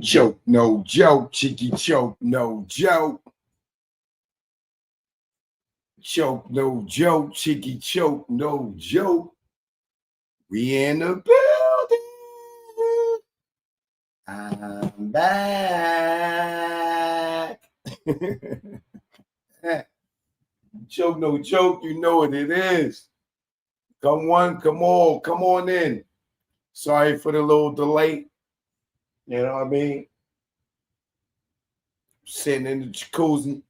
Choke, no joke. Cheeky choke, no joke. Choke, no joke. Cheeky choke, no joke. We in the building. I'm back. Choke, no joke. You know what it is. Come on, come on in. Sorry for the little delay. You know what I mean? Sitting in the jacuzzi.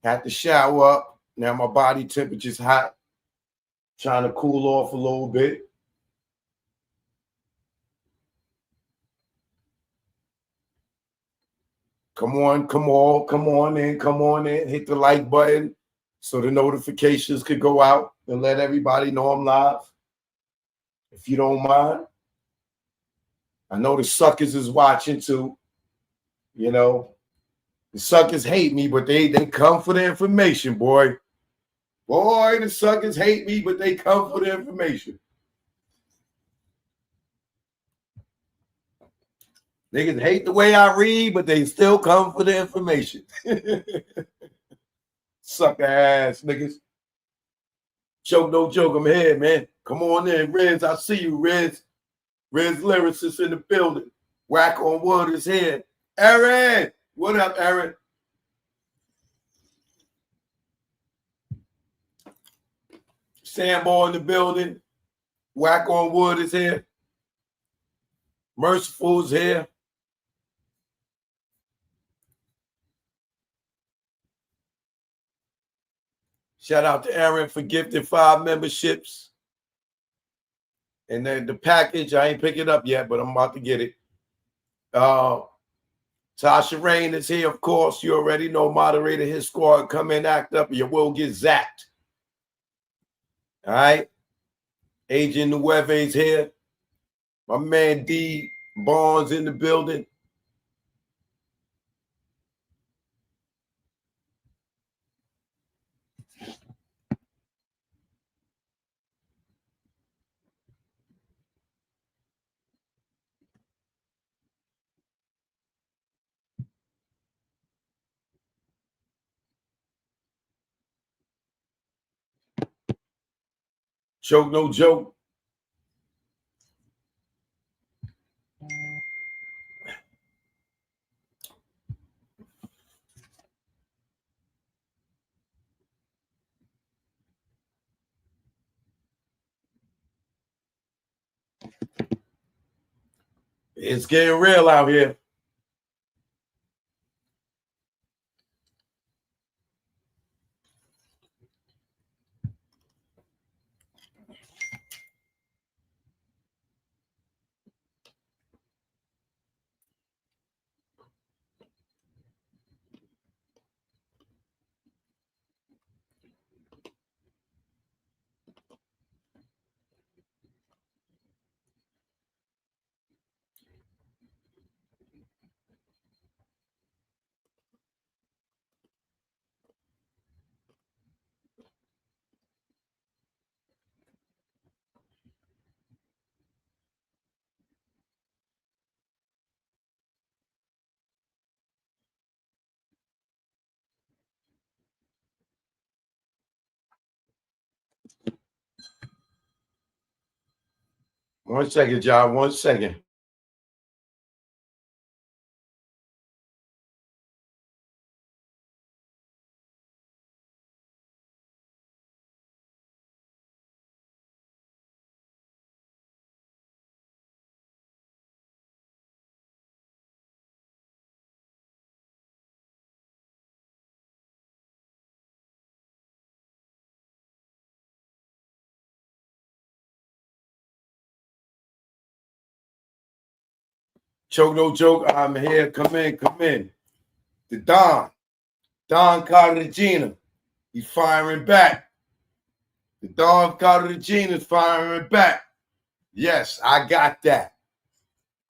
Had to shower up. Now my body temperature's hot. Trying to cool off a little bit. Come on in. Hit the like button so the notifications could go out and let everybody know I'm live. If you don't mind. I know the suckers is watching too. You know, the suckers hate me, but they come for the information, boy. Boy, the suckers hate me, but they come for the information. Niggas hate the way I read, but they still come for the information. Sucker ass niggas. Choke, no joke, I'm here, man. Come on in, Riz. I see you, Riz. Riz Lyricist in the building. Whack on Wood is here. Aaron! What up, Aaron? Sambo in the building. Whack on Wood is here. Merciful's here. Shout out to Aaron for gifting 5 memberships. And then the package, I ain't pick it up yet, but I'm about to get it. Tasha Rain is here, of course. You already know, moderator, his squad. Come in, act up, you will get zapped. All right? Agent Nueve's here. My man D Barnes in the building. Choke, no joke. It's getting real out here. One second, John. 1 second. Choke, no joke. I'm here. Come in. The Don Cartagena. He's firing back. The Don Cartagena is firing back. Yes, I got that.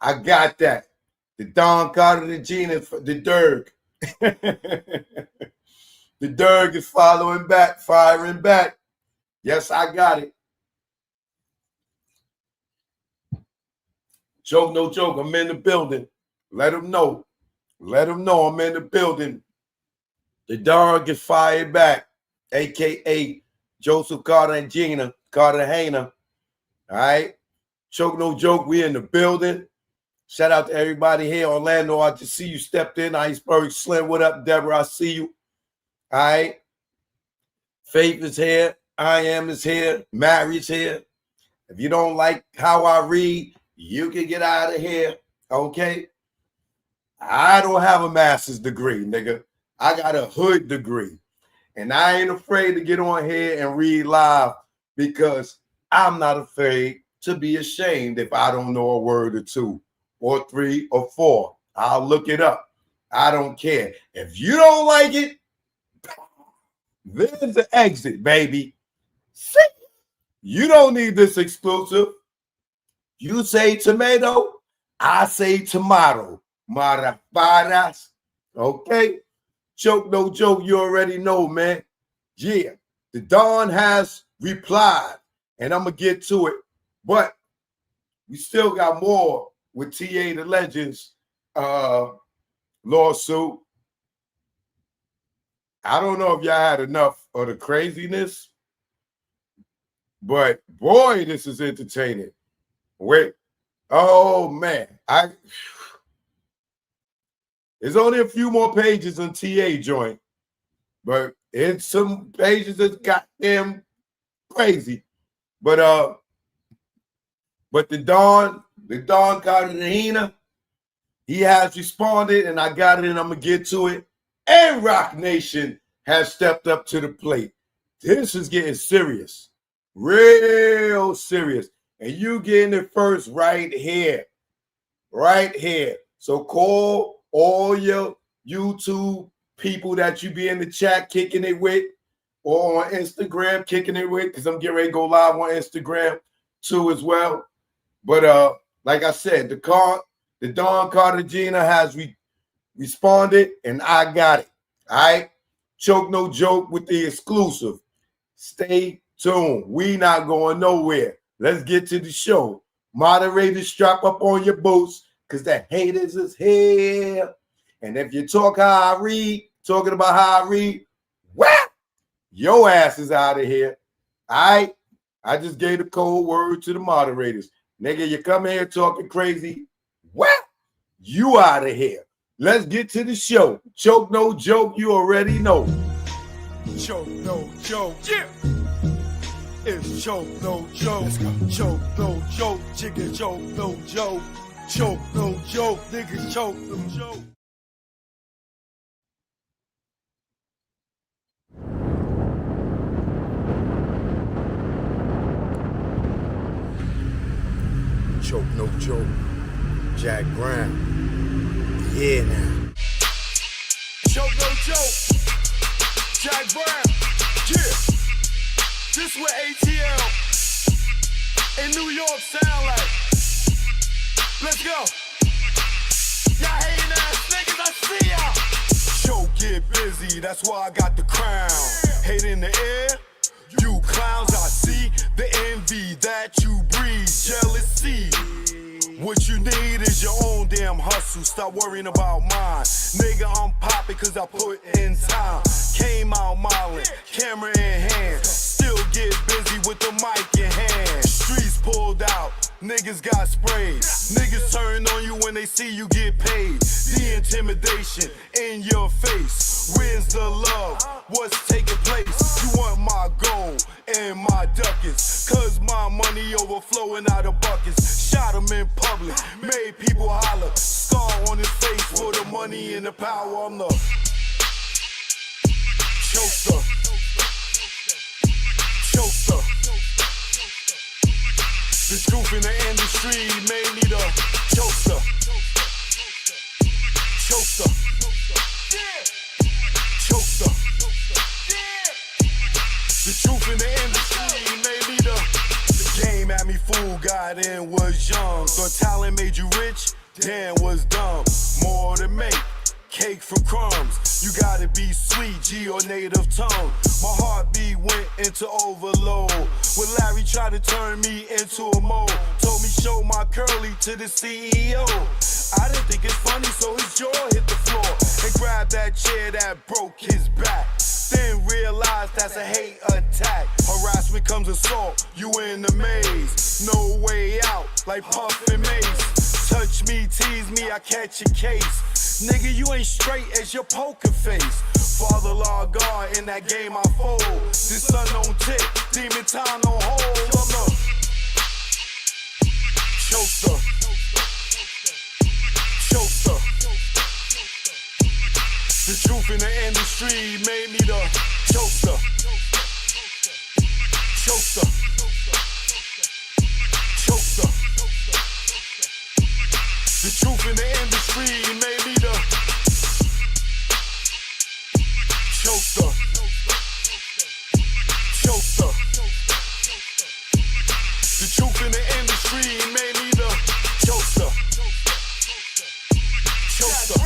The Don Cartagena, the Derg. The Derg is following back, firing back. Yes, I got it. Joke, no joke, I'm in the building. Let them know. Let them know I'm in the building. The Don gets fired back, a.k.a. Joseph Cartagena. All right? Choke, no joke, we in the building. Shout out to everybody here. Orlando, I just see you stepped in. Iceberg Slim, what up, Deborah? I see you. All right? Faith is here. I am is here. Mary's here. If you don't like how I read, you can get out of here, okay? I don't have a master's degree, nigga. I got a hood degree. And I ain't afraid to get on here and read live because I'm not afraid to be ashamed if I don't know a word or two or three or four. I'll look it up. I don't care. If you don't like it, there's the exit, baby. See? You don't need this exclusive. You say tomato, I say tomato. Maraparas. Okay? Joke, no joke, you already know, man. Yeah, the Don has replied, and I'm going to get to it. But we still got more with TA the Legends lawsuit. I don't know if y'all had enough of the craziness, but boy, this is entertaining. Wait, oh man, there's only a few more pages on TA joint, but it's some pages that's goddamn crazy. But the Don Cartagena, he has responded, and I got it, and I'm gonna get to it. And Rock Nation has stepped up to the plate. This is getting serious, real serious. And you getting it first right here, right here. So call all your YouTube people that you be in the chat kicking it with, or on Instagram kicking it with, because I'm getting ready to go live on Instagram too as well. But like I said, the Don Cartagena has responded, and I got it. All right? Choke, no joke with the exclusive. Stay tuned. We not going nowhere. Let's get to the show. Moderators, strap up on your boots because the haters is here. And if you talk how I read, talking about how I read, well, your ass is out of here. All right? I just gave the cold word to the moderators. Nigga, you come here talking crazy, well, you out of here. Let's get to the show. Choke, no joke, you already know. Choke, no joke. Yeah. It's choke, no joke. Choke, no joke. Chicken, choke, no joke. Choke, no joke. Nigga, choke, no joke. Choke, no joke. Jack Brown. Yeah, now. Choke, no joke. Jack Brown. Yeah. This what ATL in New York sound like. Let's go. Y'all hating ass niggas, I see y'all. Choke, get busy, that's why I got the crown. Hate in the air, you clowns, I see the envy that you breed, jealousy. What you need is your own damn hustle. Stop worrying about mine. Nigga, I'm popping cause I put in time. Came out modeling, camera in hand. Still get busy with the mic in hand. Streets pulled out, niggas got sprayed. Niggas turn on you when they see you get paid. The intimidation in your face. Where's the love? What's taking place? You want my gold and my ducats, cause my money overflowing out of buckets. Shot him in public, made people holler. Scar on his face for the money and the power. I'm the chokester. Chokester. The truth in the industry made me the chokester. Chokester. Chokester. The truth in the industry made me the game had me fooled, got in, was young. Thought talent made you rich, damn was dumb. More to make, cake from crumbs. You gotta be sweet, G or native tongue. My heartbeat went into overload. When Larry tried to turn me into a mole, told me show my Curly to the CEO. I didn't think it's funny, so his jaw hit the floor and grabbed that chair that broke his back. Then realized that's a hate attack. Harassment comes assault, you in the maze. No way out, like Puff and Mace. Touch me, tease me, I catch a case. Nigga, you ain't straight as your poker face. Father law God, in that game I fold. This sun don't tick, demon time don't hold. I'm a choker. Choker. The truth in the industry made me the choker. Choker. Choker. The truth in the industry made me the choker. Choker. The truth in the industry made me the choker. Choker.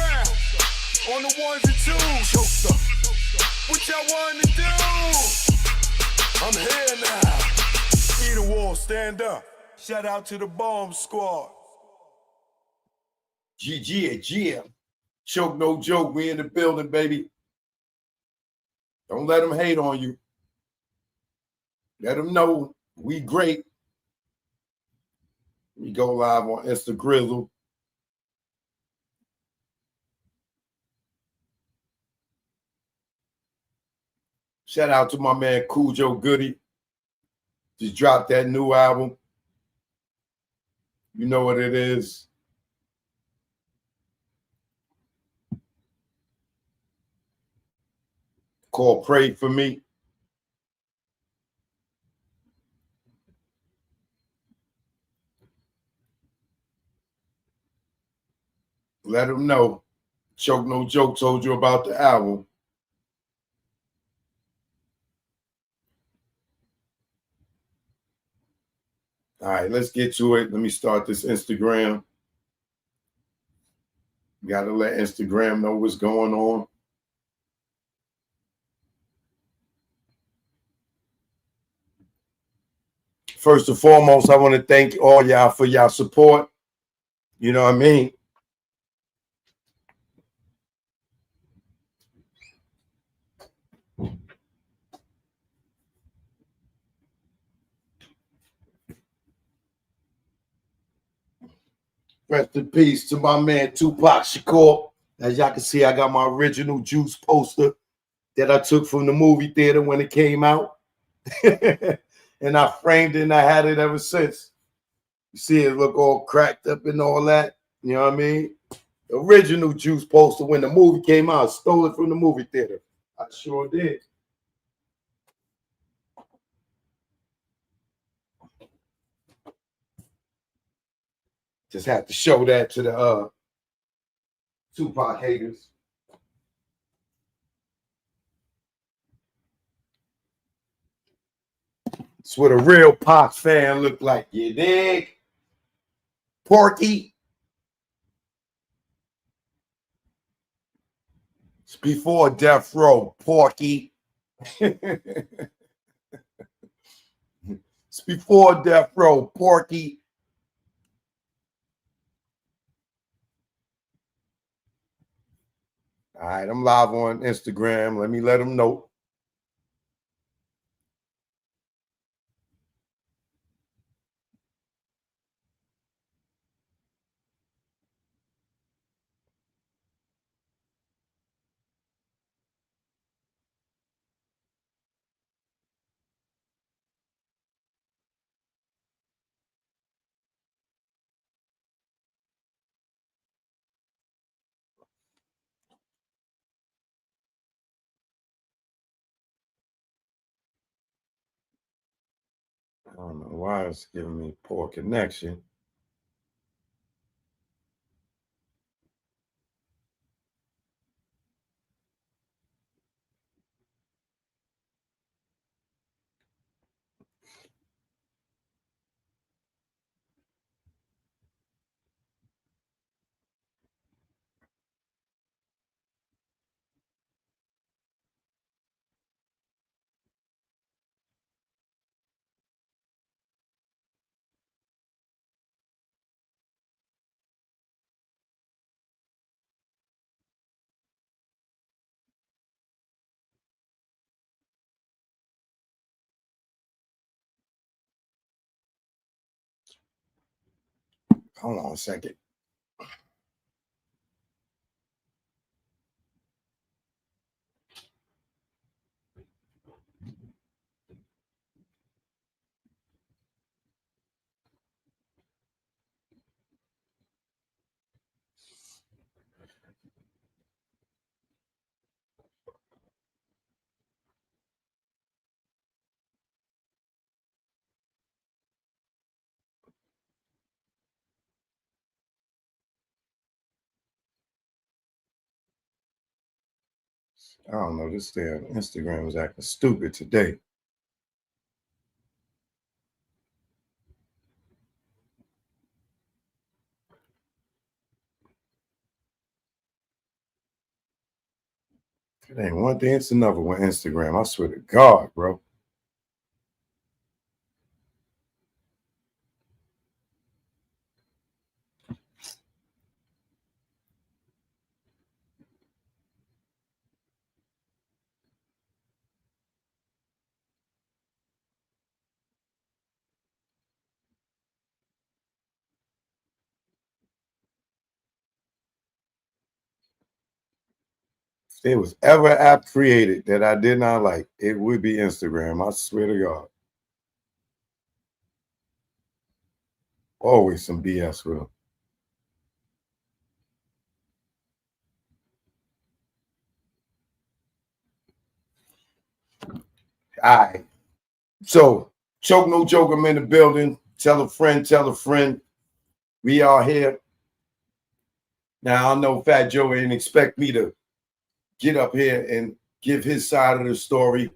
On the ones and twos. Choker. What y'all want to do? I'm here now. See the wall, stand up. Shout out to the bomb squad. GG. Choke no joke. We in the building, baby. Don't let them hate on you. Let them know we great. We go live on Instagrizzle. Shout out to my man Cool Joe Goody. Just dropped that new album. You know what it is. Called Pray For Me. Let them know. Choke no joke told you about the album. All right, let's get to it. Let me start this Instagram. Got to let Instagram know what's going on. First and foremost, I want to thank all y'all for y'all support. You know what I mean? Rest in peace to my man Tupac Shakur. As y'all can see, I got my original Juice poster that I took from the movie theater when it came out. And I framed it and I had it ever since. You see it look all cracked up and all that. You know what I mean? The original Juice poster when the movie came out. I stole it from the movie theater. I sure did. Just have to show that to the Tupac haters. It's what a real Pac fan look like. You dig? Porky. It's before Death Row, Porky. It's before Death Row, Porky. All right, I'm live on Instagram. Let me let them know. I don't know why it's giving me poor connection. Hold on a second. I don't know. This damn Instagram was acting stupid today. It ain't one thing, it's another one. Instagram. I swear to God, bro. If there was ever an app created that I did not like, it would be Instagram. I swear to God. Always some BS with them. All right. So, choke no joke, I'm in the building. Tell a friend, tell a friend. We are here. Now, I know Fat Joe didn't expect me to get up here and give his side of the story.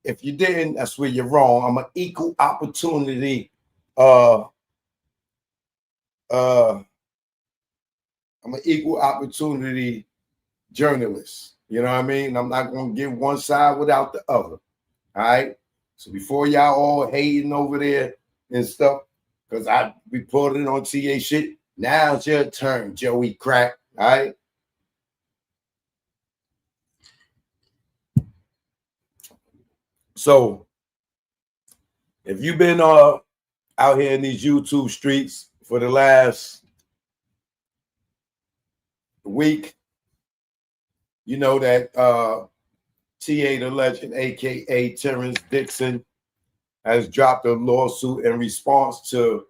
If you didn't, that's where you're wrong. I'm an equal opportunity. I'm an equal opportunity journalist. You know what I mean? I'm not going to give one side without the other. All right? So before y'all all hating over there and stuff, because I reported on TA shit, now it's your turn, Joey Crack. All right? So if you've been out here in these YouTube streets for the last week, you know that TA the Legend, aka Terrence Dixon, has dropped a lawsuit in response to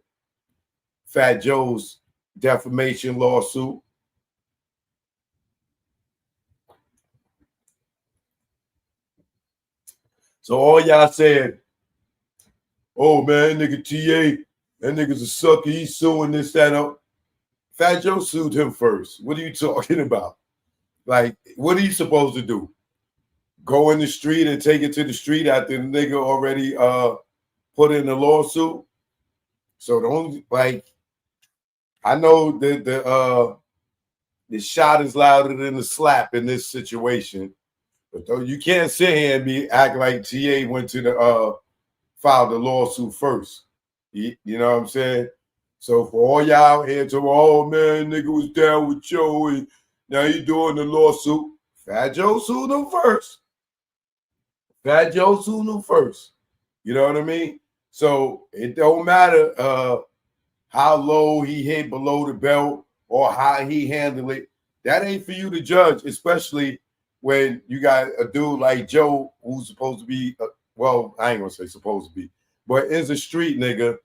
Fat Joe's defamation lawsuit. So all y'all said, oh man, nigga TA, that nigga's a sucker, he's suing this, that, up. Fat Joe sued him first. What are you talking about? Like, what are you supposed to do? Go in the street and take it to the street after the nigga already put in the lawsuit? So don't, like, I know that the shot is louder than the slap in this situation. But though you can't sit here and act like TA went to the filed the lawsuit first. You know what I'm saying? So for all y'all here to, oh man, nigga was down with Joe and now you doing the lawsuit. Fat Joe sued him first. Fat Joe sued him first. You know what I mean? So it don't matter how low he hit below the belt or how he handled it. That ain't for you to judge, especially when you got a dude like Joe who's supposed to be, well, I ain't gonna say supposed to be, but is a street nigga.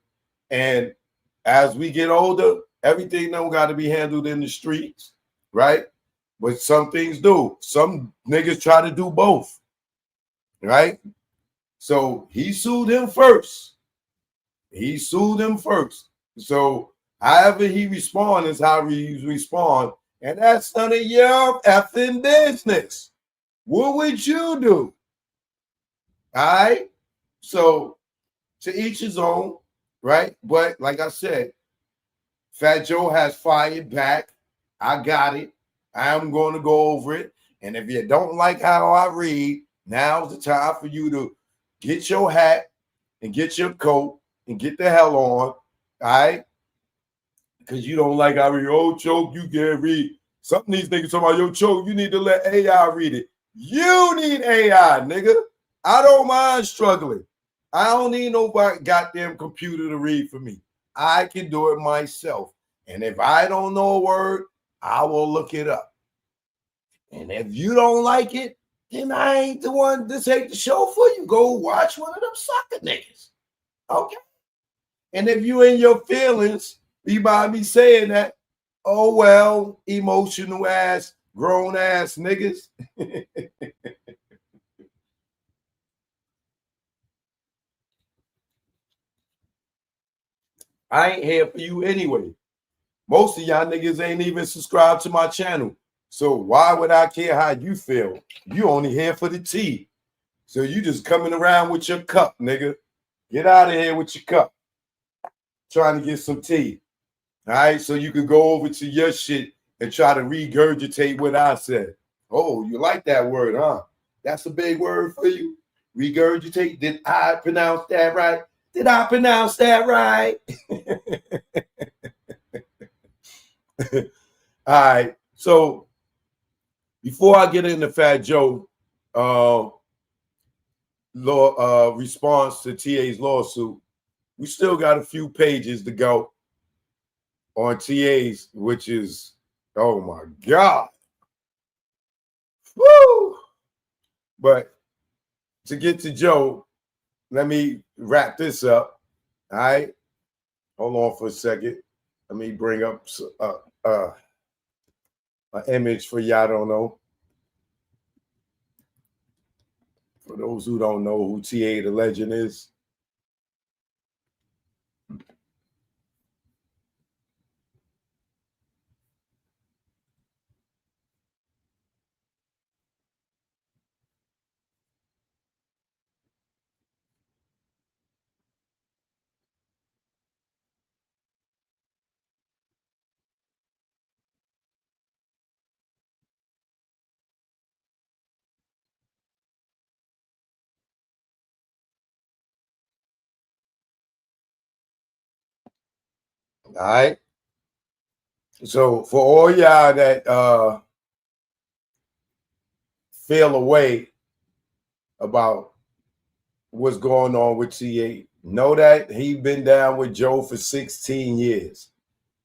And as we get older, everything don't got to be handled in the streets, right? But some things do. Some niggas try to do both, right? So he sued him first. He sued him first. So however he responds is how he respond. And that's none of your effing business. What would you do? All right? So to each his own, right? But like I said, Fat Joe has fired back. I got it. I'm going to go over it. And if you don't like how I read, now's the time for you to get your hat and get your coat and get the hell on. All right? Because you don't like how I read. Oh, Choke, you can't read. Some of these niggas talking about, yo, Choke, you need to let AI read it. You need AI, nigga. I don't mind struggling. I don't need nobody goddamn computer to read for me. I can do it myself. And if I don't know a word, I will look it up. And if you don't like it, then I ain't the one to take the show for you. Go watch one of them sucker niggas. Okay? And if you in your feelings, you might be saying that, oh, well, emotional ass, grown ass niggas. I ain't here for you anyway. Most of y'all niggas ain't even subscribed to my channel. So why would I care how you feel? You only here for the tea. So you just coming around with your cup, nigga. Get out of here with your cup. Trying to get some tea. All right, so you can go over to your shit and try to regurgitate what I said. Oh, you like that word, huh? That's a big word for you. Regurgitate. Did I pronounce that right? Did I pronounce that right? All right. So before I get into Fat Joe, response to TA's lawsuit, we still got a few pages to go on TA's, which is, oh my God. Woo! But to get to Joe, let me wrap this up. All right. Hold on for a second. Let me bring up an image for y'all don't know. For those who don't know who TA the Legend is. All right. So for all y'all that feel away about what's going on with TA, know that he been down with Joe for 16 years.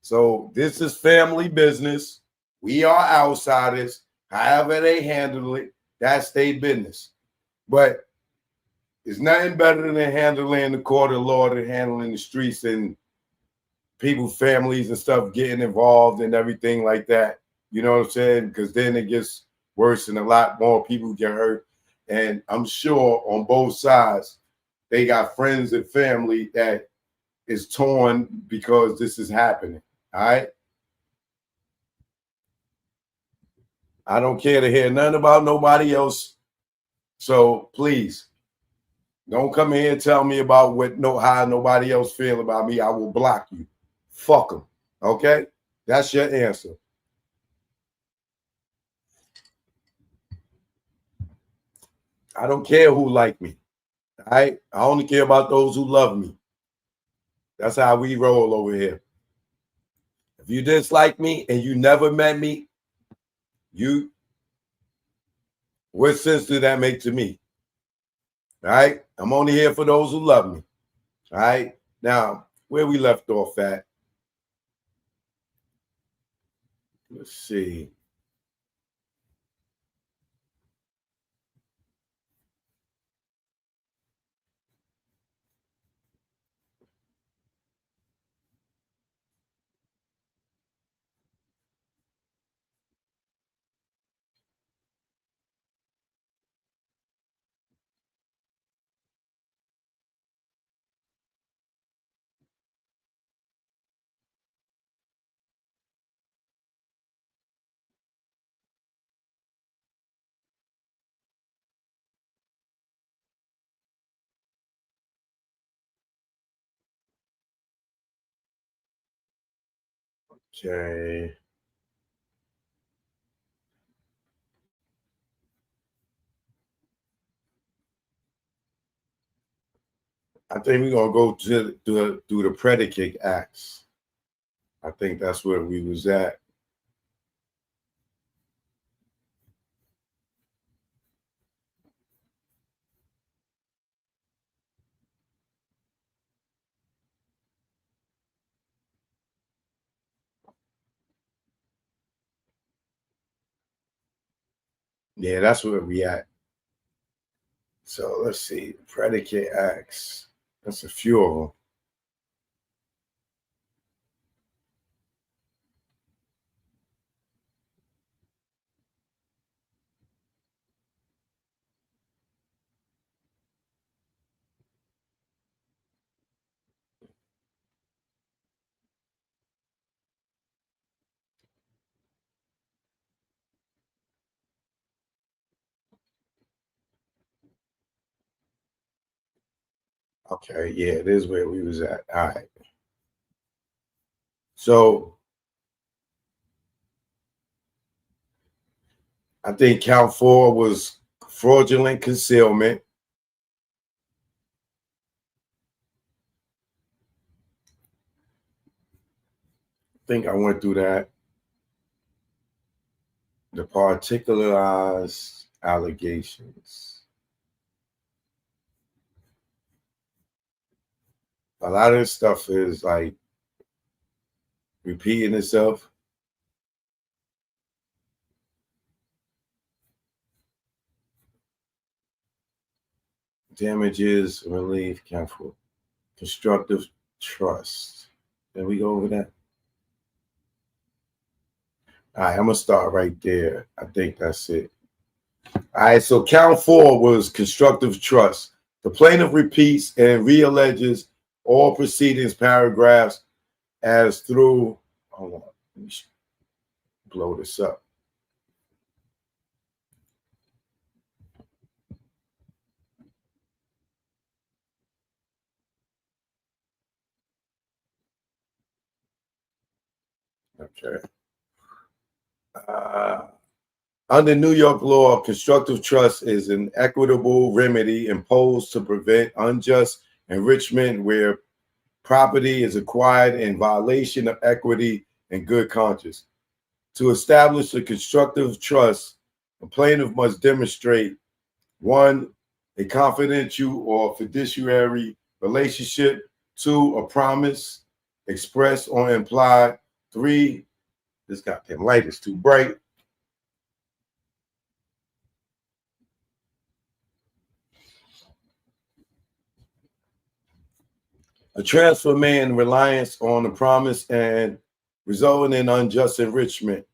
So this is family business. We are outsiders. However they handle it, that's their business. But it's nothing better than handling the court of law than handling the streets and people, families and stuff getting involved and everything like that. You know what I'm saying? Because then it gets worse and a lot more people get hurt. And I'm sure on both sides, they got friends and family that is torn because this is happening. All right. I don't care to hear nothing about nobody else. So please don't come here and tell me about how nobody else feel about me. I will block you. Fuck them. Okay? That's your answer. I don't care who like me. All right? I only care about those who love me. That's how we roll over here. If you dislike me and you never met me, what sense did that make to me? All right? I'm only here for those who love me. All right? Now, where we left off at, let's see. Okay. I think we're gonna go to do the predicate acts. I think that's where we was at. Yeah, that's where we at. So let's see. Predicate acts. That's a few of them. Okay, yeah, it is where we was at. All right. So I think count 4 was fraudulent concealment. I think I went through that. The particularized allegations. A lot of this stuff is like repeating itself. Damages, relief, careful. Constructive trust. Then we go over that. All right, I'm going to start right there. I think that's it. All right, so count 4 was constructive trust. The plaintiff repeats and realleges all proceedings paragraphs as through, hold on, let me blow this up. Okay. Under New York law, constructive trust is an equitable remedy imposed to prevent unjust enrichment where property is acquired in violation of equity and good conscience. To establish a constructive trust, a plaintiff must demonstrate 1, a confidential or fiduciary relationship, 2, a promise expressed or implied, 3, this goddamn light is too bright. A transfer made in reliance on the promise and resulting in unjust enrichment.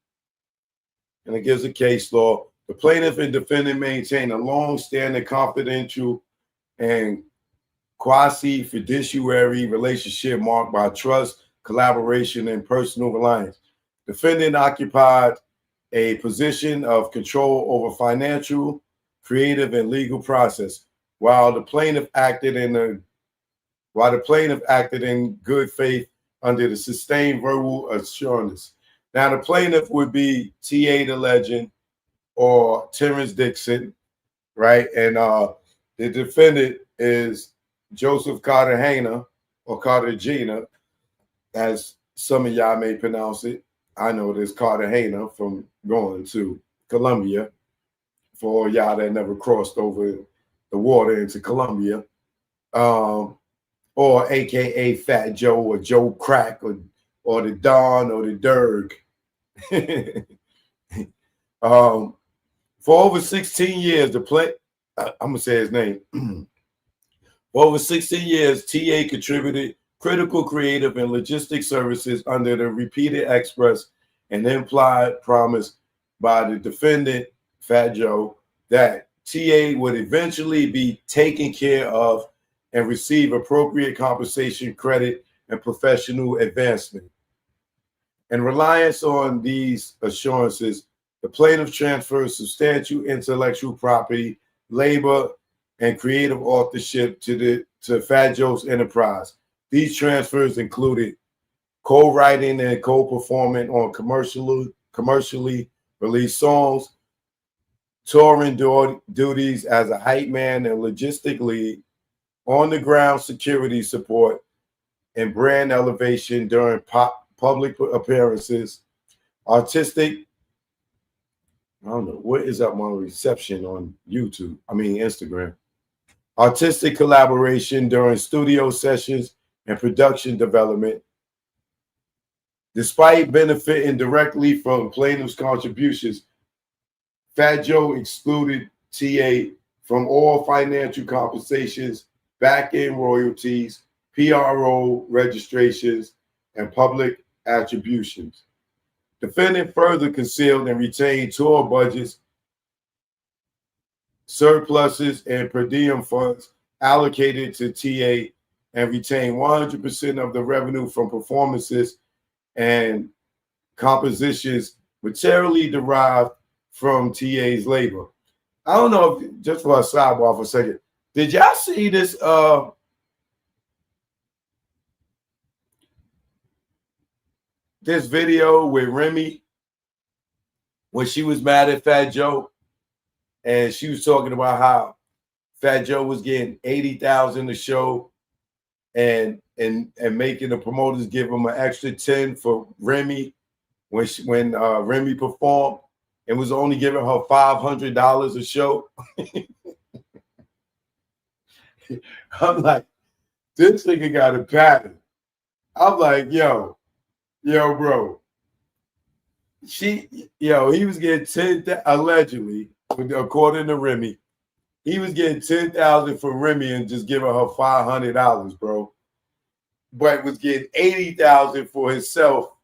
And it gives a case law. The plaintiff and defendant maintain a long-standing confidential and quasi-fiduciary relationship marked by trust, collaboration, and personal reliance. Defendant occupied a position of control over financial, creative, and legal process, while the plaintiff acted in good faith under the sustained verbal assurance. Now, the plaintiff would be T.A. the Legend or Terrence Dixon, right? And the defendant is Joseph Cartagena or Cartagena, as some of y'all may pronounce it. I know it is Cartagena from going to Colombia, for y'all that never crossed over the water into Colombia. Or AKA Fat Joe or Joe Crack or the Don or the Derg. For over 16 years, I'm going to say his name. For over 16 years, TA contributed critical creative and logistic services under the repeated express and implied promise by the defendant, Fat Joe, that TA would eventually be taken care of and receive appropriate compensation, credit, and professional advancement. In reliance on these assurances, the plaintiff transfers substantial intellectual property, labor, and creative authorship to Fat Joe's enterprise. These transfers included co-writing and co-performing on commercially released songs, touring duties as a hype man and logistic lead, on-the-ground security support, and brand elevation during public appearances, artistic, I don't know, what is up my reception on Instagram, artistic collaboration during studio sessions and production development. Despite benefiting directly from plaintiff's contributions, Fat Joe excluded TA from all financial compensations, back-end royalties, PRO registrations, and public attributions. Defendant further concealed and retained tour budgets, surpluses, and per diem funds allocated to TA and retained 100% of the revenue from performances and compositions materially derived from TA's labor. I don't know if, just for a sidebar for a second, did y'all see this this video with Remy when she was mad at Fat Joe and she was talking about how Fat Joe was getting 80,000 a show and making the promoters give him an extra 10 for Remy when Remy performed and was only giving her $500 a show. I'm like, this nigga got a pattern. I'm like, yo, bro. He was getting 10, allegedly, according to Remy, he was getting 10,000 for Remy and just giving her $500, bro. But was getting 80,000 for himself,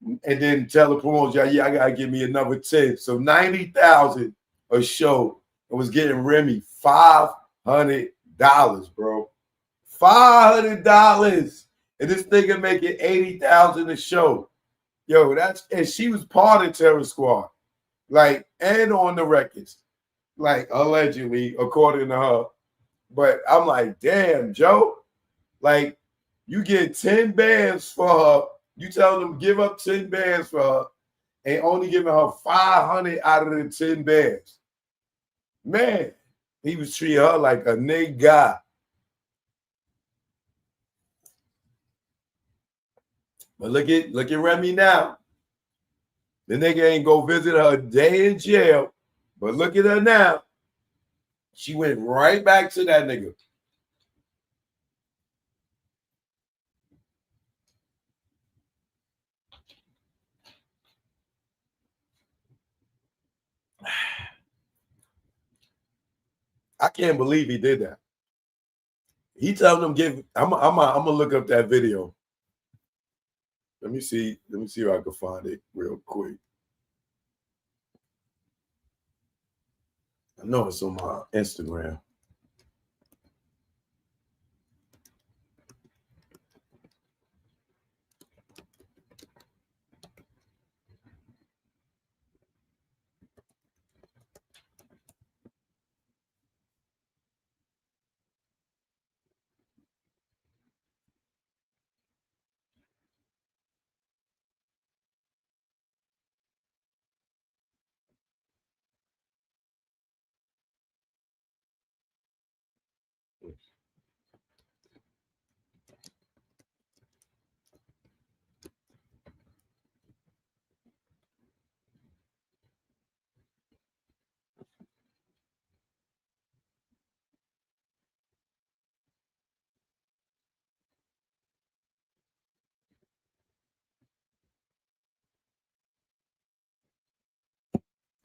and then tell the promoter, yeah, I gotta give me another 10. So 90,000 a show, and was getting Remy $500, bro. $500, and this nigga making 80,000 a show. Yo, and she was part of Terror Squad, like, and on the records, like, allegedly, according to her. But I'm like, damn, Joe, like, you get 10 bands for her. You tell them give up 10 bands for her, and only giving her 500 out of the 10 bands. Man, he was treating her like a nigga. But look at Remy now. The nigga ain't go visit her a day in jail. But look at her now. She went right back to that nigga. I can't believe he did that. He telling them I'm gonna look up that video. Let me see if I can find it real quick. I know it's on my Instagram.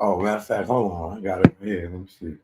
Oh, matter of fact, hold on. I got it here. Let me see.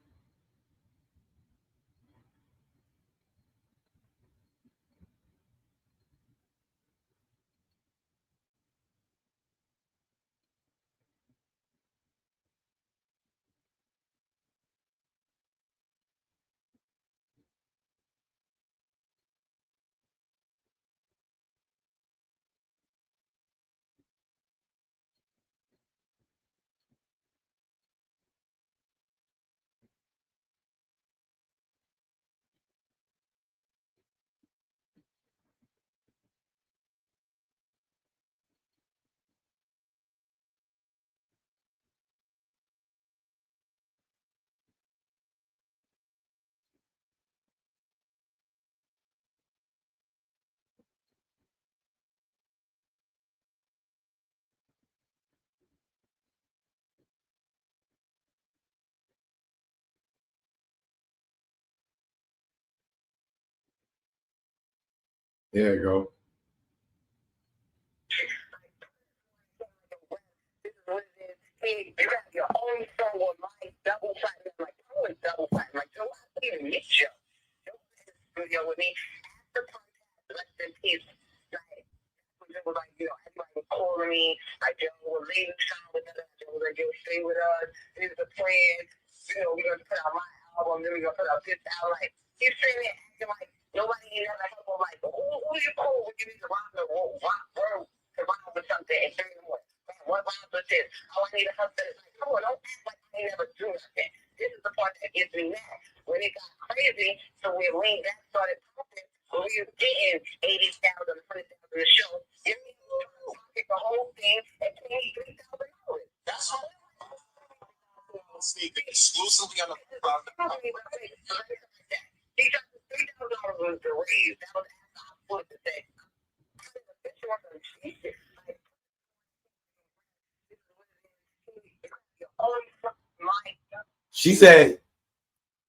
There you go. me, you got your own song on my double platinum. Like, I was double platinum. Like, Joe, I didn't even meet you. Joe was in the studio with me. After podcast, rest in peace. Like, it was like, everybody was calling me. Like, Joe, we're leaving town with us. Joe was like, yo, stay with us. This is the plan. We're going to put out my album. Then we're going to put out this album. Like, he's sitting there acting like nobody ain't never help him. Like, who you cool when you need to rock the road to rhyme with something and bring them with? What rhymes with this? Oh, I need a help. Like, come on, don't act like I ain't never do nothing. This is the part that gets me mad. When it got crazy, so we leaned back, started pumping, when we were getting 80,000, 100,000 a show, give me the whole thing and pay me $3,000. That's all. Exclusively on the product. He got $3,000 was the raise. That was after I put the thing. She said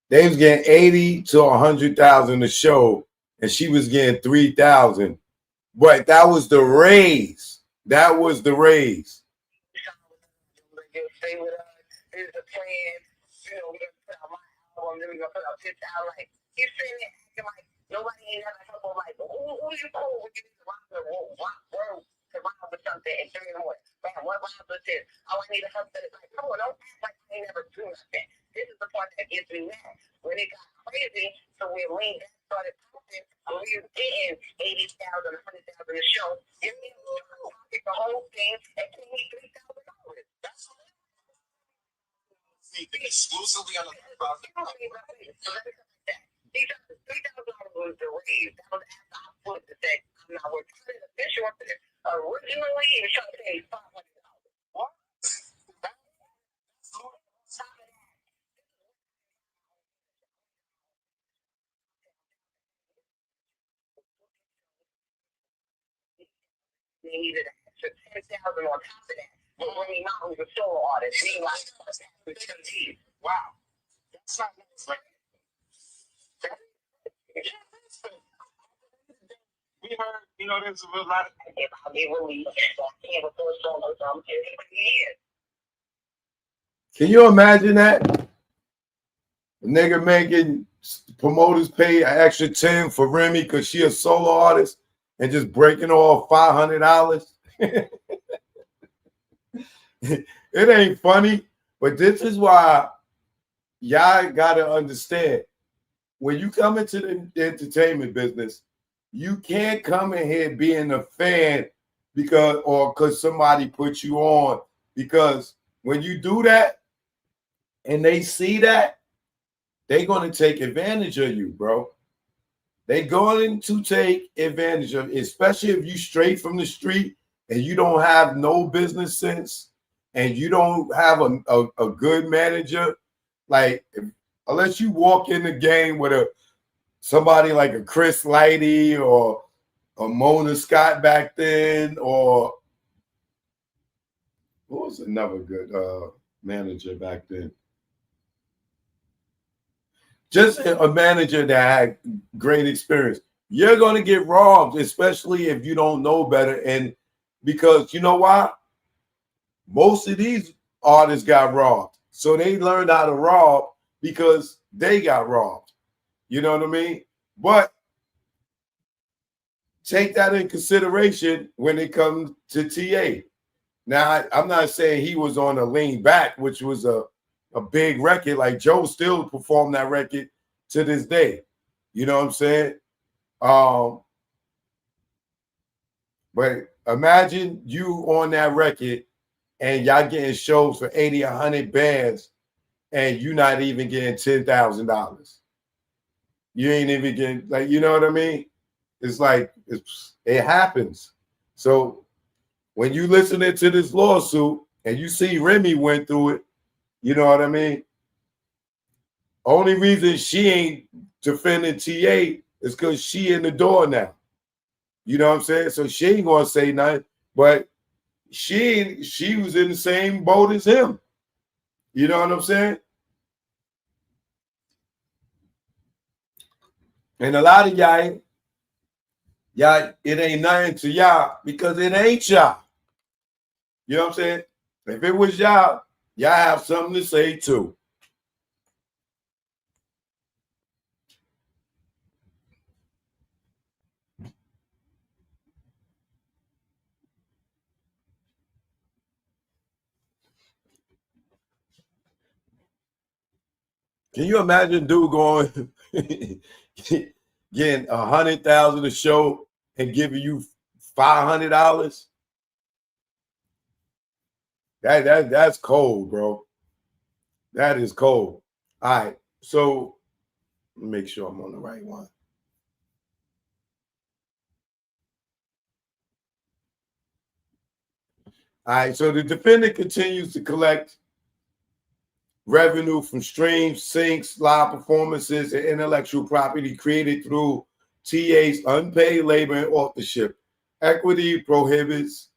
they was getting 80 to 100,000 a show, and she was getting 3,000. But that was the raise. That was the raise. Stay with us. This is the plan. We're gonna put out my album. Then we're gonna put out this album. Like, he's sitting there acting like nobody ain't never help him. Like, who you cool when you need to rock the road to rhyme with something and bring them with? Man, what rhymes with this? Oh, I need a help. Like, come on, don't act like I ain't never do nothing. This is the part that gets me mad. When it got crazy, so we leaned back, started pumping, and we were getting 80,000, 100,000 a show. Give me the whole thing and pay me $3,000. That's all. Exclusively on the product. He got $3,000 was the raise. That was after I put the thing. I'm not working for the official. Originally, he was trying to pay $500. What? They needed an extra $10,000 on top of that. But Remy Mountain was a solo artist. Meanwhile, wow. That's not nice, right? We heard, there's a lot of I'll be released. I can't record solos. I'm here. Can you imagine that? A nigga making promoters pay an extra 10 for Remy because she a solo artist and just breaking off $500. It ain't funny, but this is why y'all gotta understand. When you come into the entertainment business, you can't come in here being a fan because somebody put you on. Because when you do that and they see that, they're going to take advantage of you, bro. They're going to take advantage of, especially if you straight from the street and you don't have no business sense and you don't have a good manager. Like, unless you walk in the game with somebody like a Chris Lighty or a Mona Scott back then, or what was another good manager back then? Just a manager that had great experience. You're going to get robbed, especially if you don't know better. And because you know why? Most of these artists got robbed. So they learned how to rob because they got robbed. You know what I mean? But take that in consideration when it comes to TA. Now, I'm not saying he was on a Lean Back, which was a big record. Like Joe still performed that record to this day. You know what I'm saying? But imagine you on that record and y'all getting shows for 80, 100 bands and you're not even getting $10,000. You ain't even getting, like, you know what I mean? It's like, it happens. So when you listening to this lawsuit and you see Remy went through it, you know what I mean? Only reason she ain't defending TA is because she in the door now. You know what I'm saying? So she ain't gonna say nothing, but she was in the same boat as him. You know what I'm saying? And a lot of y'all, it ain't nothing to y'all because it ain't y'all. You know what I'm saying? If it was y'all, Y'all have something to say too. Can you imagine dude going getting 100,000 a show and giving you $500? That's cold, bro. That is cold. All right, so make sure I'm on the right one. All right, so the defendant continues to collect revenue from streams, syncs, live performances, and intellectual property created through TA's unpaid labor and authorship. Equity prohibits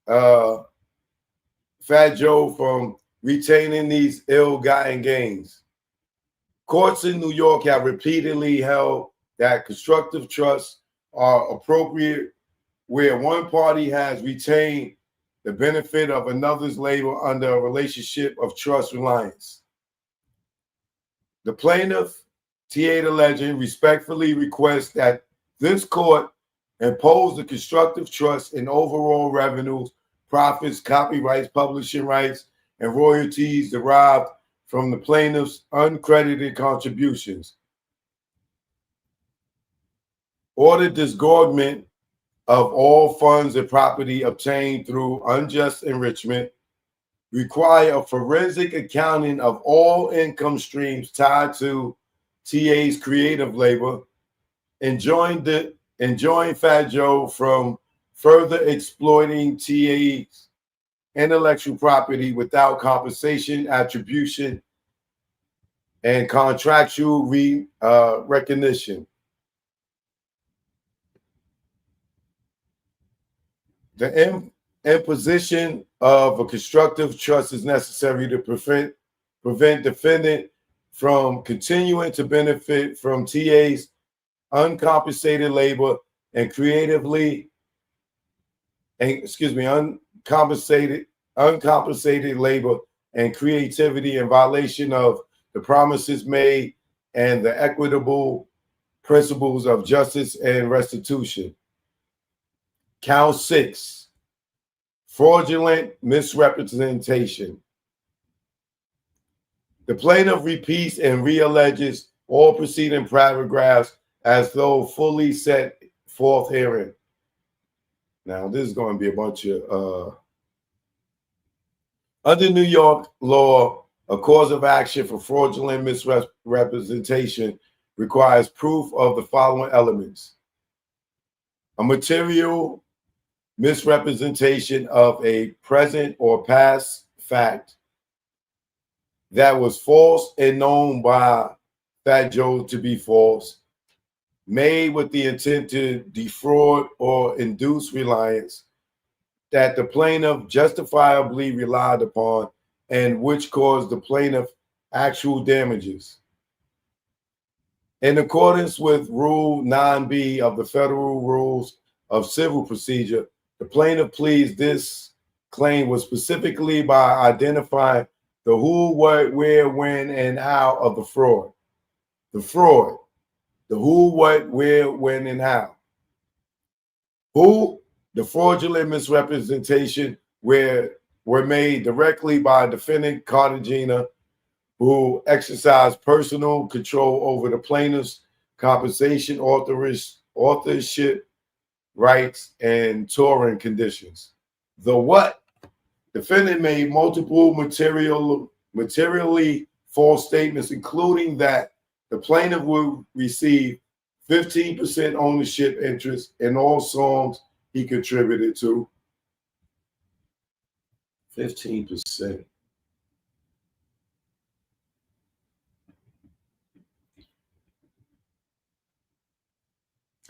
Fat Joe from retaining these ill-gotten gains. Courts in New York have repeatedly held that constructive trusts are appropriate where one party has retained the benefit of another's labor under a relationship of trust reliance. The plaintiff, T.A. the Legend, respectfully requests that this court impose the constructive trust in overall revenues, profits, copyrights, publishing rights, and royalties derived from the plaintiff's uncredited contributions. Order disgorgement of all funds and property obtained through unjust enrichment, require a forensic accounting of all income streams tied to TA's creative labor, enjoin Fat Joe from further exploiting TA's intellectual property without compensation, attribution, and contractual recognition. The imposition of a constructive trust is necessary to prevent defendant from continuing to benefit from TA's uncompensated labor and uncompensated labor and creativity in violation of the promises made and the equitable principles of justice and restitution. Count 6, fraudulent misrepresentation. The plaintiff repeats and realleges all preceding paragraphs as though fully set forth herein. Now, this is going to be a bunch of, under New York law, a cause of action for fraudulent misrepresentation requires proof of the following elements: a material misrepresentation of a present or past fact that was false and known by Fat Joe to be false, made with the intent to defraud or induce reliance, that the plaintiff justifiably relied upon, and which caused the plaintiff actual damages. In accordance with Rule 9B of the Federal Rules of Civil Procedure, the plaintiff pleads this claim was specifically by identifying the who, what, where, when, and how of the fraud. The fraud, the who, what, where, when, and how. Who, the fraudulent misrepresentation were made directly by defendant Cartagena, who exercised personal control over the plaintiff's compensation, authorship, rights, and touring conditions. The what? Defendant made multiple materially false statements, including that the plaintiff would receive 15% ownership interest in all songs he contributed to. 15%.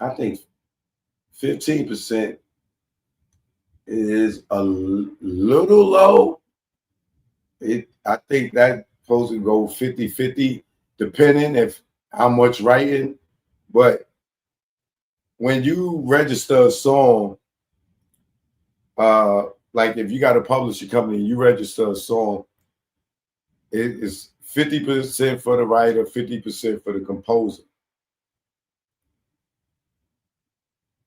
I think 15% is a little low. I think that's supposed to go 50-50, depending if how much writing. But when you register a song, like if you got a publishing company and you register a song, it is 50% for the writer, 50% for the composer.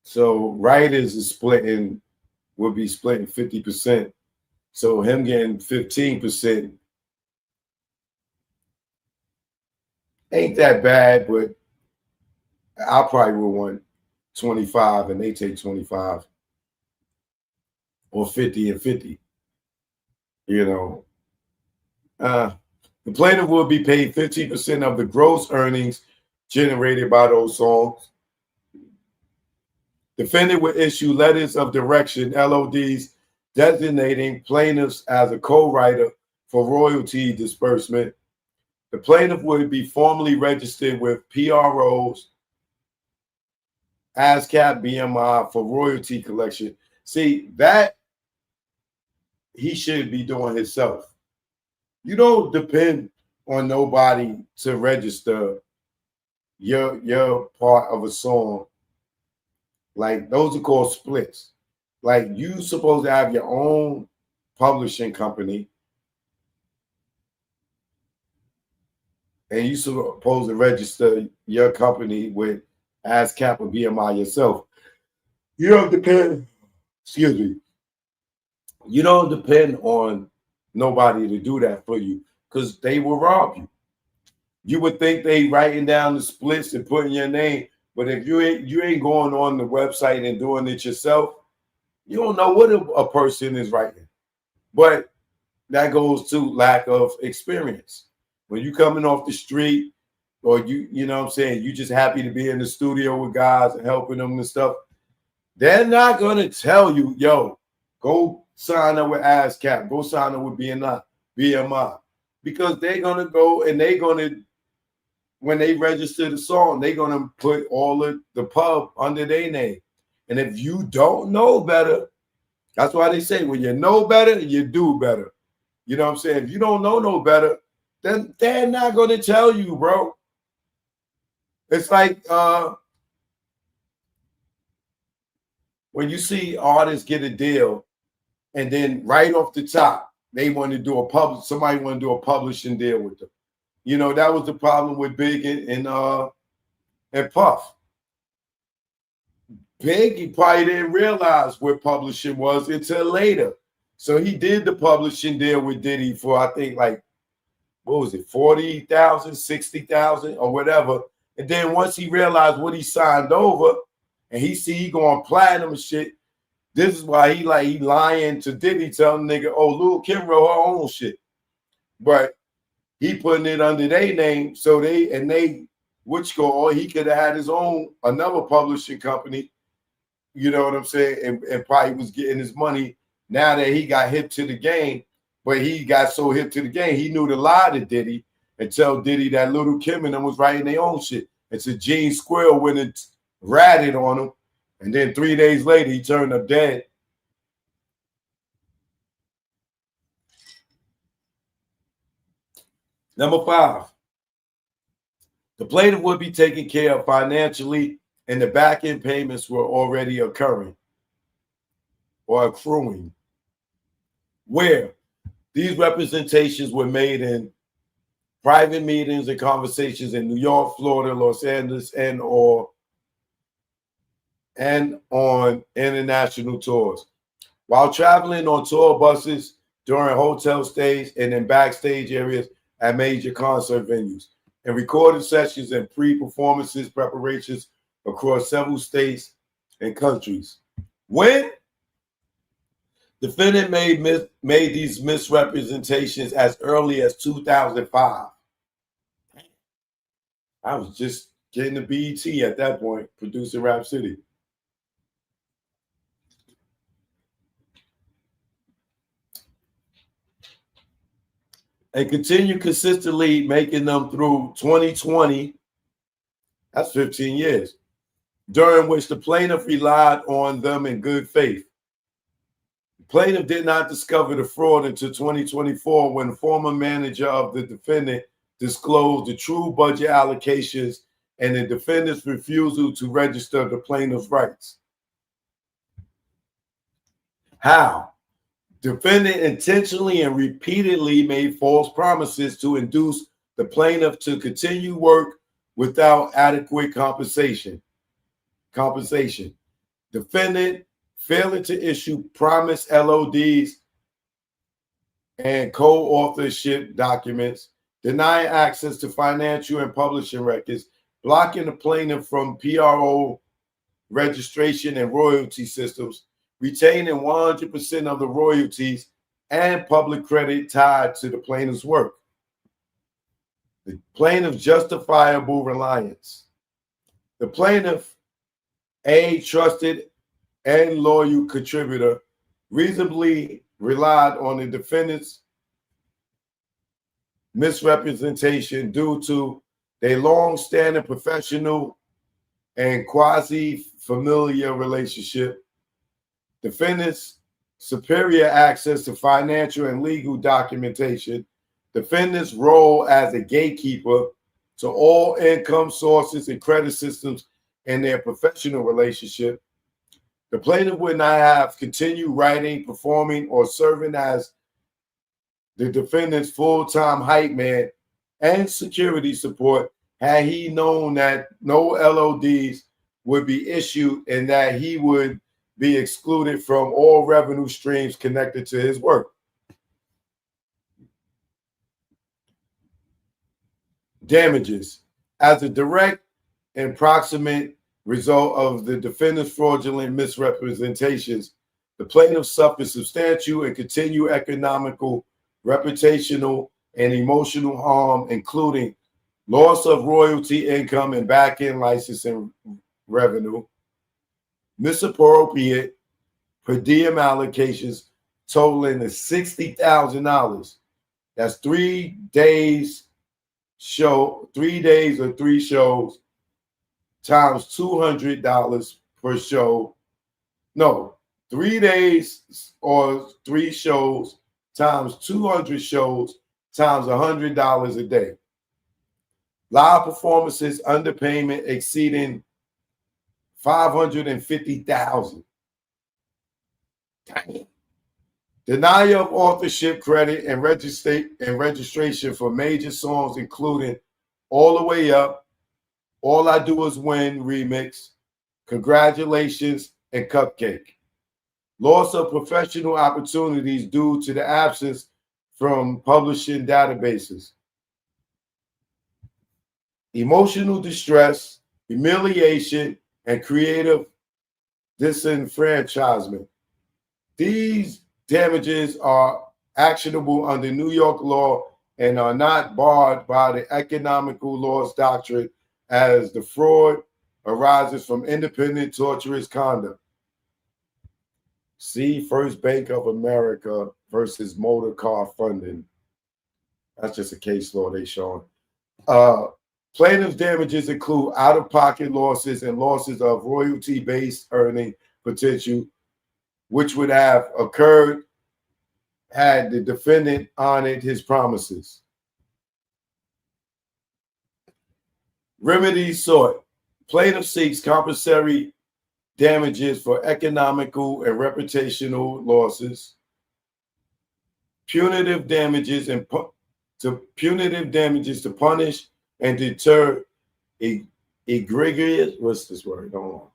So writers is would be splitting 50%. So him getting 15% ain't that bad, but I probably would want 25 and they take 25 or 50 and 50. You know, the plaintiff will be paid 15% of the gross earnings generated by those songs. Defendant will issue letters of direction, LODs, designating plaintiffs as a co-writer for royalty disbursement. The plaintiff would be formally registered with PROs, ASCAP, BMI for royalty collection. See, that he should be doing himself. You don't depend on nobody to register your part of a song. Like those are called splits. Like you supposed to have your own publishing company and you supposed to register your company with ASCAP or BMI yourself. You don't depend, excuse me, you don't depend on nobody to do that for you because they will rob you. You would think they writing down the splits and putting your name, but if you ain't going on the website and doing it yourself, you don't know what a person is writing. But that goes to lack of experience. When you coming off the street or you know what I'm saying, you just happy to be in the studio with guys and helping them and stuff, they're not going to tell you, yo, go sign up with ASCAP, go sign up with BMI, because they're going to go and they're going to, when they register the song, they're going to put all of the pub under their name. And if you don't know better, that's why they say when you know better, you do better. You know what I'm saying? If you don't know no better, then they're not going to tell you, bro. It's like when you see artists get a deal and then right off the top, they want to do somebody want to do a publishing deal with them. You know, that was the problem with Big and Puff. Big, he probably didn't realize what publishing was until later. So he did the publishing deal with Diddy for, I think, like, what was it, 40,000, 60,000 or whatever. And then once he realized what he signed over and he going platinum and shit, this is why he lying to Diddy, telling nigga, oh, Lil' Kim wrote her own shit. But he putting it under their name, so he could have had his own, another publishing company, you know what I'm saying, and probably was getting his money now that he got hip to the game. But he got so hip to the game, he knew to lie to Diddy and tell Diddy that Lil' Kim and them was writing their own shit. And so Gene Squirrel went and ratted on him, and then 3 days later, he turned up dead. Number 5, the plaintiff would be taken care of financially, and the back-end payments were already occurring or accruing, where these representations were made in private meetings and conversations in New York, Florida, Los Angeles, and on international tours. While traveling on tour buses, during hotel stays, and in backstage areas at major concert venues, and recorded sessions and pre-performances preparations across several states and countries. When defendant made these misrepresentations as early as 2005. I was just getting the BET at that point, producing Rap City. And continue consistently making them through 2020. That's 15 years, during which the plaintiff relied on them in good faith. The plaintiff did not discover the fraud until 2024, when the former manager of the defendant disclosed the true budget allocations and the defendant's refusal to register the plaintiff's rights. How? Defendant intentionally and repeatedly made false promises to induce the plaintiff to continue work without adequate compensation. Defendant failing to issue promised LODs and co-authorship documents, denying access to financial and publishing records, blocking the plaintiff from PRO registration and royalty systems, retaining 100% of the royalties and public credit tied to the plaintiff's work. The plaintiff's justifiable reliance. The plaintiff, a trusted and loyal contributor, reasonably relied on the defendant's misrepresentation due to their long-standing professional and quasi-familiar relationship, defendant's superior access to financial and legal documentation, defendant's role as a gatekeeper to all income sources and credit systems in their professional relationship. The plaintiff would not have continued writing, performing, or serving as the defendant's full-time hype man and security support had he known that no LODs would be issued and that he would be excluded from all revenue streams connected to his work. Damages. As a direct and proximate result of the defendant's fraudulent misrepresentations, the plaintiff suffered substantial and continued economical, reputational, and emotional harm, including loss of royalty income and back-end licensing revenue, misappropriate per diem allocations totaling to $60,000. That's 3 days or 3 shows times $200 per show. No, 3 days or 3 shows times 200 shows times $100 a day. Live performances, underpayment exceeding $550,000. Denial of authorship credit and registration for major songs, including All the Way Up, All I Do Is Win remix, Congratulations, and Cupcake. Loss of professional opportunities due to the absence from publishing databases. Emotional distress, humiliation, and creative disenfranchisement. These damages are actionable under New York law and are not barred by the economical loss doctrine, as the fraud arises from independent tortious conduct. See First Bank of America versus motor car funding. That's just a case law they showing. Plaintiff's damages include out-of-pocket losses and losses of royalty-based earning potential, which would have occurred had the defendant honored his promises. Remedies sought. Plaintiff seeks compensatory damages for economical and reputational losses, punitive damages to punish and deter egregious. What's this word? Hold on.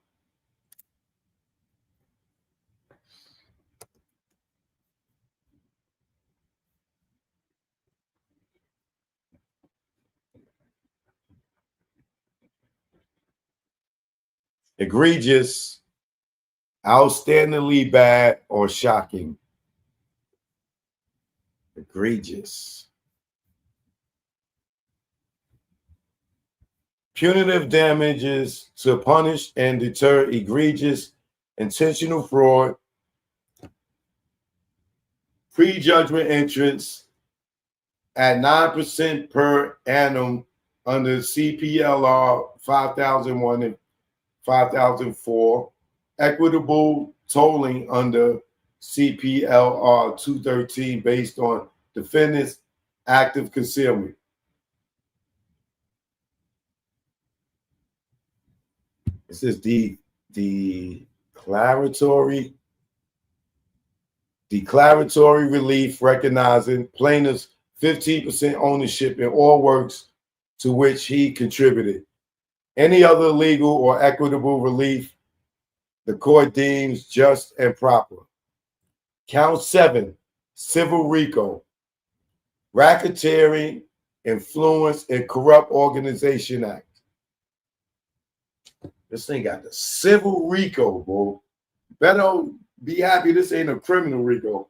Egregious, outstandingly bad, or shocking. Egregious. Punitive damages to punish and deter egregious, intentional fraud, prejudgment interest at 9% per annum under CPLR 5001 and 5004, equitable tolling under CPLR 213 based on defendant's active concealment. This is declaratory declaratory relief recognizing plaintiff's 15% ownership in all works to which he contributed. Any other legal or equitable relief the court deems just and proper. Count 7, Civil RICO, Racketeering, Influence, and Corrupt Organization Act. This thing got the Civil RICO, bro. Better be happy this ain't a criminal RICO.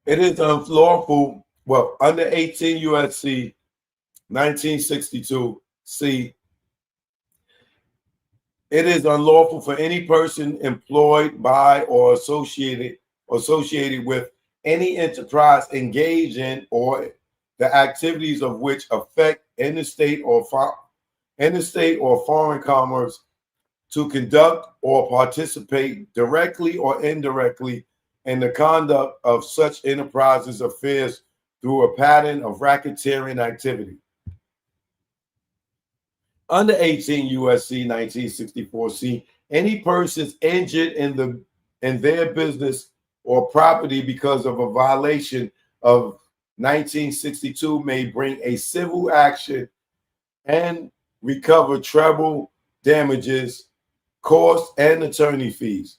It is unlawful, well, under 18 U.S.C. 1962 C, it is unlawful for any person employed by or associated with any enterprise engaged in or the activities of which affect interstate or foreign commerce to conduct or participate directly or indirectly in the conduct of such enterprises affairs through a pattern of racketeering activity. Under 18 U.S.C. 1964 C, any persons injured in their business or property because of a violation of 1962 may bring a civil action and recover treble damages, costs, and attorney fees.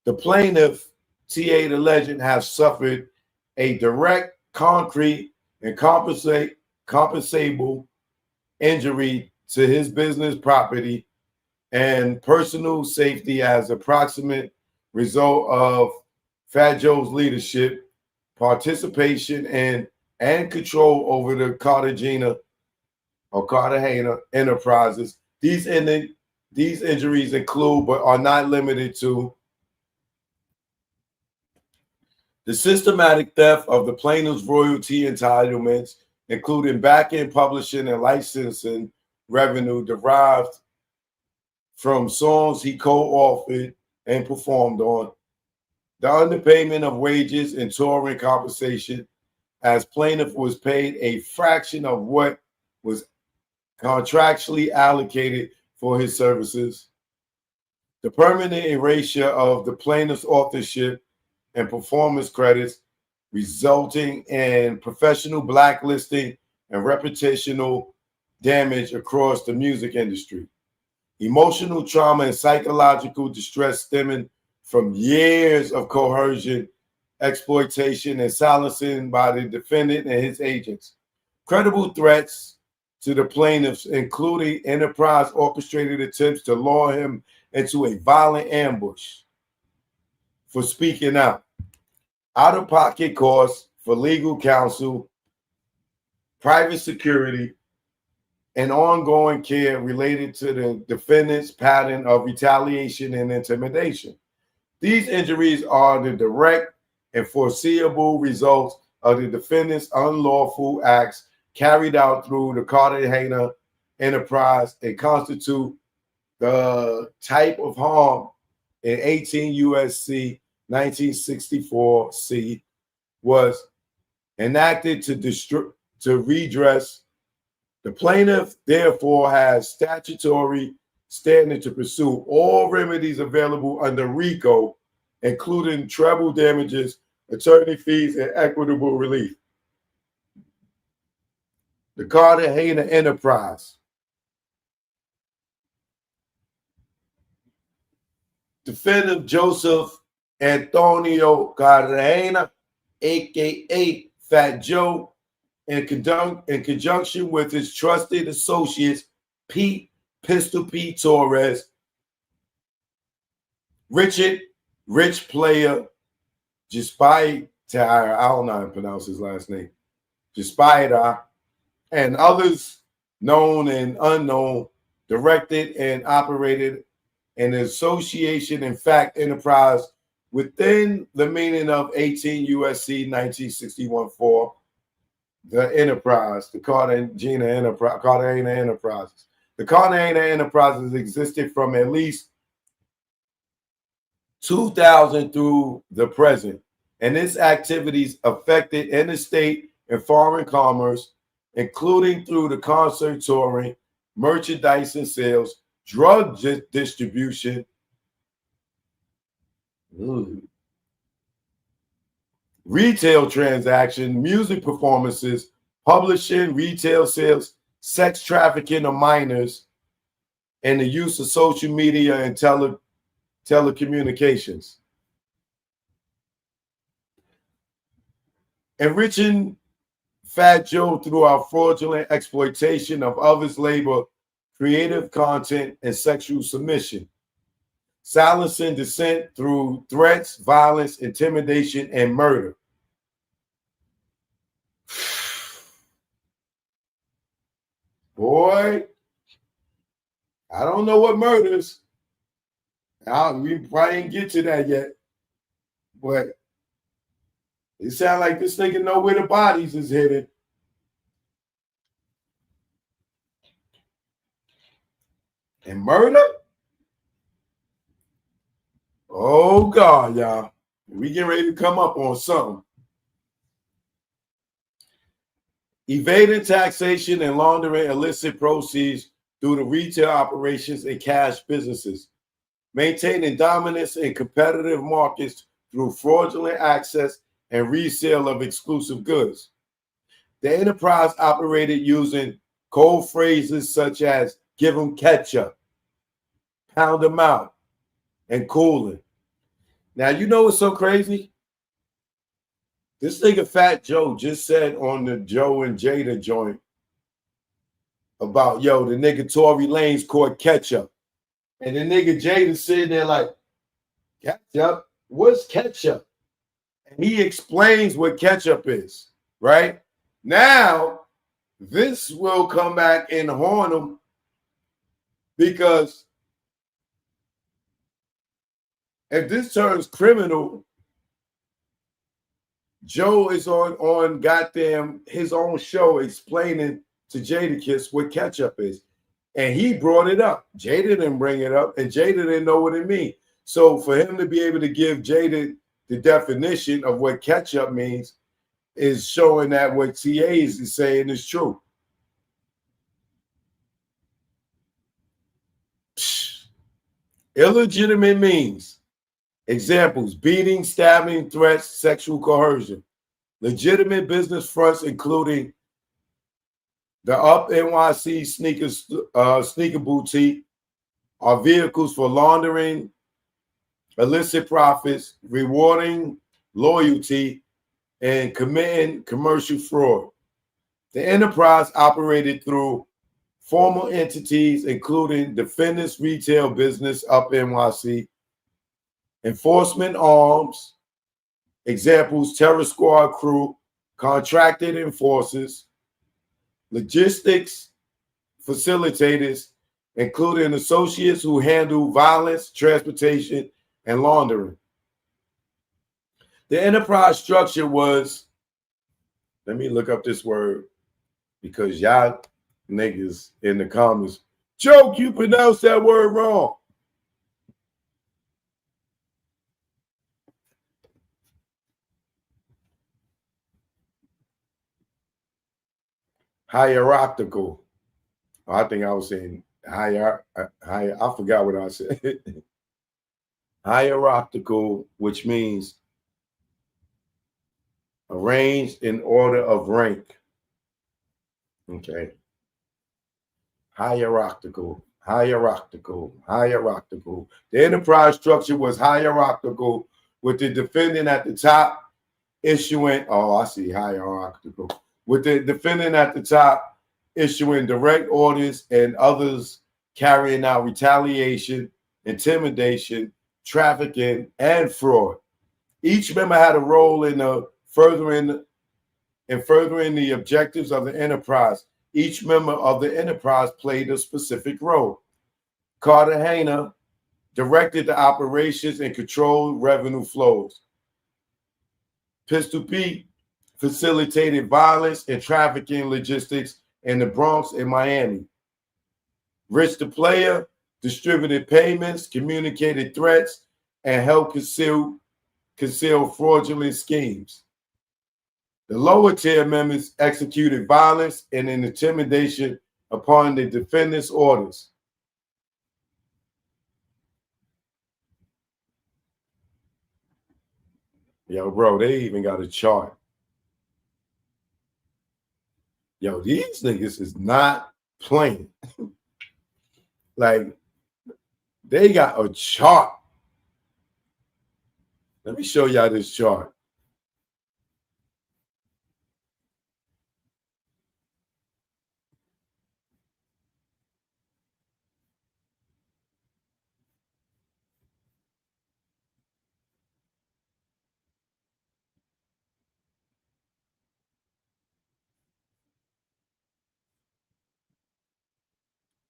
The plaintiff, T.A. the Legend, has suffered a direct, concrete, and compensable injury to his business property and personal safety as a proximate result of Fat Joe's leadership, participation, and control over the Cartagena enterprises. These injuries include, but are not limited to, the systematic theft of the plaintiff's royalty entitlements, including back-end publishing and licensing revenue derived from songs he co-authored and performed on, the underpayment of wages and touring compensation, as plaintiff was paid a fraction of what was contractually allocated for his services, the permanent erasure of the plaintiff's authorship and performance credits, resulting in professional blacklisting and reputational damage across the music industry, emotional trauma and psychological distress stemming from years of coercion, exploitation, and silencing by the defendant and his agents, credible threats to the plaintiffs, including enterprise orchestrated attempts to lure him into a violent ambush for speaking out-of-pocket costs for legal counsel, private security, and ongoing care related to the defendant's pattern of retaliation and intimidation. These injuries are the direct and foreseeable results of the defendant's unlawful acts carried out through the Cartagena enterprise and constitute the type of harm in 18 U.S.C. 1964 C was enacted to redress. The plaintiff, therefore, has statutory standing to pursue all remedies available under RICO, including treble damages, attorney fees, and equitable relief. The Cartagena enterprise. Defendant Joseph Antonio Cartagena, aka Fat Joe, in conjunction with his trusted associates Pete Pistol Pete Torres, Richard Rich Player Jaspita, I don't know how to pronounce his last name, Jaspita, and others known and unknown, directed and operated an association in fact enterprise within the meaning of 18 U.S.C. 1961-4, the enterprise, the Cartagena enterprises. The Cartagena enterprises existed from at least 2000 through the present. and its activities affected interstate and foreign commerce, including through the concert touring, merchandise and sales, drug distribution, retail transaction, music performances, publishing, retail sales, sex trafficking of minors, and the use of social media and telecommunications. Enriching Fat Joe through our fraudulent exploitation of others' labor, creative content, and sexual submission. Silencing dissent through threats, violence, intimidation, and murder. Boy, I don't know what murders. We probably didn't get to that yet. But it sounds like this nigga know where the bodies is headed. And murder? Oh, God, y'all. We getting ready to come up on something. Evading taxation and laundering illicit proceeds through the retail operations and cash businesses. Maintaining dominance in competitive markets through fraudulent access and resale of exclusive goods. The enterprise operated using code phrases such as give them ketchup, pound them out, and cooling. Now, you know what's so crazy? This nigga Fat Joe just said on the Joe and Jada joint about, yo, the nigga Tory Lanez caught ketchup. And the nigga Jada sitting there like, ketchup? What's ketchup? And he explains what ketchup is, right? Now, this will come back and haunt him because if this turns criminal, Joe is on goddamn his own show explaining to Jadakiss what ketchup is. And he brought it up. Jada didn't bring it up, and Jada didn't know what it means. So for him to be able to give Jada the definition of what ketchup means is showing that what TA is saying is true. Illegitimate means. Examples: beating, stabbing, threats, sexual coercion. Legitimate business fronts including the Up NYC sneaker boutique are vehicles for laundering illicit profits, rewarding loyalty, and committing commercial fraud. The enterprise operated through formal entities including Defendant's retail business, Up NYC, enforcement arms, examples, terror squad crew, contracted enforcers, logistics facilitators, including associates who handle violence, transportation, and laundering. The enterprise structure was, let me look up this word because y'all niggas in the comments, joke, you pronounced that word wrong. Hierarchical. I think I was saying I forgot what I said. Hierarchical, which means arranged in order of rank. Okay. Hierarchical. The enterprise structure was hierarchical, with the defendant at the top issuing, hierarchical. With the defendant at the top issuing direct orders and others carrying out retaliation, intimidation, trafficking, and fraud. Each member had a role in furthering the objectives of the enterprise. Each member of the enterprise played a specific role. Cartagena directed the operations and controlled revenue flows. Pistol Pete facilitated violence and trafficking logistics in the Bronx and Miami. Rich the Player distributed payments, communicated threats, and helped conceal concealed fraudulent schemes. The lower tier members executed violence and intimidation upon the defendant's orders. Yo, bro, they even got a chart. Yo, these niggas is not playing. Like, they got a chart. Let me show y'all this chart.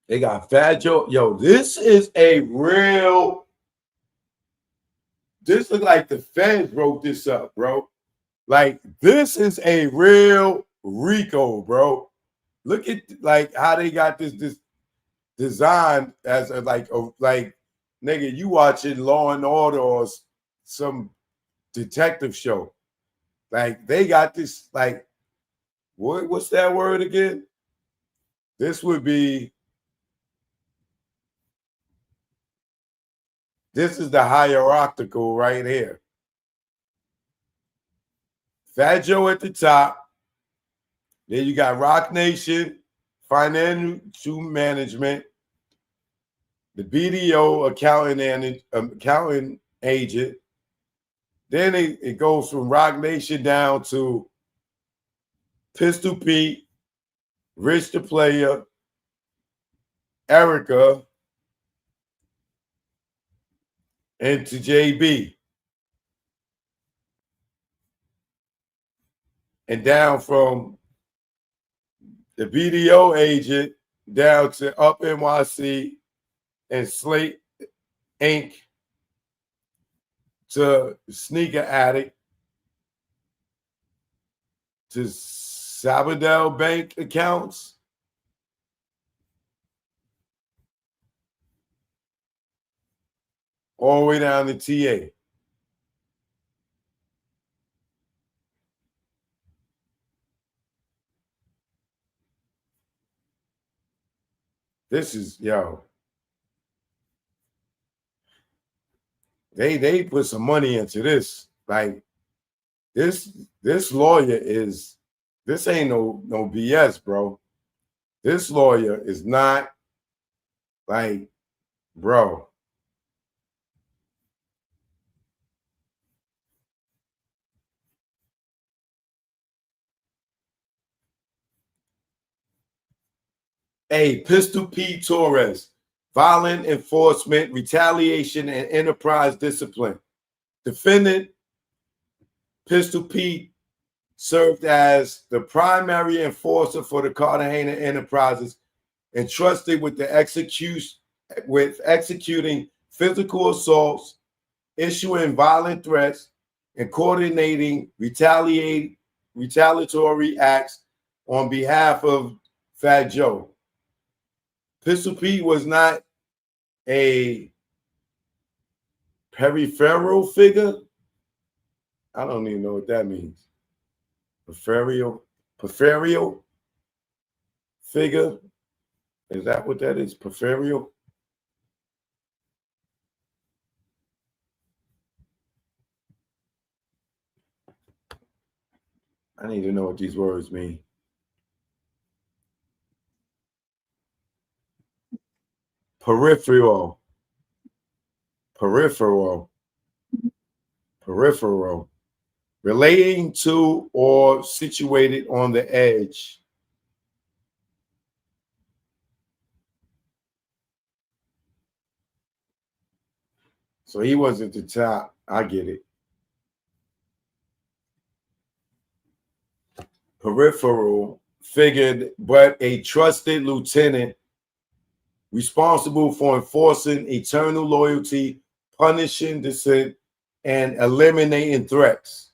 They got Fat Joe. Yo, this is a real. This looks like the feds wrote this up, bro. Like, this is a real RICO, bro. Look at like how they got this designed as a like nigga, you watching Law and Order or some detective show. Like, they got this, like, what's that word again? This would be. This is the hierarchical right here. Fat Joe at the top. Then you got Rock Nation, Financial Management, the BDO, accounting agent. Then it goes from Rock Nation down to Pistol Pete, Rich the Player, Erica, and to JB. And down from the BDO agent down to Up NYC and Slate Inc. to Sneaker Addict to Sabadell Bank accounts. All the way down to TA. This is, yo. They put some money into this. Like, this lawyer is, this ain't no BS, bro. This lawyer is not like, bro. A. Pistol P. Torres, violent enforcement, retaliation, and enterprise discipline. Defendant Pistol P served as the primary enforcer for the Cartagena Enterprises, entrusted with executing physical assaults, issuing violent threats, and coordinating retaliatory acts on behalf of Fat Joe. Pistol Pete was not a peripheral figure. I don't even know what that means. Peripheral figure. Is that what that is? Peripheral? I need to know what these words mean. Peripheral, relating to or situated on the edge. So he was at the top. I get it. Peripheral figured, but a trusted lieutenant responsible for enforcing eternal loyalty, punishing dissent, and eliminating threats.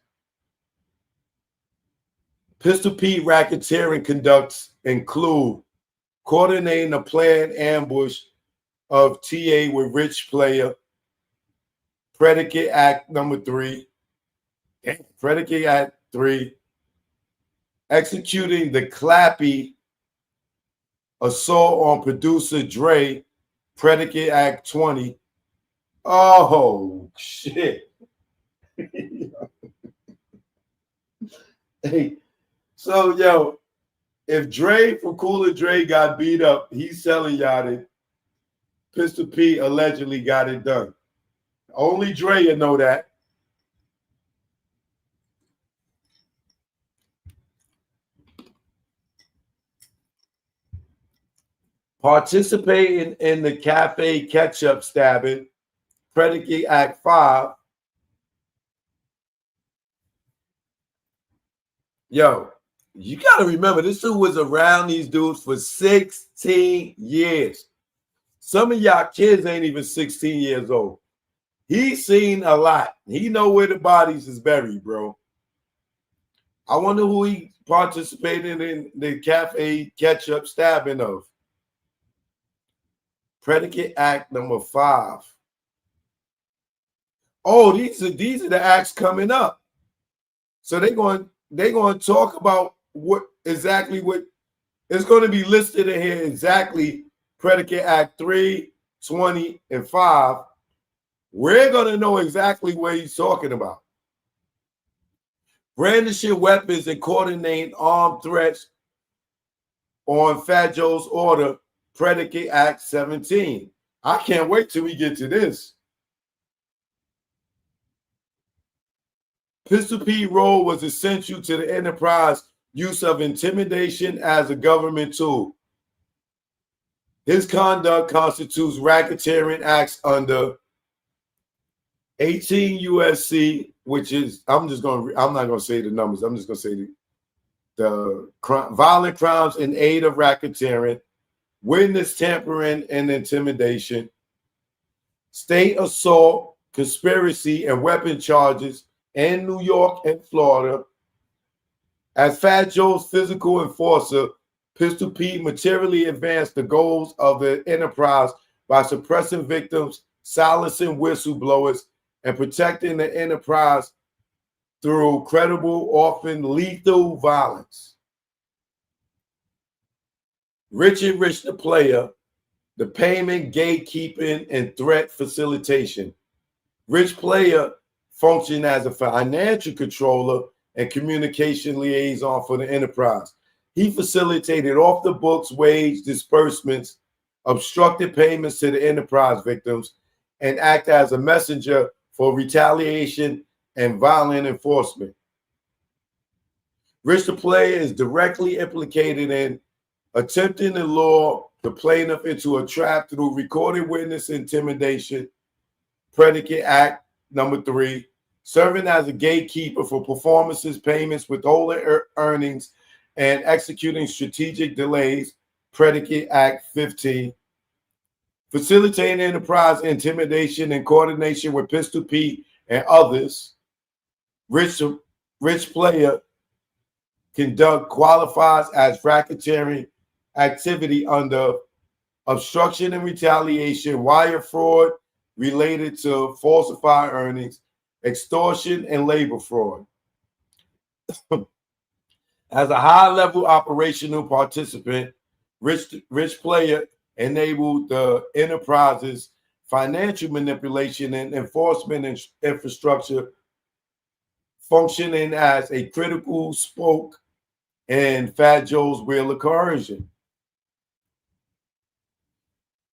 Pistol Pete racketeering conducts include coordinating a planned ambush of TA with Rich Player, Predicate Act number 3, Predicate Act 3, executing the Clappy assault on producer Dre, Predicate Act 20. Oh, shit. Hey, so, yo, if Dre from Cooler Dre got beat up, he's telling y'all that Pistol P allegedly got it done. Only Dre will know that. Participating in the Cafe Ketchup stabbing, Predicate Act 5. Yo, you got to remember, this dude was around these dudes for 16 years. Some of y'all kids ain't even 16 years old. He's seen a lot. He know where the bodies is buried, bro. I wonder who he participated in the Cafe Ketchup stabbing of. Predicate Act number 5. Oh, these are the acts coming up. So they're going to talk about what it's going to be listed in here exactly. Predicate Act 3, 20, and 5. We're going to know exactly what he's talking about. Brandishing weapons and coordinating armed threats on Fat Joe's order, Predicate Act 17. I can't wait till we get to this. Pistol P role was essential to the enterprise use of intimidation as a government tool. His conduct constitutes racketeering acts under 18 USC, which is, I'm not going to say the numbers. I'm just going to say the violent crimes in aid of racketeering, witness tampering and intimidation, state assault, conspiracy, and weapon charges in New York and Florida. As Fat Joe's physical enforcer, Pistol P materially advanced the goals of the enterprise by suppressing victims, silencing whistleblowers, and protecting the enterprise through credible, often lethal violence. Richard Rich the Player, the payment, gatekeeping, and threat facilitation. Rich Player functioned as a financial controller and communication liaison for the enterprise. He facilitated off-the-books wage disbursements, obstructed payments to the enterprise victims, and act as a messenger for retaliation and violent enforcement. Rich the Player is directly implicated in attempting to lure the plaintiff into a trap through recorded witness intimidation, Predicate Act number 3, serving as a gatekeeper for performances, payments, withholding earnings, and executing strategic delays, Predicate Act 15, facilitating enterprise intimidation in coordination with Pistol P and others. Rich Player conduct qualifies as racketeering activity under obstruction and retaliation, wire fraud related to falsified earnings, extortion, and labor fraud. As a high-level operational participant, Rich Player enabled the enterprise's financial manipulation and enforcement infrastructure, functioning as a critical spoke in Fat Joe's wheel of coercion.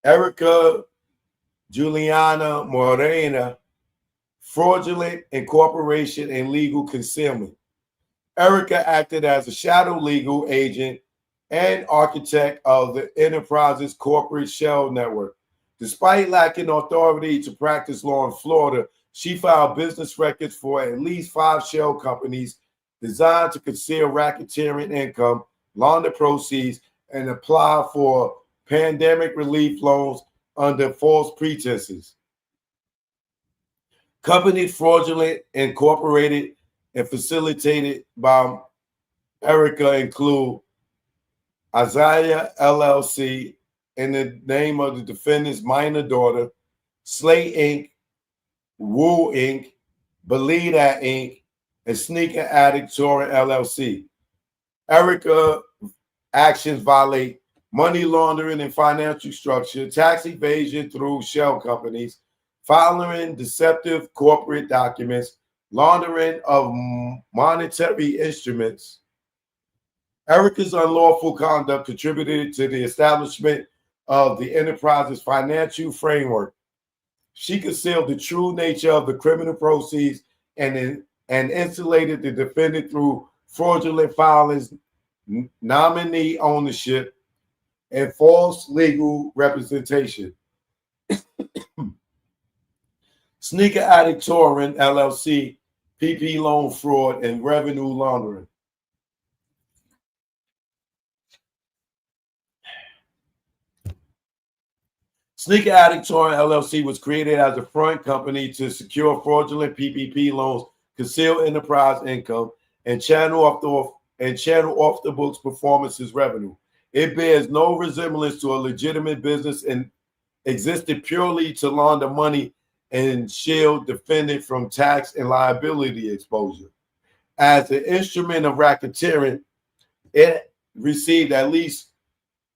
Erica Juliana Morena, fraudulent incorporation and legal concealment. Erica acted as a shadow legal agent and architect of the enterprise's corporate shell network. Despite lacking authority to practice law in Florida, she filed business records for at least 5 shell companies designed to conceal racketeering income, launder proceeds, and apply for pandemic relief loans under false pretenses. Companies fraudulent incorporated and facilitated by Erica include Isaiah LLC in the name of the defendant's minor daughter, Slate Inc., Woo Inc., Belida Inc., and Sneaker Addict Touring LLC. RICO actions violate money laundering and financial structure, tax evasion through shell companies, filing deceptive corporate documents, laundering of monetary instruments. RICO's unlawful conduct contributed to the establishment of the enterprise's financial framework. She concealed the true nature of the criminal proceeds and insulated the defendant through fraudulent filings, nominee ownership, and false legal representation. Sneaker Addict Touring LLC, PP loan fraud, and revenue laundering. Sneaker Addict Touring LLC was created as a front company to secure fraudulent PPP loans, conceal enterprise income, and channel off the books performances revenue. It bears no resemblance to a legitimate business and existed purely to launder money and shield defendant from tax and liability exposure. As an instrument of racketeering, it received at least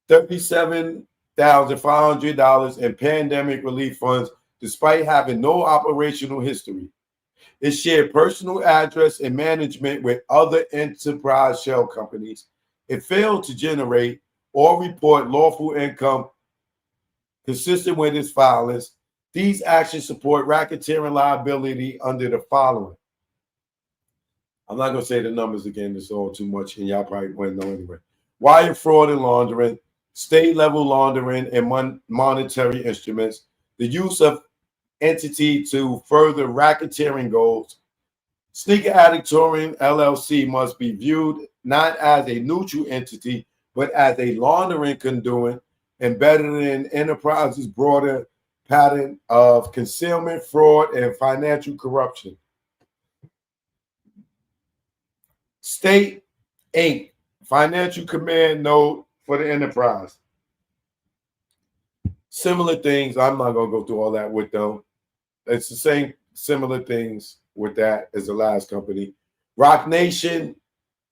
$37,500 in pandemic relief funds, despite having no operational history. It shared personal address and management with other enterprise shell companies. It failed to generate or report lawful income consistent with its filings. These actions support racketeering liability under the following. I'm not going to say the numbers again. It's all too much, and y'all probably wouldn't know anyway. Wire fraud and laundering, state-level laundering and monetary instruments, the use of entity to further racketeering goals. Sneaker Addict Touring LLC must be viewed not as a neutral entity, but as a laundering conduit embedded in enterprise's broader pattern of concealment, fraud, and financial corruption. State Inc. Financial command node for the enterprise. Similar things. I'm not going to go through all that with them. It's the same similar things with that as the last company. Roc Nation,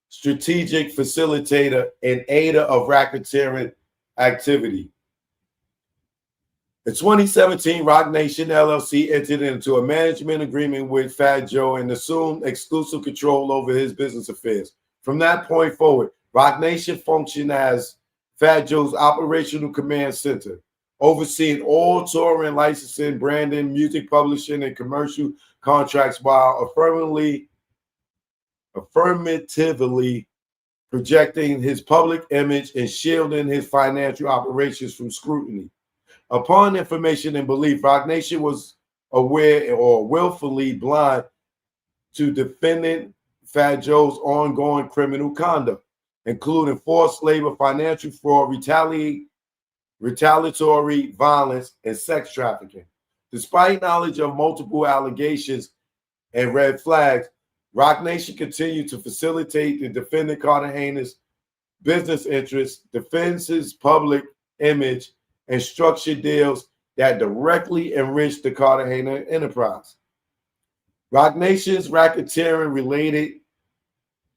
strategic facilitator and aider of racketeering activity. In 2017, Roc Nation LLC entered into a management agreement with Fat Joe and assumed exclusive control over his business affairs. From that point forward, Roc Nation functioned as Fat Joe's operational command center, overseeing all touring, licensing, branding, music publishing, and commercial contracts while affirmatively projecting his public image and shielding his financial operations from scrutiny. Upon information and belief, Roc Nation was aware or willfully blind to Defendant Fat Joe's ongoing criminal conduct, including forced labor, financial fraud, retaliatory violence, and sex trafficking. Despite knowledge of multiple allegations and red flags, Roc Nation continued to facilitate the defendant Cartagena's business interests, defends his public image, and structure deals that directly enrich the Cartagena enterprise. Roc Nation's racketeering-related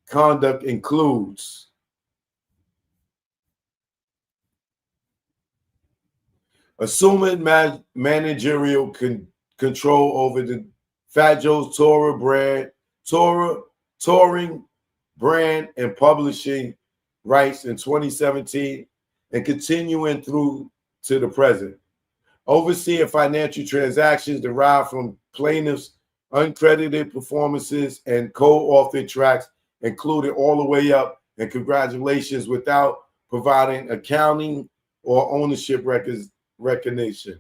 conduct includes assuming managerial control over the Fat Joe's touring brand and publishing rights in 2017 and continuing through to the present. Overseeing financial transactions derived from plaintiffs' uncredited performances and co-authored tracks, including all the way up and congratulations, without providing accounting or ownership recognition.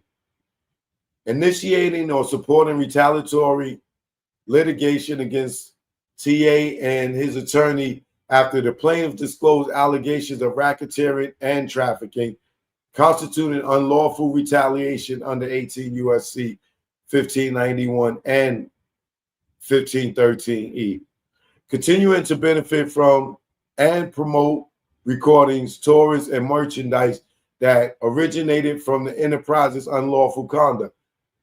Initiating or supporting retaliatory litigation against TA and his attorney after the plaintiff disclosed allegations of racketeering and trafficking, constituting unlawful retaliation under 18 U.S.C. 1591 and 1513E. Continuing to benefit from and promote recordings, tours, and merchandise that originated from the enterprise's unlawful conduct.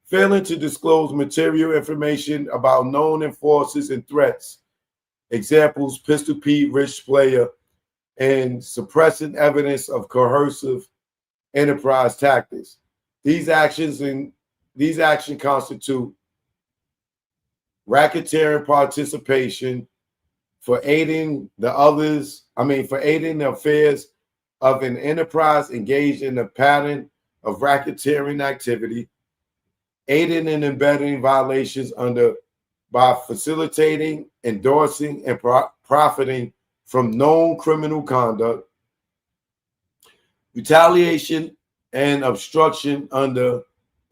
Failing to disclose material information about known enforcers and threats Examples: Pistol Pete, Rich Player, and suppressing evidence of coercive enterprise tactics. These actions constitute racketeering participation for aiding the affairs of an enterprise engaged in a pattern of racketeering activity, aiding and embedding violations by facilitating, endorsing, and profiting from known criminal conduct, retaliation and obstruction under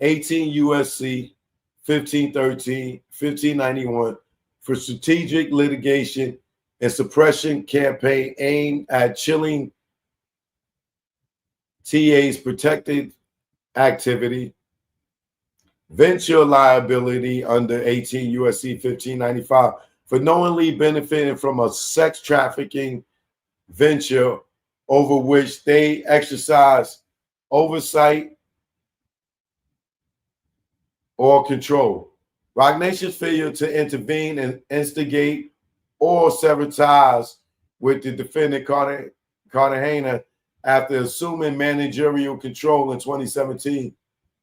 18 USC 1513, 1591 for strategic litigation and suppression campaign aimed at chilling TA's protected activity, venture liability under 18 USC 1595 for knowingly benefiting from a sex trafficking venture over which they exercise oversight or control. Roc Nation's failure to intervene and instigate or sever ties with the defendant Cartagena after assuming managerial control in 2017,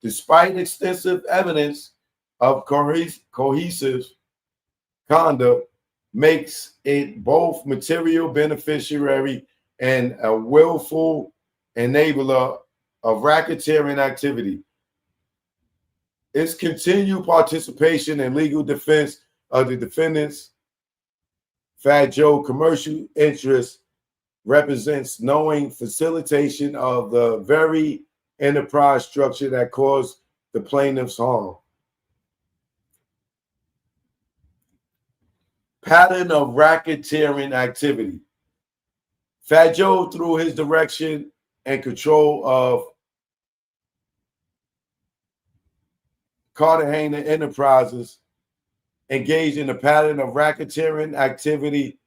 despite extensive evidence of cohesive conduct, makes it both material beneficiary and a willful enabler of racketeering activity. Its continued participation in legal defense of the defendant's Fat Joe commercial interests represents knowing facilitation of the very enterprise structure that caused the plaintiffs harm. Pattern of racketeering activity. Fat Joe, through his direction and control of Cartagena Enterprises, engaged in a pattern of racketeering activity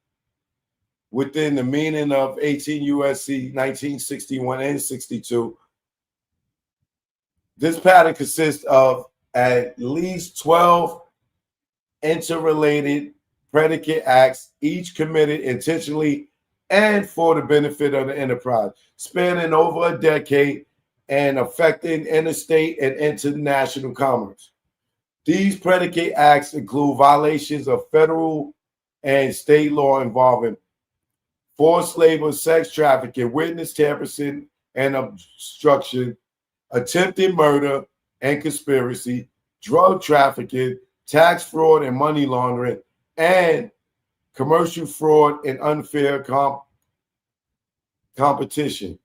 within the meaning of 18 USC 1961 and 62. This pattern consists of at least 12 interrelated predicate acts, each committed intentionally and for the benefit of the enterprise, spanning over a decade and affecting interstate and international commerce. These predicate acts include violations of federal and state law involving forced labor, sex trafficking, witness tampering and obstruction, attempted murder and conspiracy, drug trafficking, tax fraud and money laundering, and commercial fraud and unfair competition.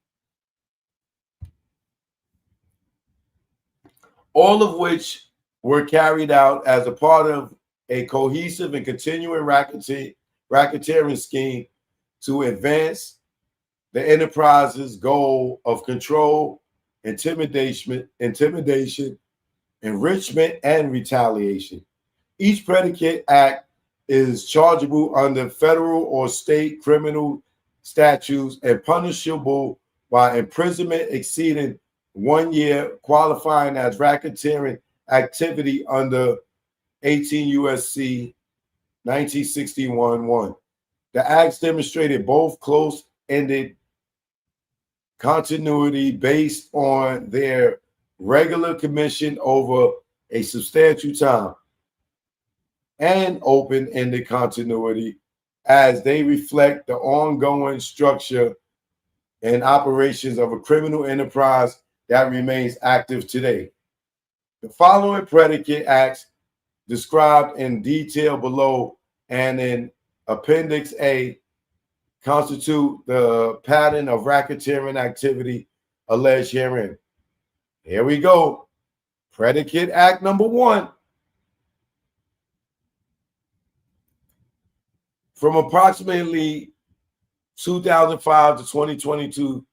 All of which were carried out as a part of a cohesive and continuing racketeering scheme to advance the enterprise's goal of control, intimidation, enrichment, and retaliation. Each predicate act is chargeable under federal or state criminal statutes and punishable by imprisonment exceeding 1 year, qualifying as racketeering activity under 18 USC 1961-1. The acts demonstrated both close-ended continuity based on their regular commission over a substantial time and open-ended continuity as they reflect the ongoing structure and operations of a criminal enterprise that remains active today. The following predicate acts described in detail below and in Appendix A constitute the pattern of racketeering activity alleged herein. Here we go. Predicate Act number 1. From approximately 2005 to 2022,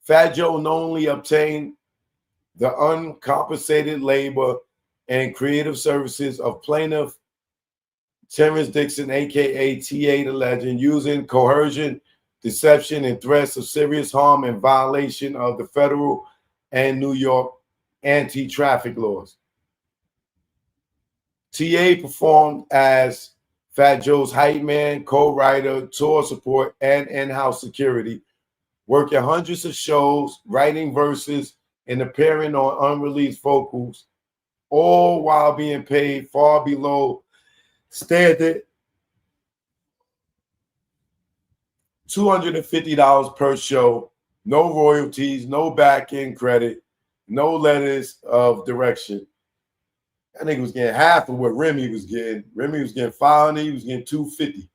Fat Joe knowingly obtained the uncompensated labor and creative services of plaintiff Terrence Dixon, aka TA the Legend, using coercion, deception, and threats of serious harm in violation of the federal and New York anti-traffic laws. TA performed as Fat Joe's hype man, co-writer, tour support, and in-house security, working hundreds of shows, writing verses, and appearing on unreleased vocals, all while being paid far below standard $250 per show, no royalties, no back-end credit, no letters of direction. That nigga was getting half of what Remy was getting. Remy was getting $500, he was getting $250.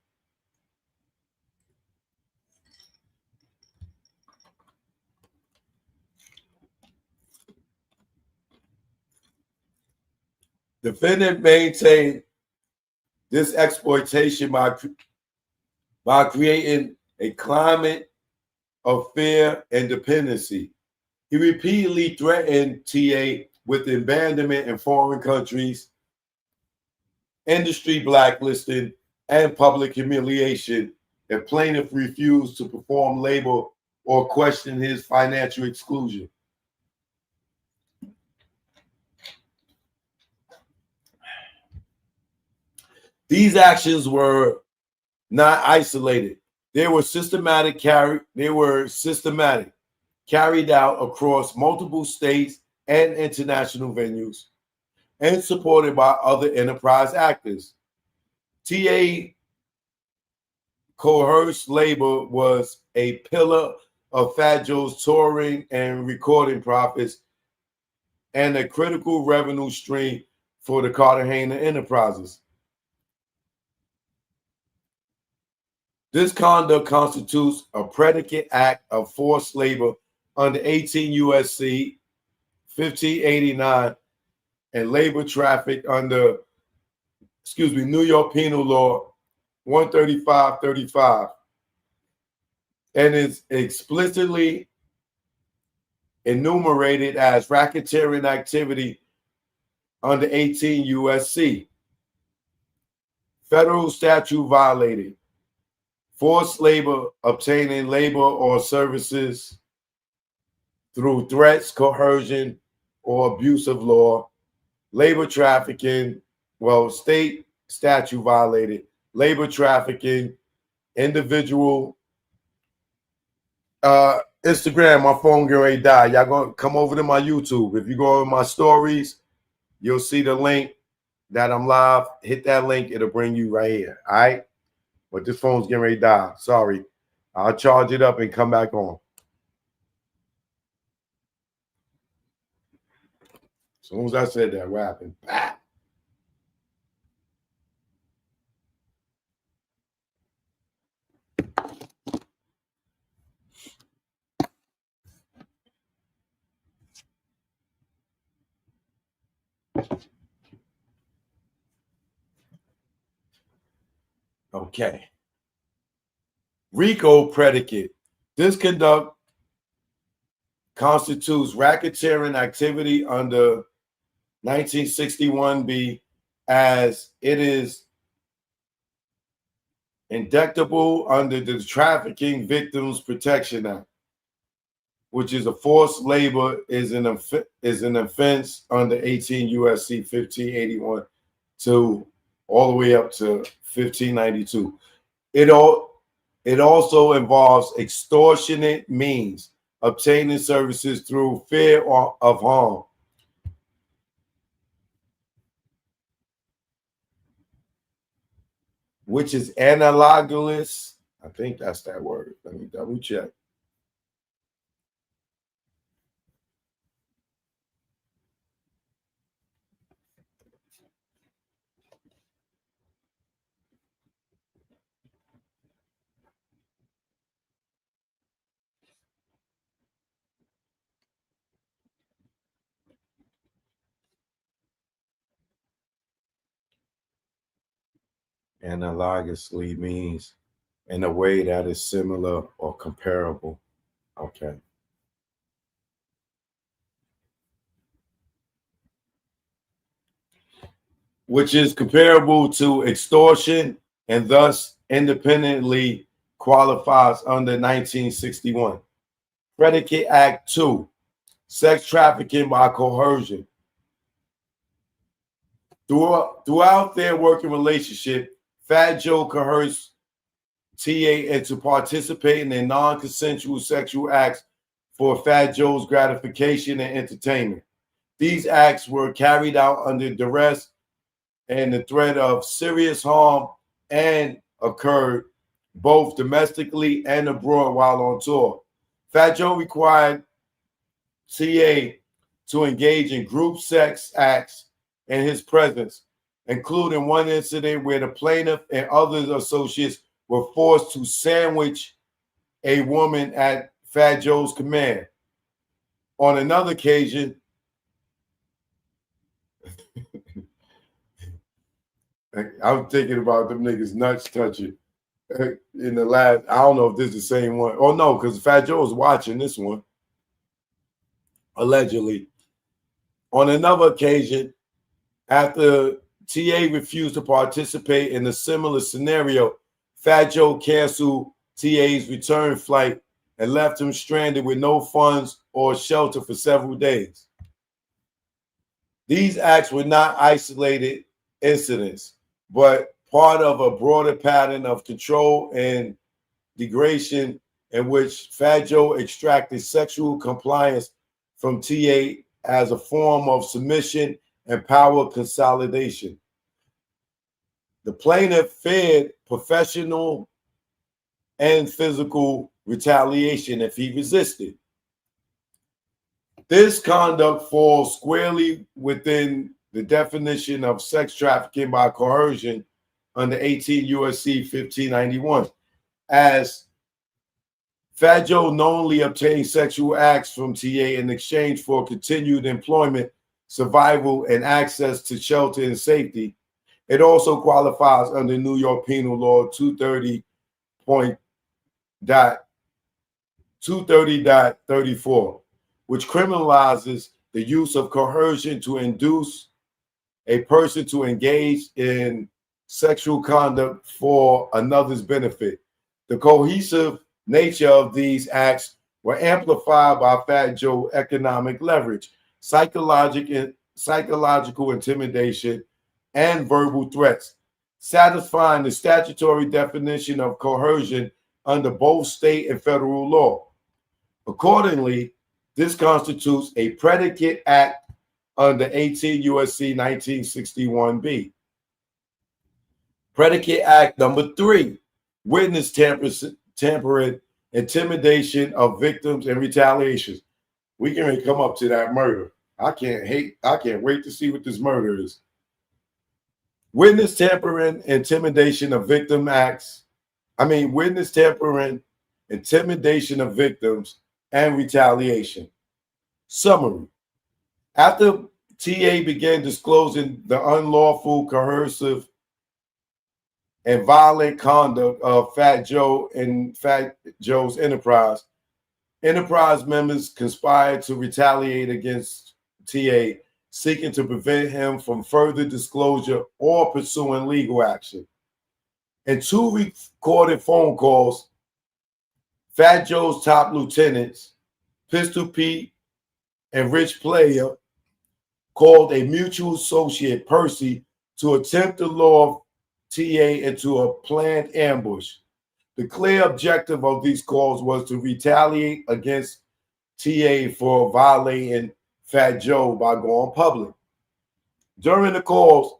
Defendant maintained this exploitation by creating a climate of fear and dependency. He repeatedly threatened TA with abandonment in foreign countries, industry blacklisting, and public humiliation if plaintiff refused to perform labor or question his financial exclusion. These actions were not isolated. They were systematic, carried out across multiple states and international venues, and supported by other enterprise actors. TA coerced labor was a pillar of Fat Joe's touring and recording profits and a critical revenue stream for the Cartagena enterprises. This conduct constitutes a predicate act of forced labor under 18 U.S.C. 1589 and labor traffic under, New York Penal Law 135-35, and is explicitly enumerated as racketeering activity under 18 U.S.C. Federal statute violated. Forced labor, obtaining labor or services through threats, coercion, or abuse of law. Labor trafficking, state statute violated. Labor trafficking, individual. Instagram, my phone getting ready to die. Y'all gonna come over to my YouTube. If you go over my stories, you'll see the link that I'm live. Hit that link, it'll bring you right here. All right. But this phone's getting ready to die. Sorry. I'll charge it up and come back on. As soon as I said that, what happened? Bah! Okay. RICO predicate. This conduct constitutes racketeering activity under 1961B as it is indictable under the Trafficking Victims Protection Act, which is a forced labor is an offense under 18 U.S.C. 1581 to all the way up to 1592. It also involves extortionate means, obtaining services through fear of harm. Which is analogous. I think that's that word. Let me double check. Analogously means in a way that is similar or comparable. Okay. Which is comparable to extortion and thus independently qualifies under 1961. Predicate Act 2, sex trafficking by coercion. Throughout their working relationship, Fat Joe coerced TA into participating in non-consensual sexual acts for Fat Joe's gratification and entertainment. These acts were carried out under duress and the threat of serious harm and occurred both domestically and abroad while on tour. Fat Joe required TA to engage in group sex acts in his presence, including one incident where the plaintiff and other associates were forced to sandwich a woman at Fat Joe's command. On another occasion, I'm thinking about them niggas nuts touching in the last, I don't know if this is the same one. Oh, no, because Fat Joe was watching this one, allegedly. On another occasion, after TA refused to participate in a similar scenario, Fat Joe canceled TA's return flight and left him stranded with no funds or shelter for several days. These acts were not isolated incidents, but part of a broader pattern of control and degradation in which Fat Joe extracted sexual compliance from TA as a form of submission and power consolidation. The plaintiff feared professional and physical retaliation if he resisted. This conduct falls squarely within the definition of sex trafficking by coercion under 18 U.S.C. 1591, as Fat Joe knowingly obtained sexual acts from TA in exchange for continued employment, survival, and access to shelter and safety. It also qualifies under New York Penal Law 230.34, which criminalizes the use of coercion to induce a person to engage in sexual conduct for another's benefit. The cohesive nature of these acts were amplified by Fat Joe's economic leverage, psychological intimidation, and verbal threats, satisfying the statutory definition of coercion under both state and federal law. Accordingly, this constitutes a predicate act under 18 U.S.C. 1961b. Predicate Act number 3, witness tampering, intimidation of victims, and retaliations. We can come up to that murder. I can't wait to see what this murder is. Witness tampering, intimidation of victim acts. Witness tampering, intimidation of victims, and retaliation. Summary. After TA began disclosing the unlawful, coercive, and violent conduct of Fat Joe and Fat Joe's enterprise members conspired to retaliate against TA, seeking to prevent him from further disclosure or pursuing legal action. In 2 recorded phone calls, Fat Joe's top lieutenants, Pistol Pete and Rich Player, called a mutual associate, Percy, to attempt to lure TA into a planned ambush. The clear objective of these calls was to retaliate against TA for violating Fat Joe by going public. During the calls,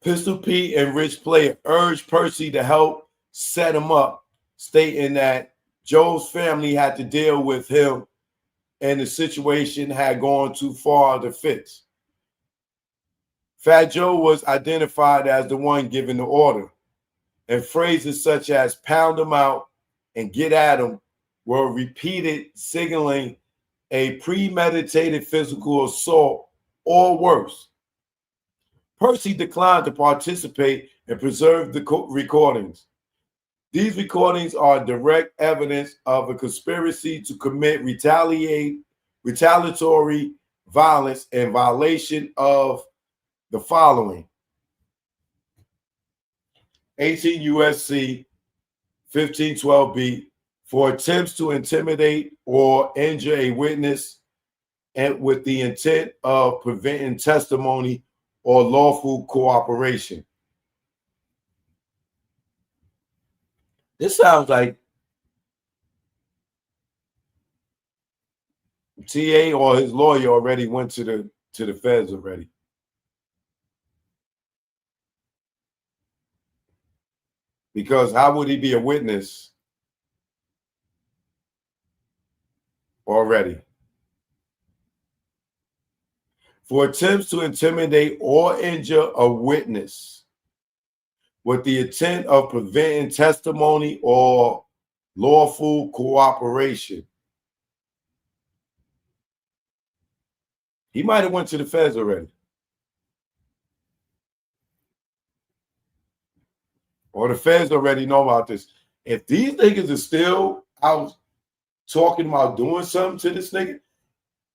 Pistol Pete and Rich Player urged Percy to help set him up, stating that Joe's family had to deal with him and the situation had gone too far to fix. Fat Joe was identified as the one giving the order, and phrases such as pound him out and get at him were repeated, signaling a premeditated physical assault or worse. Percy declined to participate and preserve the recordings. These recordings are direct evidence of a conspiracy to commit retaliatory violence in violation of the following: 18 U.S.C. 1512b, for attempts to intimidate or injure a witness and with the intent of preventing testimony or lawful cooperation. This sounds like TA or his lawyer already went to the feds already. Because how would he be a witness already? For attempts to intimidate or injure a witness with the intent of preventing testimony or lawful cooperation. He might have went to the feds already. Or the feds already know about this. If these niggas are still out talking about doing something to this nigga,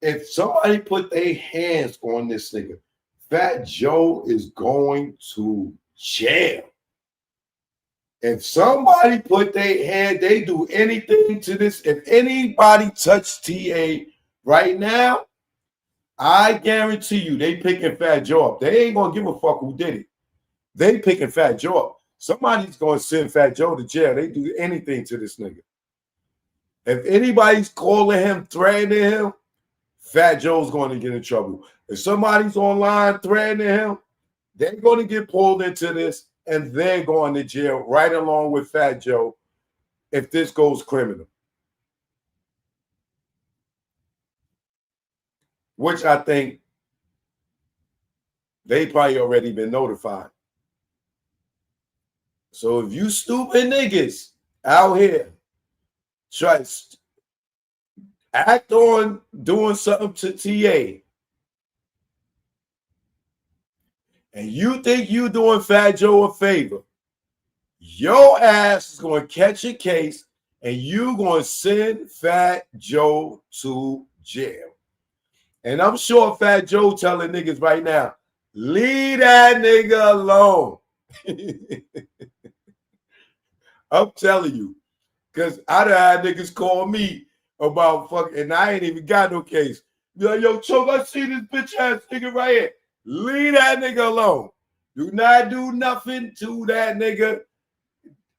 if somebody put their hands on this nigga, Fat Joe is going to jail. If somebody put their hand, they do anything to this. If anybody touch TA right now, I guarantee you they picking Fat Joe up. They ain't gonna give a fuck who did it. They picking Fat Joe up. Somebody's gonna send Fat Joe to jail. They do anything to this nigga. If anybody's calling him, threatening him, Fat Joe's going to get in trouble. If somebody's online threatening him, they're going to get pulled into this and they're going to jail right along with Fat Joe if this goes criminal. Which I think they probably already been notified. So if you stupid niggas out here try to act on doing something to TA, and you think you doing Fat Joe a favor, your ass is going to catch a case and you going to send Fat Joe to jail. And I'm sure Fat Joe telling niggas right now, leave that nigga alone. I'm telling you, because I done had niggas call me about fucking, and I ain't even got no case. Be like, yo, Choke, I see this bitch ass nigga right here. Leave that nigga alone. Do not do nothing to that nigga.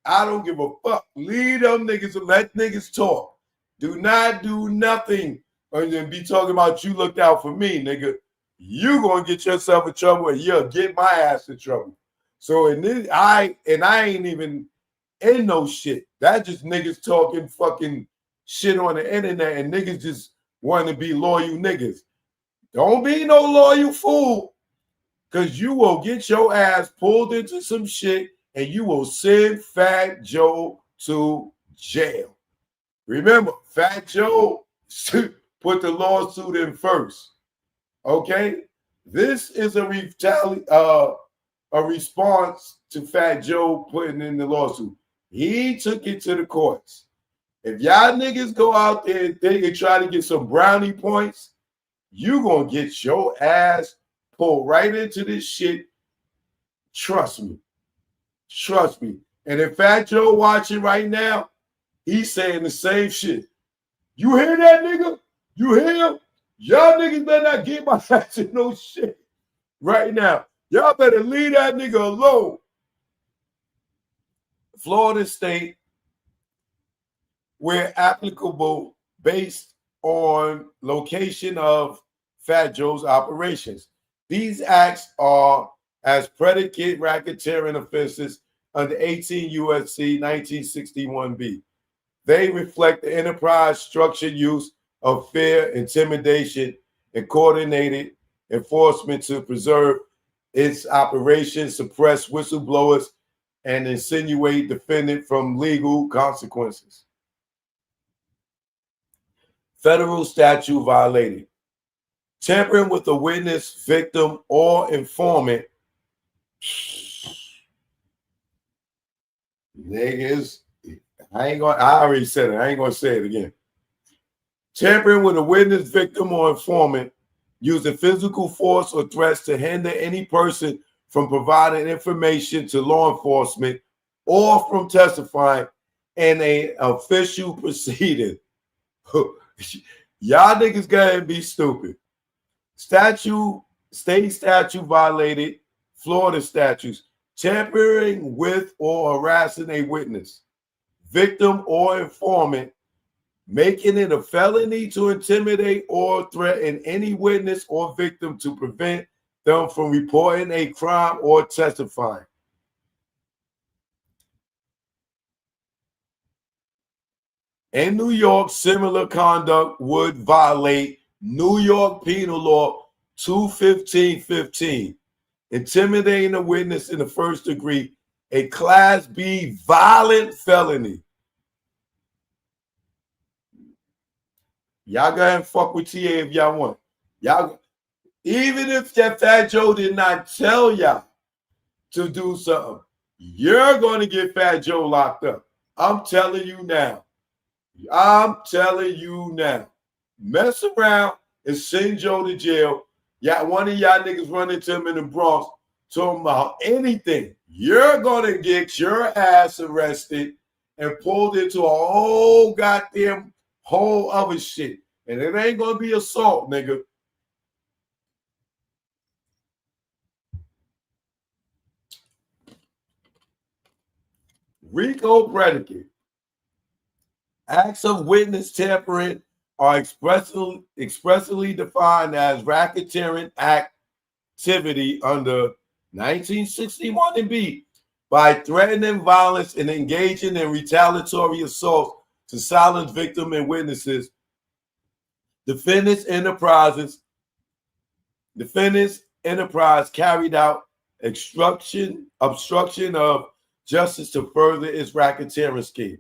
I don't give a fuck. Leave them niggas and let niggas talk. Do not do nothing. Or then be talking about you looked out for me, nigga. You gonna get yourself in trouble and you'll get my ass in trouble. So in this, I ain't even in no shit. That just niggas talking fucking shit on the internet and niggas just want to be loyal niggas. Don't be no loyal fool, because you will get your ass pulled into some shit and you will send Fat Joe to jail. Remember, Fat Joe put the lawsuit in first. Okay? This is a response to Fat Joe putting in the lawsuit. He took it to the courts. If y'all niggas go out there and think and try to get some brownie points, you gonna get your ass pulled right into this shit. Trust me. Trust me. And if Fat Joe watching right now, he's saying the same shit. You hear that, nigga? You hear him? Y'all niggas better not get my ass in no shit right now. Y'all better leave that nigga alone. Florida State, where applicable, based on location of Fat Joe's operations. These acts are as predicate racketeering offenses under 18 U.S.C. 1961b. They reflect the enterprise structured use of fear, intimidation, and coordinated enforcement to preserve its operations, suppress whistleblowers, and insinuate defendant from legal consequences. Federal statute violated. Tampering with a witness, victim, or informant. Niggas, I already said it. I ain't gonna say it again. Tampering with a witness, victim, or informant, using physical force or threats to hinder any person from providing information to law enforcement or from testifying in an official proceeding. Y'all niggas gotta be stupid. Statute state statute violated Florida statutes, tampering with or harassing a witness, victim, or informant, making it a felony to intimidate or threaten any witness or victim to prevent them from reporting a crime or testifying. In New York, similar conduct would violate New York Penal Law 215-15, intimidating a witness in the first degree, a Class B violent felony. Y'all go ahead and fuck with TA if y'all want. Y'all, even if that Fat Joe did not tell y'all to do something, you're going to get Fat Joe locked up. I'm telling you now. I'm telling you now. Mess around and send Joe to jail. Yeah, one of y'all niggas run into him in the Bronx, talking about anything. You're going to get your ass arrested and pulled into a whole goddamn whole other shit. And it ain't going to be assault, nigga. RICO predicate. Acts of witness tampering are expressly defined as racketeering activity under 1961 and B by threatening violence and engaging in retaliatory assaults to silence victims and witnesses. Defendant's enterprise carried out obstruction of justice to further its racketeering scheme.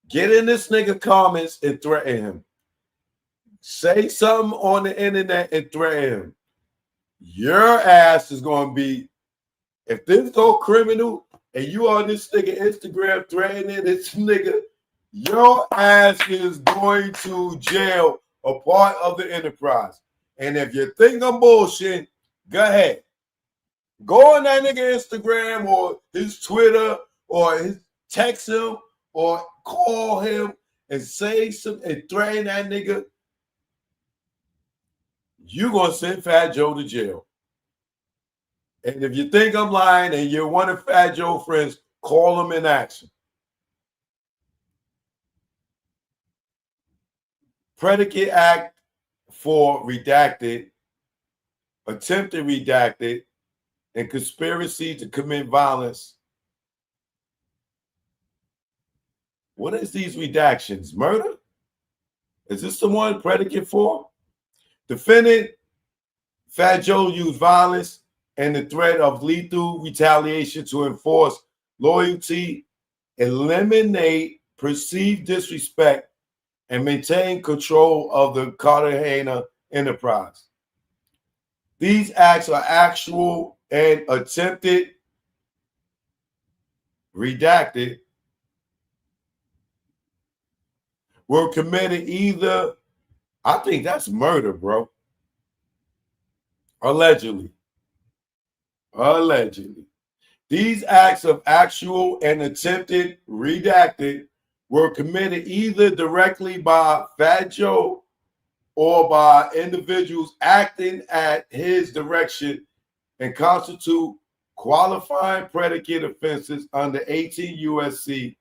Get in this nigga comments and threaten him. Say something on the internet and threaten him. Your ass is going to be, if this go criminal and you on this nigga Instagram threatening this nigga, your ass is going to jail, a part of the enterprise. And if you think I'm bullshit, go ahead. Go on that nigga Instagram or his Twitter or his text him or call him and say something and threaten that nigga. You gonna send Fat Joe to jail. And if you think I'm lying and you're one of Fat Joe's friends, call him in action. Predicate act for redacted, attempted redacted, and conspiracy to commit violence. What is these redactions? Murder? Is this the one predicate for? Defendant, Fat Joe used violence and the threat of lethal retaliation to enforce loyalty, eliminate perceived disrespect, and maintain control of the Cartagena enterprise. These acts are actual and attempted, redacted, were committed either, I think that's murder, bro. Allegedly. These acts of actual and attempted, redacted, were committed either directly by Fat Joe or by individuals acting at his direction and constitute qualifying predicate offenses under 18 U.S.C.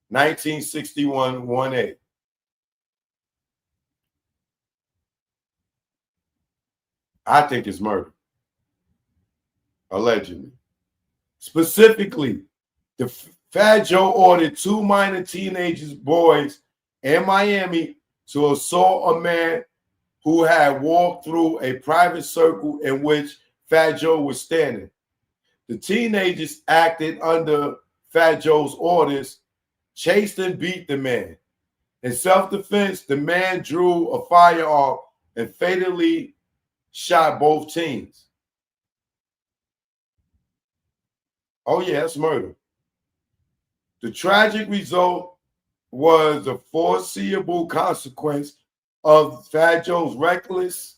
1961 1A. I think it's murder. Allegedly. Specifically, the Fat Joe ordered 2 minor teenagers, boys in Miami to assault a man who had walked through a private circle in which Fat Joe was standing. The teenagers acted under Fat Joe's orders, chased and beat the man. In self-defense, the man drew a firearm and fatally shot both teens. Oh yeah, that's murder. The tragic result was the foreseeable consequence of Fat Joe's reckless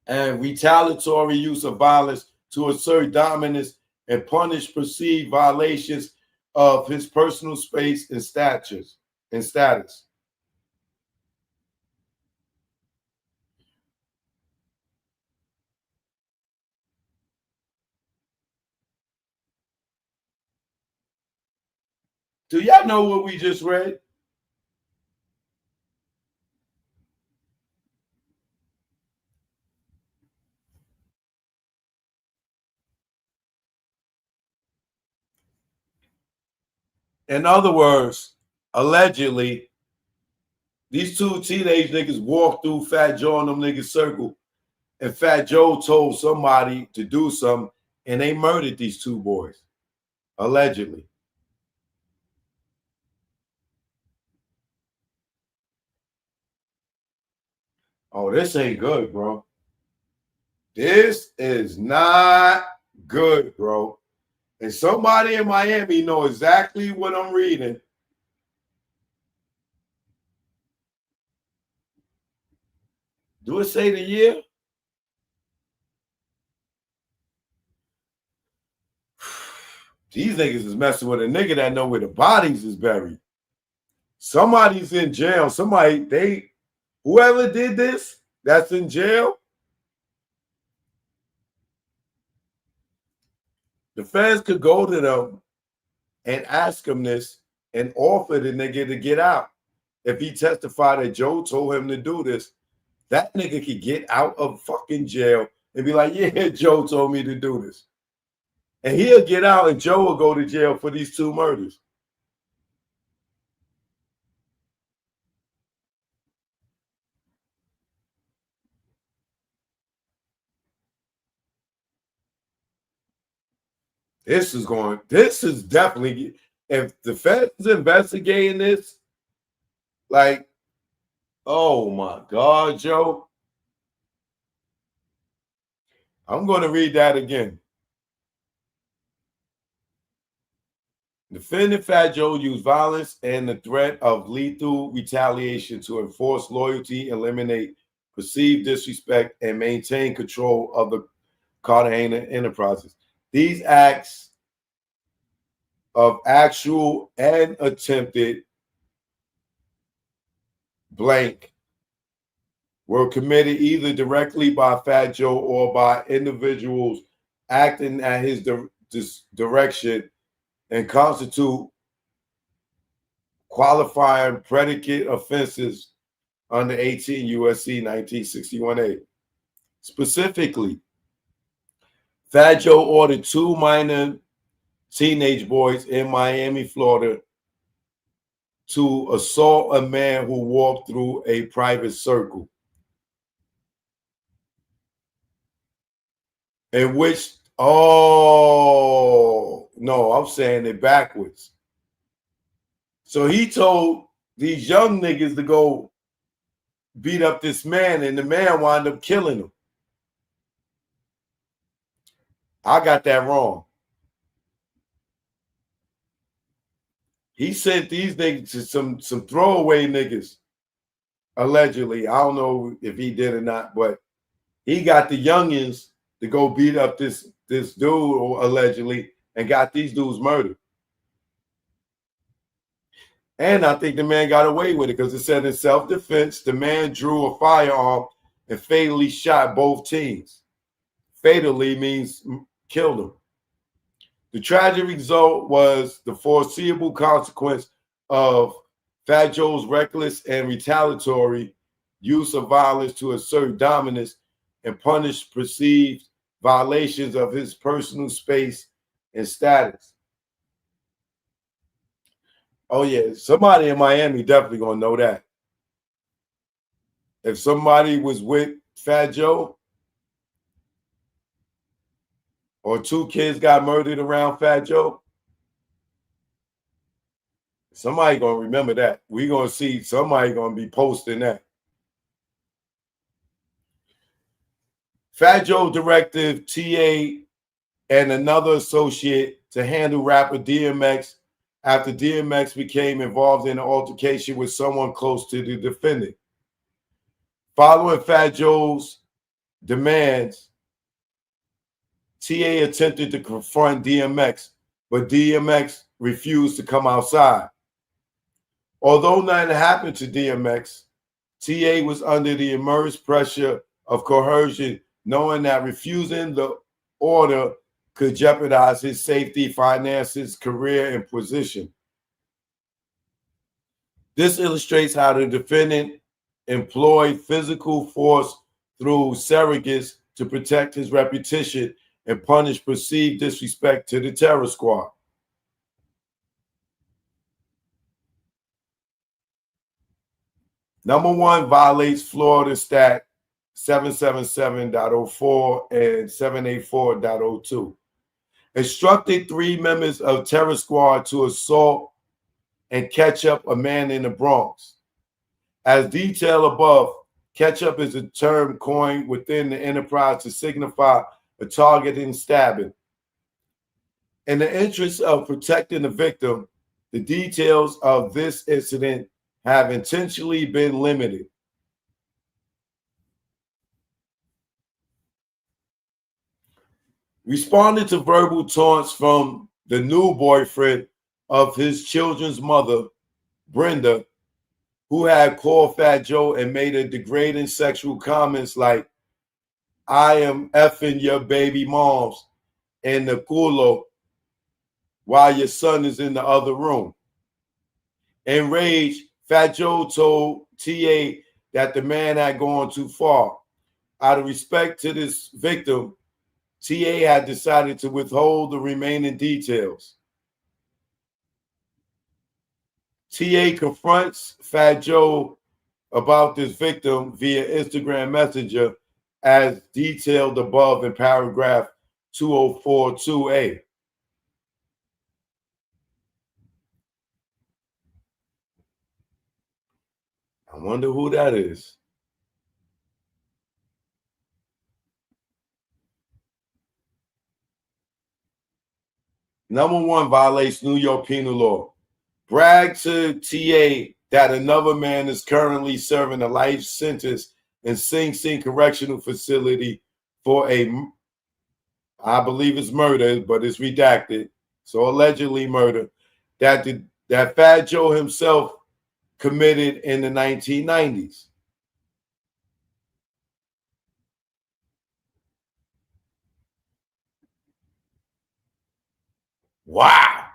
and retaliatory use of violence to assert dominance and punish perceived violations of his personal space and status. Do y'all know what we just read? In other words, allegedly, these two teenage niggas walked through Fat Joe and them niggas' circle, and Fat Joe told somebody to do something, and they murdered these two boys, allegedly. Oh, this ain't good, bro. This is not good, bro. And somebody in Miami know exactly what I'm reading. Do it say the year? These niggas is messing with a nigga that know where the bodies is buried. Somebody's in jail. Whoever did this, that's in jail. The feds could go to them and ask him this and offer the nigga to get out. If he testified that Joe told him to do this, that nigga could get out of fucking jail and be like, yeah, Joe told me to do this. And he'll get out and Joe will go to jail for these two murders. This is definitely, if the feds investigating this, like, oh my God, Joe. I'm going to read that again. Defendant Fat Joe used violence and the threat of lethal retaliation to enforce loyalty, eliminate perceived disrespect, and maintain control of the Cartagena enterprises. These acts of actual and attempted blank were committed either directly by Fat Joe or by individuals acting at his direction and constitute qualifying predicate offenses under 18 U.S.C. 1961A. Specifically, Fat Joe ordered two minor teenage boys in Miami, Florida, to assault a man who walked through a private circle, in which, oh, no, I'm saying it backwards. So he told these young niggas to go beat up this man, and the man wound up killing him. I got that wrong. He sent these niggas to some throwaway niggas, allegedly. I don't know if he did or not, but he got the youngins to go beat up this dude, allegedly, and got these dudes murdered. And I think the man got away with it because it said in self-defense, the man drew a firearm and fatally shot both teens. Fatally means killed them. The tragic result was the foreseeable consequence of Fat Joe's reckless and retaliatory use of violence to assert dominance and punish perceived violations of his personal space and status. Oh, yeah, somebody in Miami definitely gonna know that. If somebody was with Fat Joe, or two kids got murdered around Fat Joe, somebody gonna remember that. We gonna see somebody gonna be posting that. Fat Joe directed TA and another associate to handle rapper DMX after DMX became involved in an altercation with someone close to the defendant. Following Fat Joe's demands, TA attempted to confront DMX, but DMX refused to come outside. Although nothing happened to DMX, TA was under the immense pressure of coercion, knowing that refusing the order could jeopardize his safety, finances, career, and position. This illustrates how the defendant employed physical force through surrogates to protect his reputation and punish perceived disrespect to the terror squad. Number one violates Florida Stat 777.04 and 784.02. Instructed 3 members of terror squad to assault and catch up a man in the Bronx. As detailed above, catch up is a term coined within the enterprise to signify a targeting stabbing. In the interest of protecting the victim, the details of this incident have intentionally been limited. Responding to verbal taunts from the new boyfriend of his children's mother, Brenda, who had called Fat Joe and made a degrading sexual comments like, "I am effing your baby moms and the culo while your son is in the other room." Enraged, Fat Joe told TA that the man had gone too far. Out of respect to this victim, TA had decided to withhold the remaining details. TA confronts Fat Joe about this victim via Instagram Messenger as detailed above in paragraph 2042A. I wonder who that is. Number one violates New York penal law. Brag to TA that another man is currently serving a life sentence in Sing Sing Correctional Facility for I believe it's murder, but it's redacted. So allegedly murder that Fat Joe himself committed in the 1990s. Wow.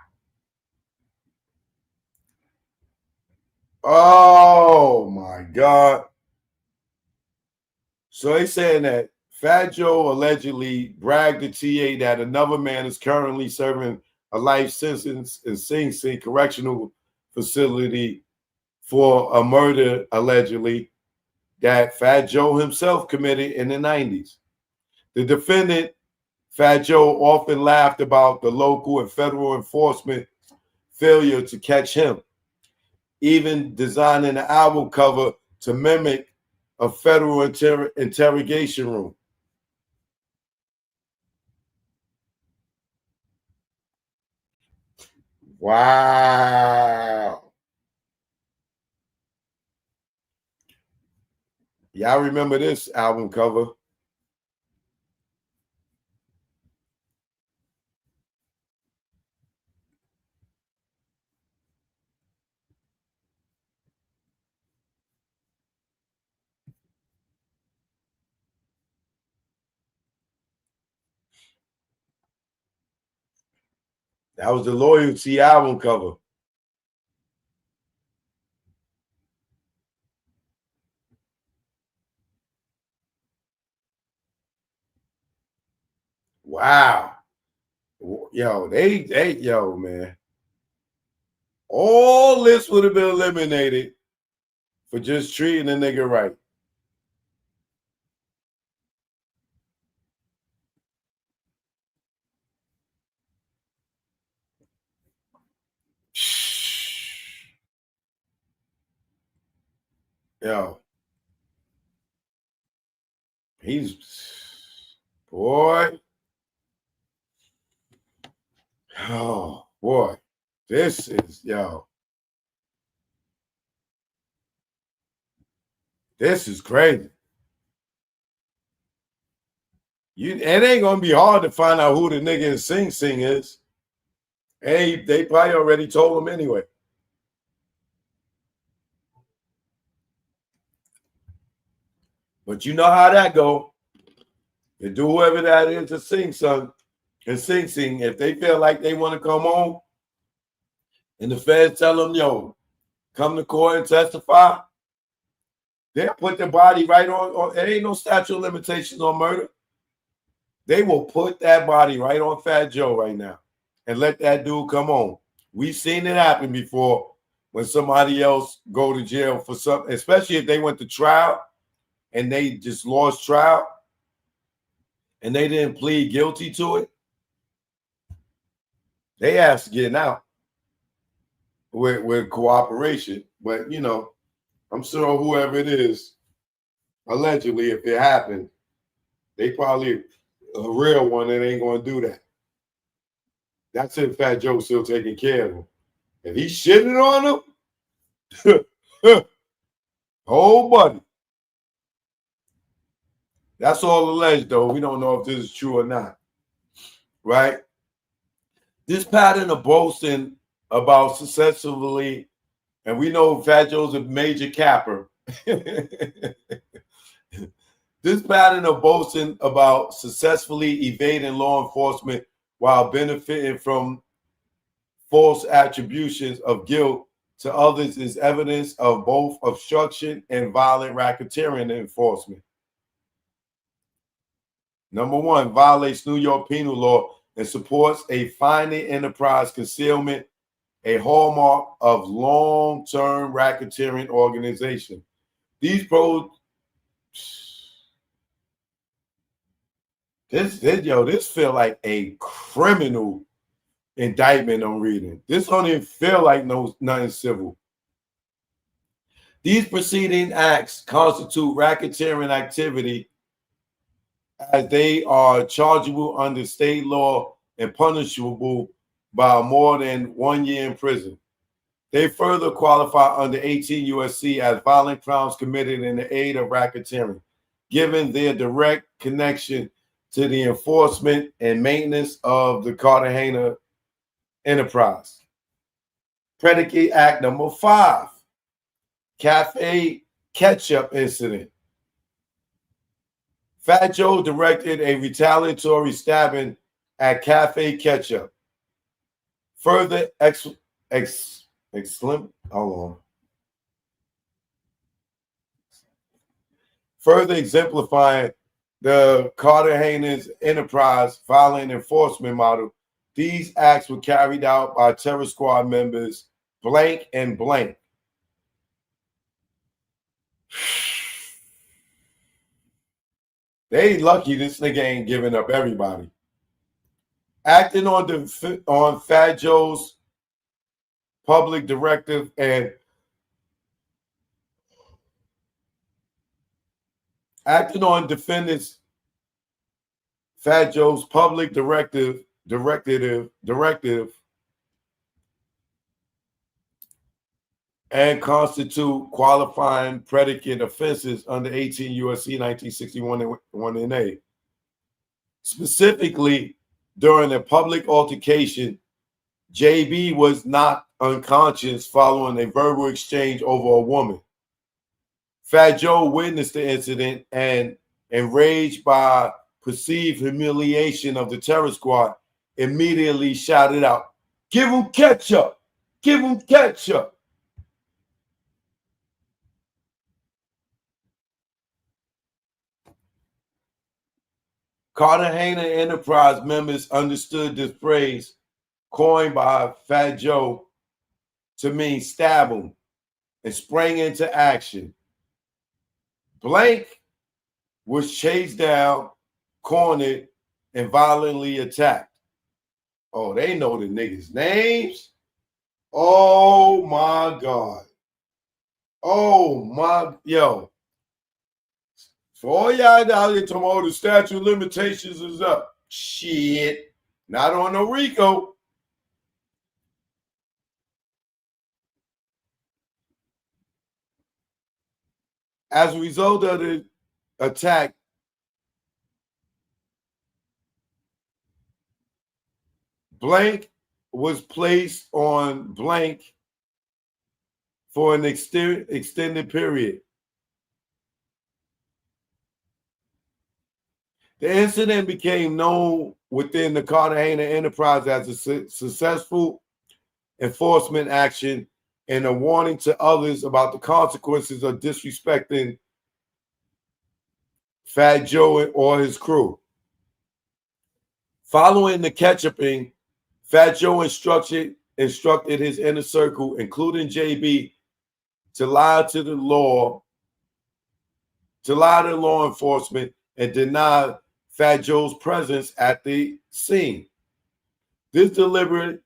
Oh my God. So they saying that Fat Joe allegedly bragged to TA that another man is currently serving a life sentence in Sing Sing Correctional Facility for a murder, allegedly, that Fat Joe himself committed in the 90s. The defendant, Fat Joe, often laughed about the local and federal enforcement failure to catch him, even designing an album cover to mimic a federal interrogation room. Wow. Y'all remember this album cover? That was the Loyalty album cover. Wow. Yo, yo, man. All this would have been eliminated for just treating a nigga right. Yo. He's, boy. Oh, boy. This is, yo. This is crazy. It ain't gonna be hard to find out who the nigga in Sing Sing is. Hey, they probably already told him anyway. But you know how that go. You do whoever that is to Sing Sing and Sing Sing. If they feel like they want to come on, and the feds tell them, yo, come to court and testify, they'll put the body right on. There ain't no statute of limitations on murder. They will put that body right on Fat Joe right now and let that dude come on. We've seen it happen before when somebody else go to jail for something, especially if they went to trial and they just lost trial and they didn't plead guilty to it. They asked to get out with cooperation. But, you know, I'm sure whoever it is, allegedly, if it happened, they probably a real one that ain't going to do that. That's if Fat Joe's still taking care of him. If he's shitting on him, oh, buddy. That's all alleged, though. We don't know if this is true or not, right? This pattern of boasting about successfully, and we know Fat Joe's a major capper. This pattern of boasting about successfully evading law enforcement while benefiting from false attributions of guilt to others is evidence of both obstruction and violent racketeering enforcement. Number one, violates New York penal law and supports a fining enterprise concealment, a hallmark of long-term racketeering organization. This feel like a criminal indictment I'm reading. This don't even feel like nothing civil. These preceding acts constitute racketeering activity as they are chargeable under state law and punishable by more than 1 year in prison. They further qualify under 18 U.S.C. as violent crimes committed in the aid of racketeering, given their direct connection to the enforcement and maintenance of the Cartagena enterprise. Predicate Act number 5, Cafe Ketchup incident. Fat Joe directed a retaliatory stabbing at Cafe Ketchup. Further further exemplifying the Cartagena's enterprise violent enforcement model, these acts were carried out by terror squad members blank and blank. They lucky this nigga ain't giving up everybody. Acting on Fat Joe's public directive and acting on defendants Fat Joe's public directive and constitute qualifying predicate offenses under 18 U.S.C. 1961 and A. Specifically, during a public altercation, JB was not unconscious following a verbal exchange over a woman. Fat Joe witnessed the incident and, enraged by perceived humiliation of the terror squad, immediately shouted out, "Give him ketchup! Give him ketchup!" Cartagena Enterprise members understood this phrase, coined by Fat Joe, to mean stab him, and sprang into action. Blank was chased down, cornered, and violently attacked. Oh, they know the niggas' names? Oh, my God. Oh, my, yo. For all y'all out here talking about the statute of limitations is up. Shit. Not on no RICO. As a result of the attack, blank was placed on blank for an extended period. The incident became known within the Cartagena enterprise as a successful enforcement action and a warning to others about the consequences of disrespecting Fat Joe or his crew. Following the ketchuping, Fat Joe instructed his inner circle, including JB, to lie to law enforcement and deny Fat Joe's presence at the scene. This deliberate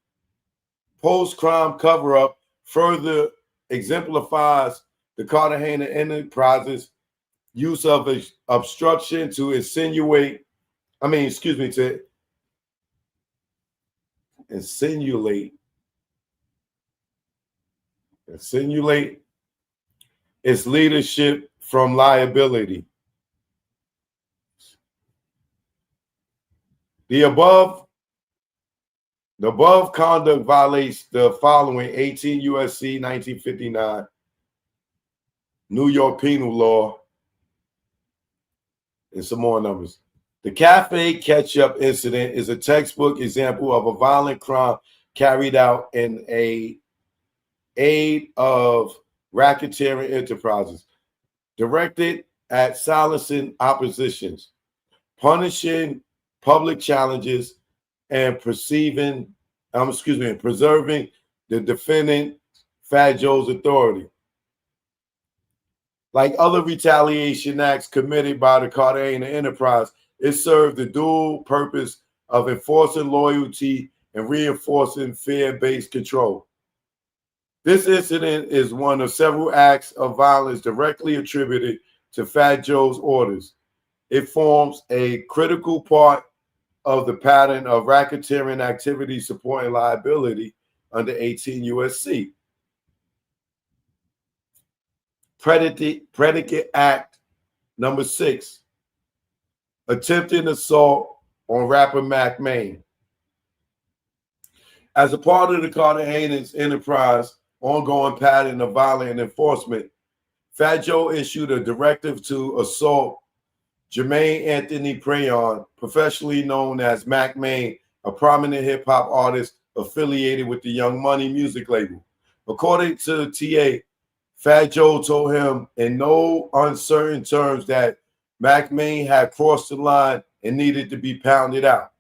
post-crime cover-up further exemplifies the Cartagena Enterprises' use of obstruction to insinuate its leadership from liability. The above conduct violates the following 18 U.S.C. 1959 New York Penal Law, and some more numbers. The cafe ketchup incident is a textbook example of a violent crime carried out in aid of racketeering enterprises, directed at silencing oppositions, punishing public challenges, and preserving the defendant Fat Joe's authority. Like other retaliation acts committed by the Cartagena Enterprise, it served the dual purpose of enforcing loyalty and reinforcing fear-based control. This incident is one of several acts of violence directly attributed to Fat Joe's orders. It forms a critical part of the pattern of racketeering activity supporting liability under 18 U.S.C. Predicate Act number 6, attempted assault on rapper Mac Main. As a part of the Cartagena's enterprise ongoing pattern of violent enforcement, Fat Joe issued a directive to assault Jermaine Anthony Prayon, professionally known as Mac Main, a prominent hip-hop artist affiliated with the Young Money music label. According to TA, Fat Joe told him in no uncertain terms that Mac Main had crossed the line and needed to be pounded out.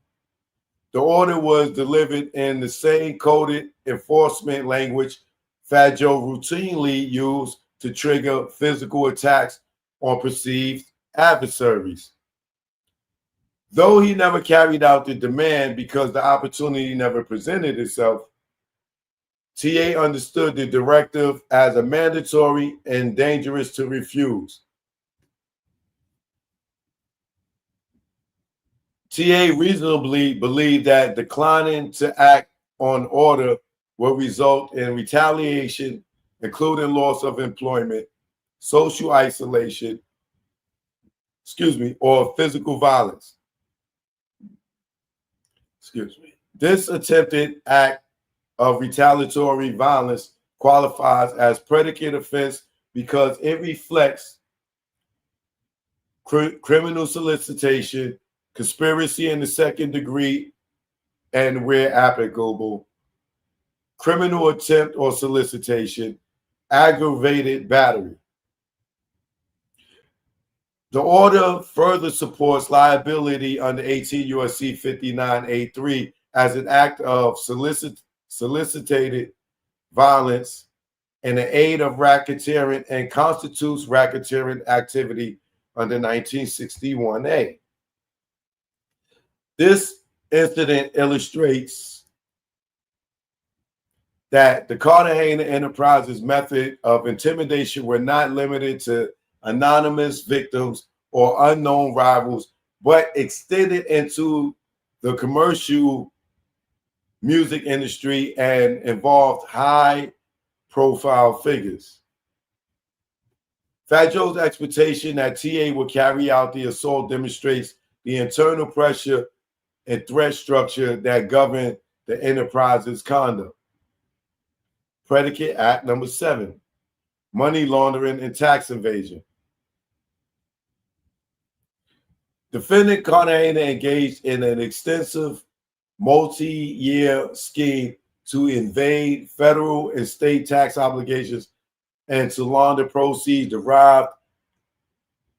The order was delivered in the same coded enforcement language Fat Joe routinely used to trigger physical attacks on perceived adversaries. Though he never carried out the demand because the opportunity never presented itself, TA understood the directive as a mandatory and dangerous to refuse. TA reasonably believed that declining to act on order will result in retaliation, including loss of employment, social isolation, or physical violence. This attempted act of retaliatory violence qualifies as predicate offense because it reflects criminal solicitation, conspiracy in the second degree, and where applicable, criminal attempt or solicitation, aggravated battery. The order further supports liability under 18 U.S.C. 59A3 as an act of solicited violence in the aid of racketeering and constitutes racketeering activity under 1961A. This incident illustrates that the Cartagena Enterprises method of intimidation were not limited to anonymous victims or unknown rivals, but extended into the commercial music industry and involved high-profile figures. Fat Joe's expectation that TA would carry out the assault demonstrates the internal pressure and threat structure that govern the enterprise's conduct. Predicate Act number 7, money laundering and tax evasion. Defendant Cartagena engaged in an extensive multi-year scheme to evade federal and state tax obligations and to launder proceeds derived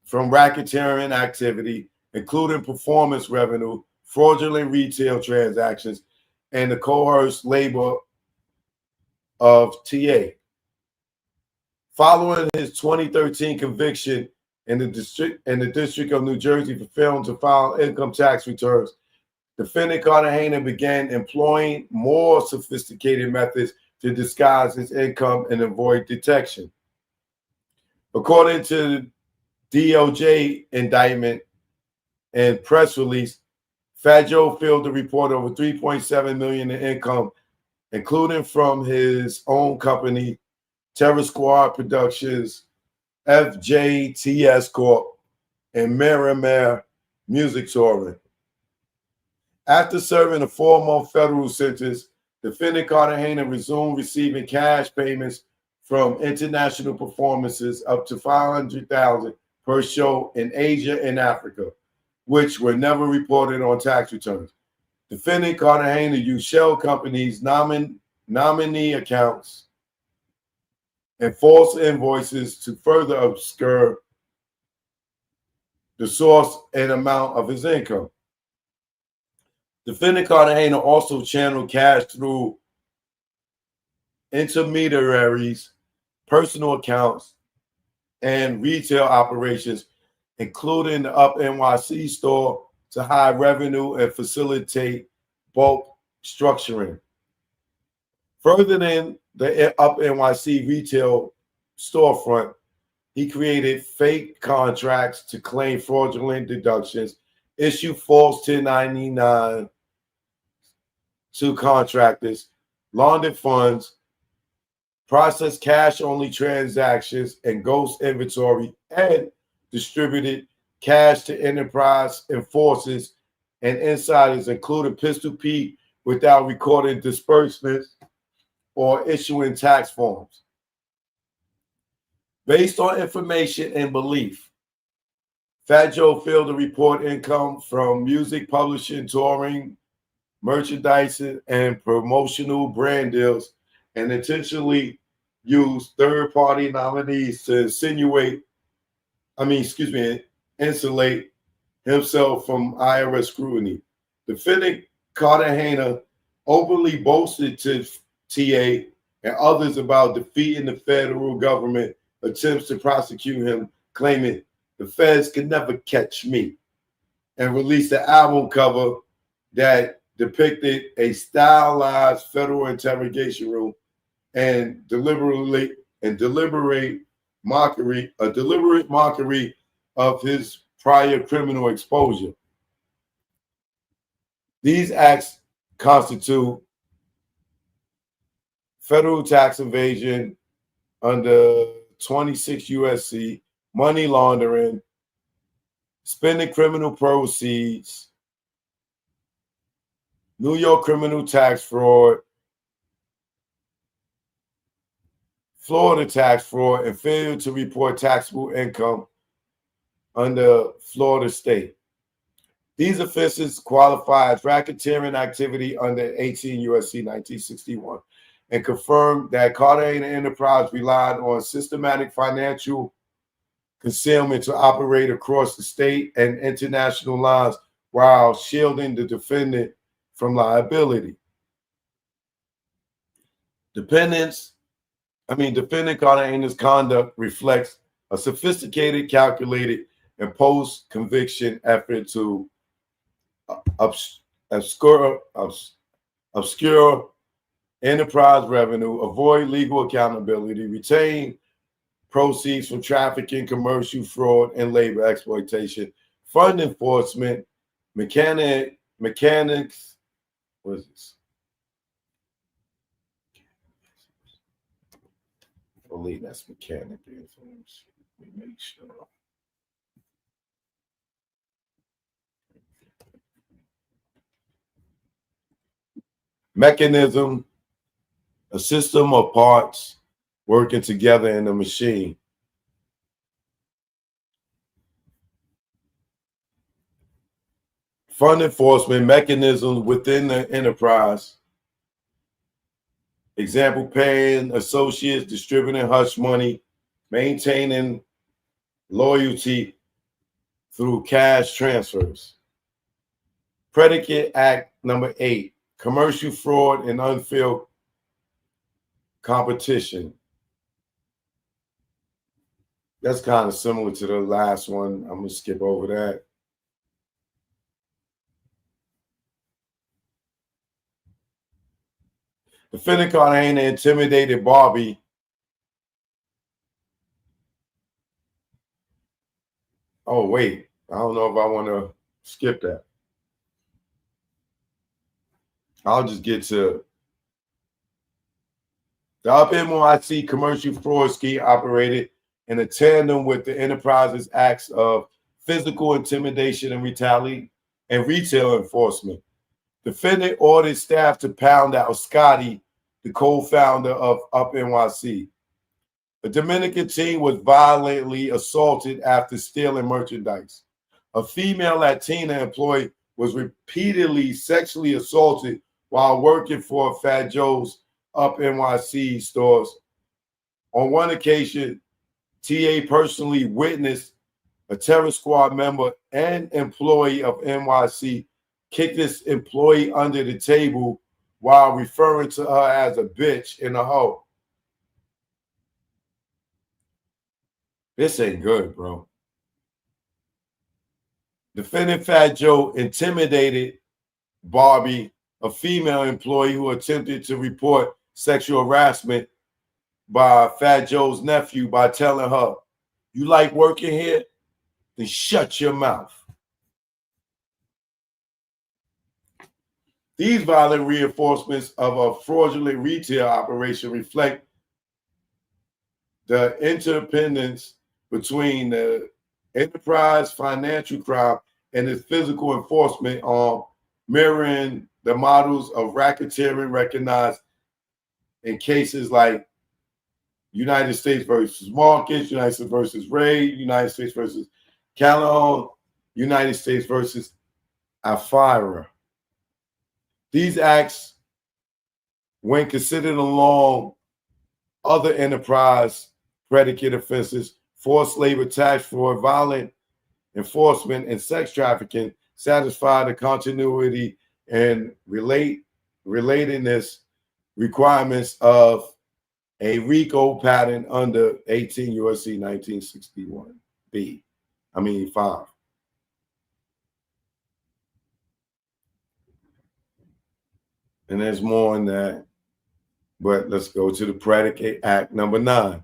from racketeering activity, including performance revenue, fraudulent retail transactions, and the coerced labor of TA. Following his 2013 conviction in the District of New Jersey for failing to file income tax returns, Defendant Cartagena began employing more sophisticated methods to disguise his income and avoid detection. According to the DOJ indictment and press release, Fat Joe failed to report over $3.7 million in income, including from his own company, Terror Squad Productions, FJTS Corp., and Miramar Music Touring. After serving a 4-month federal sentence, Defendant Cartagena resumed receiving cash payments from international performances up to $500,000 per show in Asia and Africa, which were never reported on tax returns. Defendant Cartagena used shell companies' nominee accounts and false invoices to further obscure the source and amount of his income. Defendant Cartagena also channeled cash through intermediaries, personal accounts, and retail operations, including the Up NYC store, to hide revenue and facilitate bulk structuring. Further than the Up NYC retail storefront, he created fake contracts to claim fraudulent deductions, issue false 1099 to contractors, laundered funds, processed cash-only transactions and ghost inventory, and distributed cash to enterprise enforcers and insiders, including Pistol Pete, without recording disbursements or issuing tax forms. Based on information and belief, Fat Joe failed to report income from music publishing, touring, merchandising, and promotional brand deals, and intentionally used third-party nominees to insulate himself from IRS scrutiny. Defendant Cartagena openly boasted to TA and others about defeating the federal government attempts to prosecute him, claiming the feds can never catch me, and released an album cover that depicted a stylized federal interrogation room and deliberate mockery of his prior criminal exposure. These acts constitute federal tax evasion under 26 USC, money laundering, spending criminal proceeds, New York criminal tax fraud, Florida tax fraud, and failure to report taxable income under Florida state. These offenses qualify as racketeering activity under 18 USC 1961 and confirm that Cartagena Enterprise relied on systematic financial concealment to operate across the state and international lines while shielding the defendant from liability. Defendant Cartagena's conduct reflects a sophisticated, calculated, and post-conviction effort to obscure enterprise revenue, avoid legal accountability, retain proceeds from trafficking, commercial fraud, and labor exploitation, fund enforcement, mechanics. What is this? I believe that's mechanic influence. Let me make sure. Mechanism, a system of parts working together in a machine. Fund enforcement mechanisms within the enterprise. Example, paying associates, distributing hush money, maintaining loyalty through cash transfers. Predicate Act number 8, commercial fraud and unfair competition. That's kind of similar to the last one. I'm going to skip over that. Defendant Cartagena intimidated Barbie. Oh, wait. I don't know if I want to skip that. I'll just get to the Up NYC commercial fraud scheme operated in a tandem with the enterprise's acts of physical intimidation and retaliation and retail enforcement. Defendant ordered staff to pound out Scotty, the co-founder of Up NYC. The Dominican teen was violently assaulted after stealing merchandise. A female Latina employee was repeatedly sexually assaulted while working for Fat Joe's Up NYC stores. On one occasion, TA personally witnessed a terror squad member and employee of NYC kick this employee under the table while referring to her as a bitch and a hoe. This ain't good, bro. Defendant Fat Joe intimidated Barbie, a female employee who attempted to report sexual harassment by Fat Joe's nephew by telling her, "You like working here? Then shut your mouth." These violent reinforcements of a fraudulent retail operation reflect the interdependence between the enterprise financial crime and its physical enforcement on mirroring the models of racketeering recognized in cases like United States versus Marcus, United States versus Ray, United States versus Calhoun, United States versus Afira. These acts, when considered along other enterprise predicate offenses, forced labor, tax fraud, violent enforcement, and sex trafficking, satisfy the continuity and relatedness requirements of a RICO pattern under 18 U.S.C. 5. And there's more in that, but let's go to the Predicate Act number 9.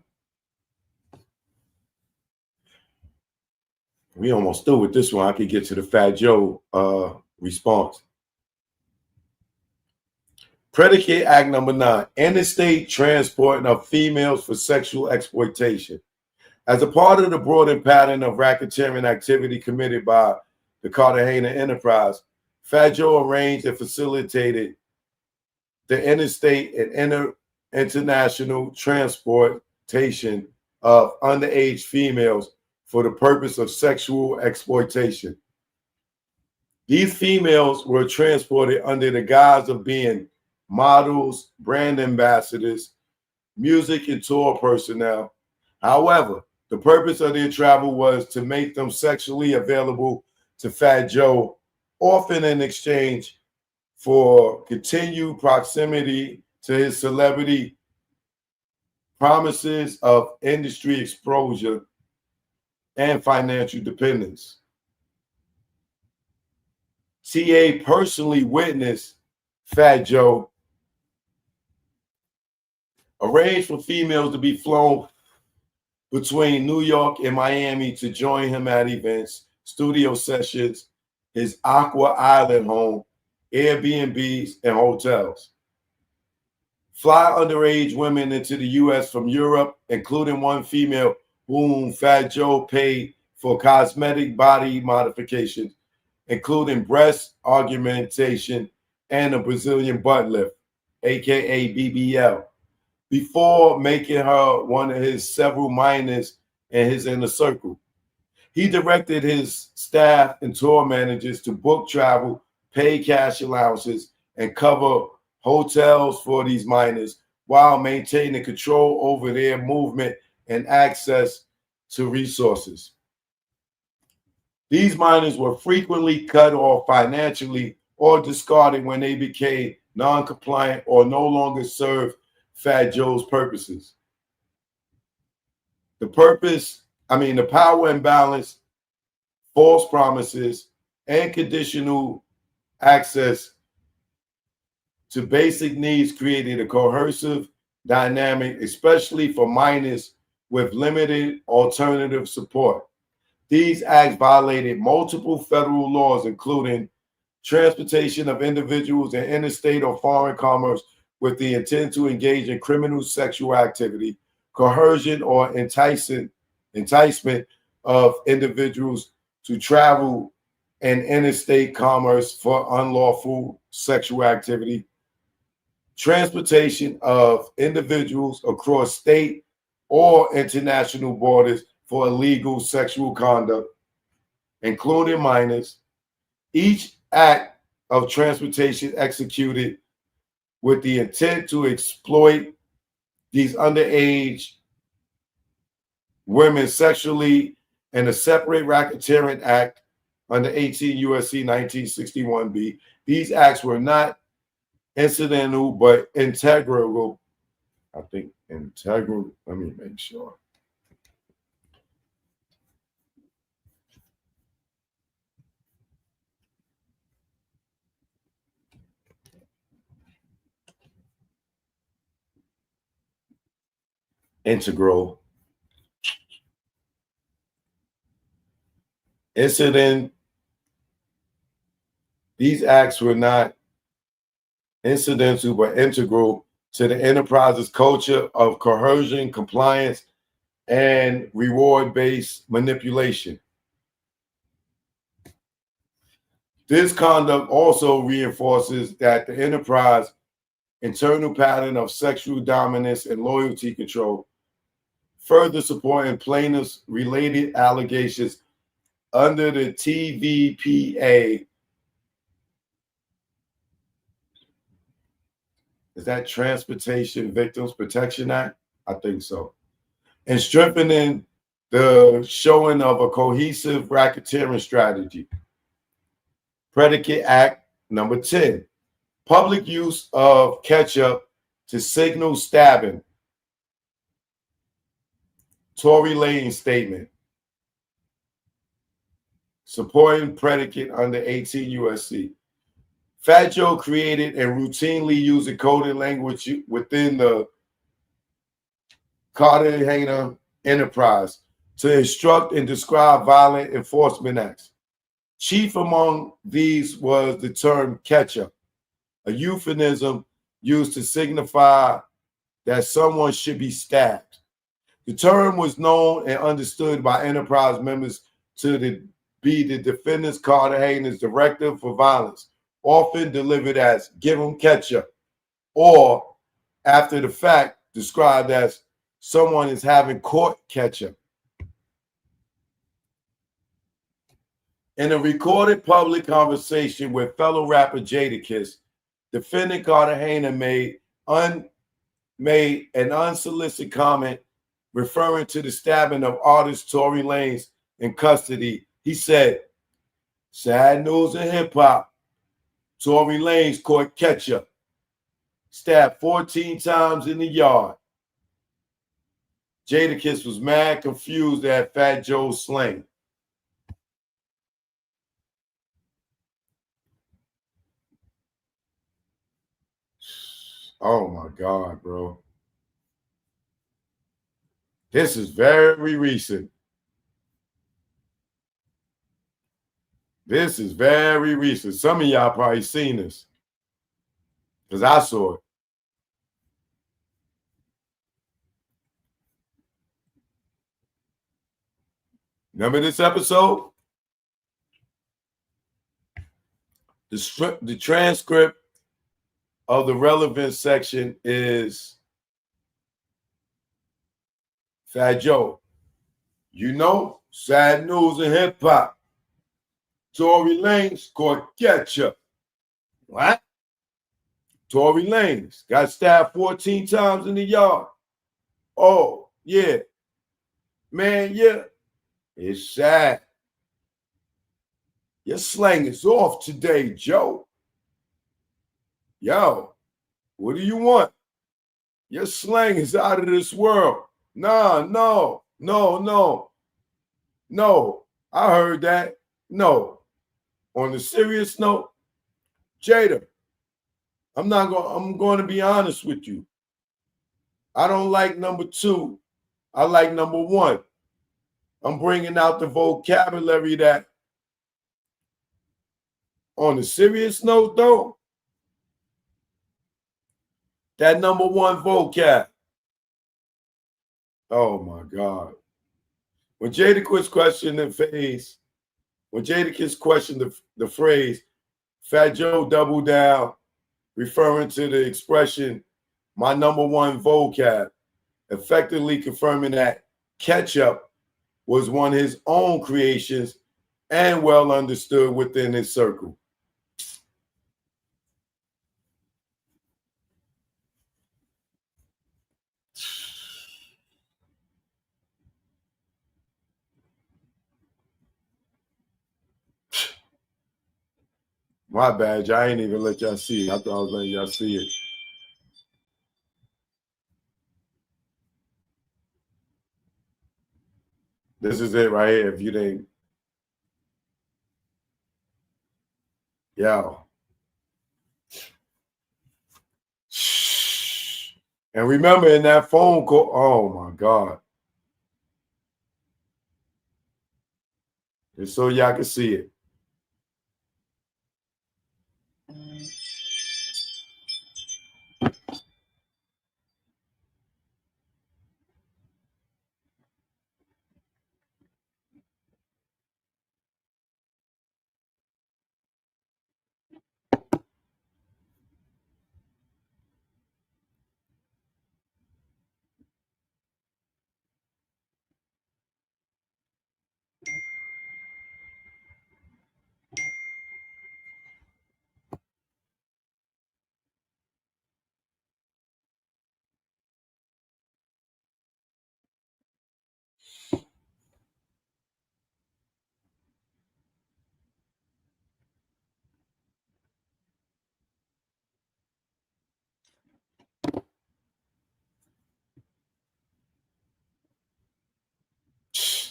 We almost through with this one. I could get to the Fat Joe response. Predicate Act number 9, interstate transporting of females for sexual exploitation. As a part of the broader pattern of racketeering activity committed by the Cartagena enterprise, Fat Joe arranged and facilitated the interstate and international transportation of underage females for the purpose of sexual exploitation. These females were transported under the guise of being models, brand ambassadors, music and tour personnel. However, the purpose of their travel was to make them sexually available to Fat Joe, often in exchange for continued proximity to his celebrity, promises of industry exposure, and financial dependence. TA personally witnessed Fat Joe arranged for females to be flown between New York and Miami to join him at events, studio sessions, his Aqua Island home, Airbnbs, and hotels. Fly underage women into the U.S. from Europe, including one female whom Fat Joe paid for cosmetic body modifications, including breast augmentation and a Brazilian butt lift, aka BBL, before making her one of his several minors in his inner circle. He directed his staff and tour managers to book travel, pay cash allowances, and cover hotels for these minors while maintaining control over their movement and access to resources. These minors were frequently cut off financially or discarded when they became non-compliant or no longer served Fat Joe's purposes. The power imbalance, false promises, and conditional access to basic needs created a coercive dynamic, especially for minors with limited alternative support. These acts violated multiple federal laws, including transportation of individuals in interstate or foreign commerce with the intent to engage in criminal sexual activity, coercion or enticement of individuals to travel in interstate commerce for unlawful sexual activity, transportation of individuals across state or international borders for illegal sexual conduct, including minors. Each act of transportation executed with the intent to exploit these underage women sexually, and a separate racketeering act under 18 U.S.C. 1961b. These acts were not incidental but integral. I think integral. Let me make sure. Integral. Incident. These acts were not incidental but integral to the enterprise's culture of coercion, compliance, and reward-based manipulation. This conduct also reinforces that the enterprise internal pattern of sexual dominance and loyalty control, further supporting plaintiffs' related allegations under the TVPA. Is that Transportation Victims Protection Act? I think so. And strengthening the showing of a cohesive racketeering strategy. Predicate Act number 10. Public use of ketchup to signal stabbing. Tory Lane statement. Supporting predicate under 18 U.S.C. Fat Joe created and routinely used a coded language within the Cartagena enterprise to instruct and describe violent enforcement acts. Chief among these was the term ketchup, a euphemism used to signify that someone should be stabbed. The term was known and understood by enterprise members to be the defendant's Cartagena's directive for violence, often delivered as "give him ketchup," or after the fact described as someone is having caught ketchup. In a recorded public conversation with fellow rapper Jadakiss, defendant Cartagena made an unsolicited comment referring to the stabbing of artist Tory Lanez in custody. He said, "Sad news in hip-hop. Tory Lanez caught ketchup, stabbed 14 times in the yard." Jadakiss was mad confused at Fat Joe's slang. Oh my God, bro. This is very recent. This is very recent. Some of y'all probably seen this because I saw it. Remember this episode? The transcript of the relevant section is Fat Joe. You know, sad news in hip hop. Tory Lanez caught ketchup. What? Tory Lanez got stabbed 14 times in the yard. Oh, yeah. Man, yeah. It's sad. Your slang is off today, Joe. Yo, what do you want? Your slang is out of this world. Nah, no. I heard that. No. On the serious note, Jada, I'm going to be honest with you. I don't like number 2. I like number 1. I'm bringing out the vocabulary that, on the serious note though, that number 1 vocab. Oh my God. When Jadakiss questioned the phrase, the phrase, Fat Joe doubled down, referring to the expression, my number 1 vocab, effectively confirming that ketchup was one of his own creations and well understood within his circle. My bad, I ain't even let y'all see it. I thought I was letting y'all see it. This is it right here. If you didn't, yo. And remember in that phone call, oh my God. Just so y'all can see it.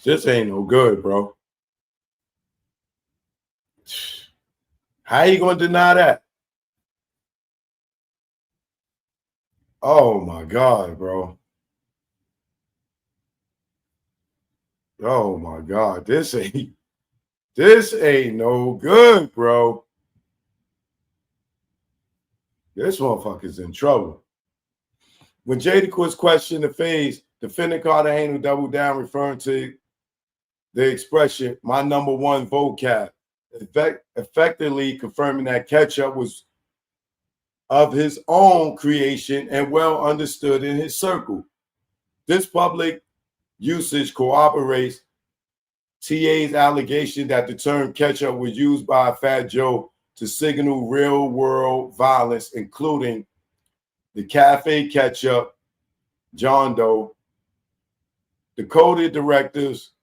This ain't no good, bro. How you gonna deny that? Oh my God, bro. Oh my God. This ain't no good, bro. This motherfucker's in trouble. When Jadakiss questioned the phase, Defendant Cartagena doubled down, referring to the expression, my number 1 vocab, effectively confirming that ketchup was of his own creation and well understood in his circle. This public usage corroborates TA's allegation that the term ketchup was used by Fat Joe to signal real-world violence, including the Cafe Ketchup, John Doe. The coded directives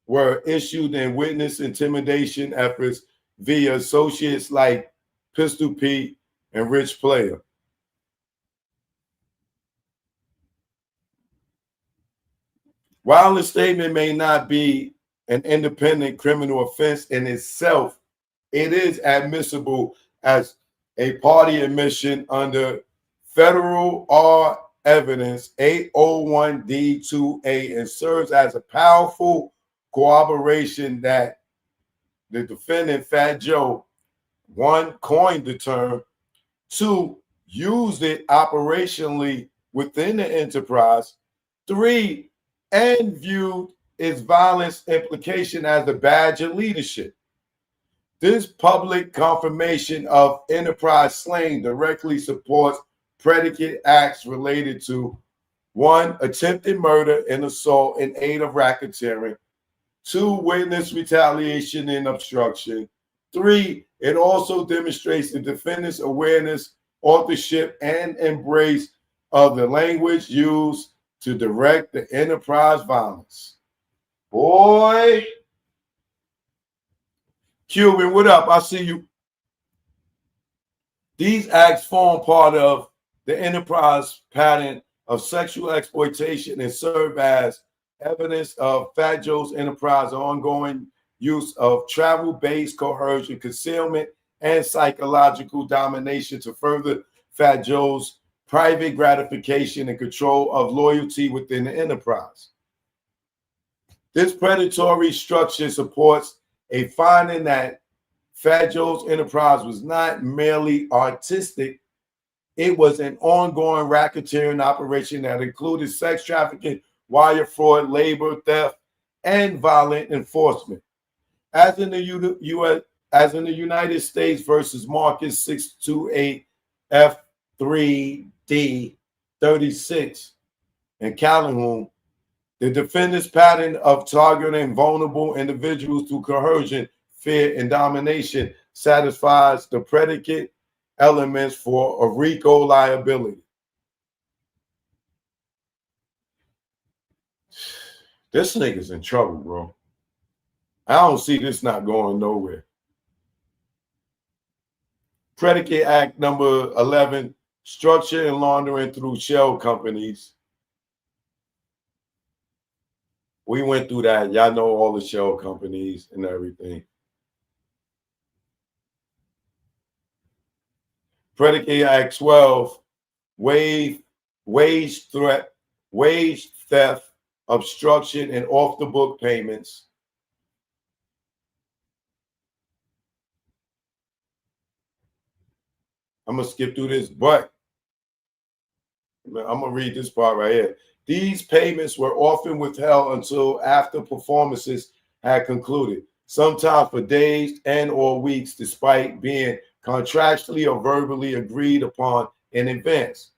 were issued in witness intimidation efforts via associates like Pistol Pete and Rich Player. While the statement may not be an independent criminal offense in itself, it is admissible as a party admission under Federal R Evidence 801D2A and serves as a powerful corroboration that the defendant, Fat Joe, 1, coined the term, 2, used it operationally within the enterprise, 3, and viewed its violence implication as a badge of leadership. This public confirmation of enterprise slang directly supports predicate acts related to 1, attempted murder and assault in aid of racketeering, 2, witness retaliation and obstruction, 3, it also demonstrates the defendant's awareness authorship, and embrace of the language used to direct the enterprise violence. Boy. Cuban, what up? I see you. These acts form part of the enterprise pattern of sexual exploitation and serve as evidence of Fat Joe's enterprise ongoing use of travel-based coercion, concealment, and psychological domination to further Fat Joe's private gratification and control of loyalty within the enterprise. This predatory structure supports a finding that Fat Joe's enterprise was not merely artistic, it was an ongoing racketeering operation that included sex trafficking, wire fraud, labor theft, and violent enforcement. As in the United States versus Marcus 628 F3D 36 and Calhoun, the defendant's pattern of targeting vulnerable individuals through coercion, fear, and domination satisfies the predicate elements for a RICO liability. This nigga's in trouble, bro. I don't see this not going nowhere. Predicate Act number 11, structure and laundering through shell companies. We went through that. Y'all know all the shell companies and everything. Predicate Act 12, wage theft, obstruction, and off-the-book payments. I'm going to skip through this, but I'm going to read this part right here. These payments were often withheld until after performances had concluded, sometimes for days and or weeks, despite being contractually or verbally agreed upon in advance.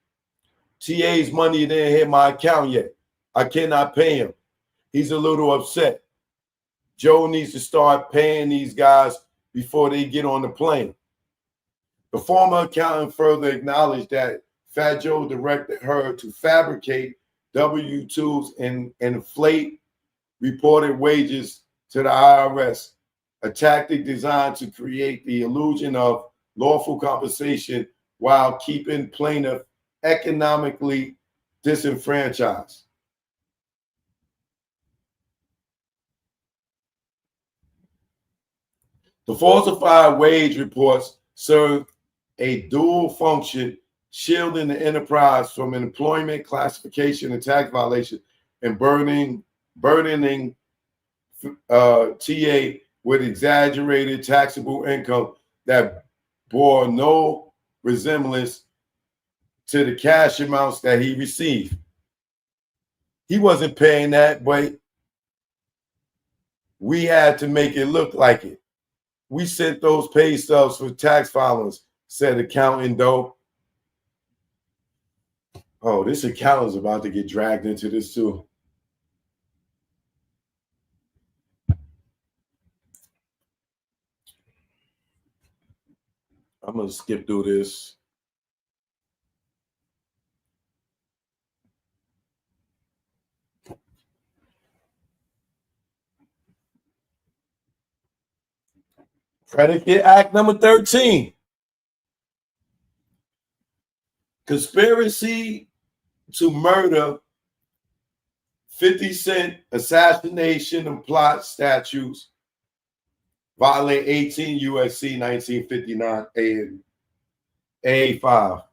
TA's money didn't hit my account yet. I cannot pay him. He's a little upset. Joe needs to start paying these guys before they get on the plane. The former accountant further acknowledged that Fat Joe directed her to fabricate W-2s and inflate reported wages to the IRS, a tactic designed to create the illusion of lawful compensation while keeping plaintiff economically disenfranchised. The falsified wage reports served a dual function, shielding the enterprise from employment classification and tax violation and burdening TA with exaggerated taxable income that bore no resemblance to the cash amounts that he received. He wasn't paying that, but we had to make it look like it. We sent those pay stubs for tax filings, said accountant Doe. Oh, this accountant's about to get dragged into this too. I'm going to skip through this. Predicate Act number 13. Conspiracy to murder, 50 Cent assassination and plot statutes violate 18 U.S.C. 1959 A5.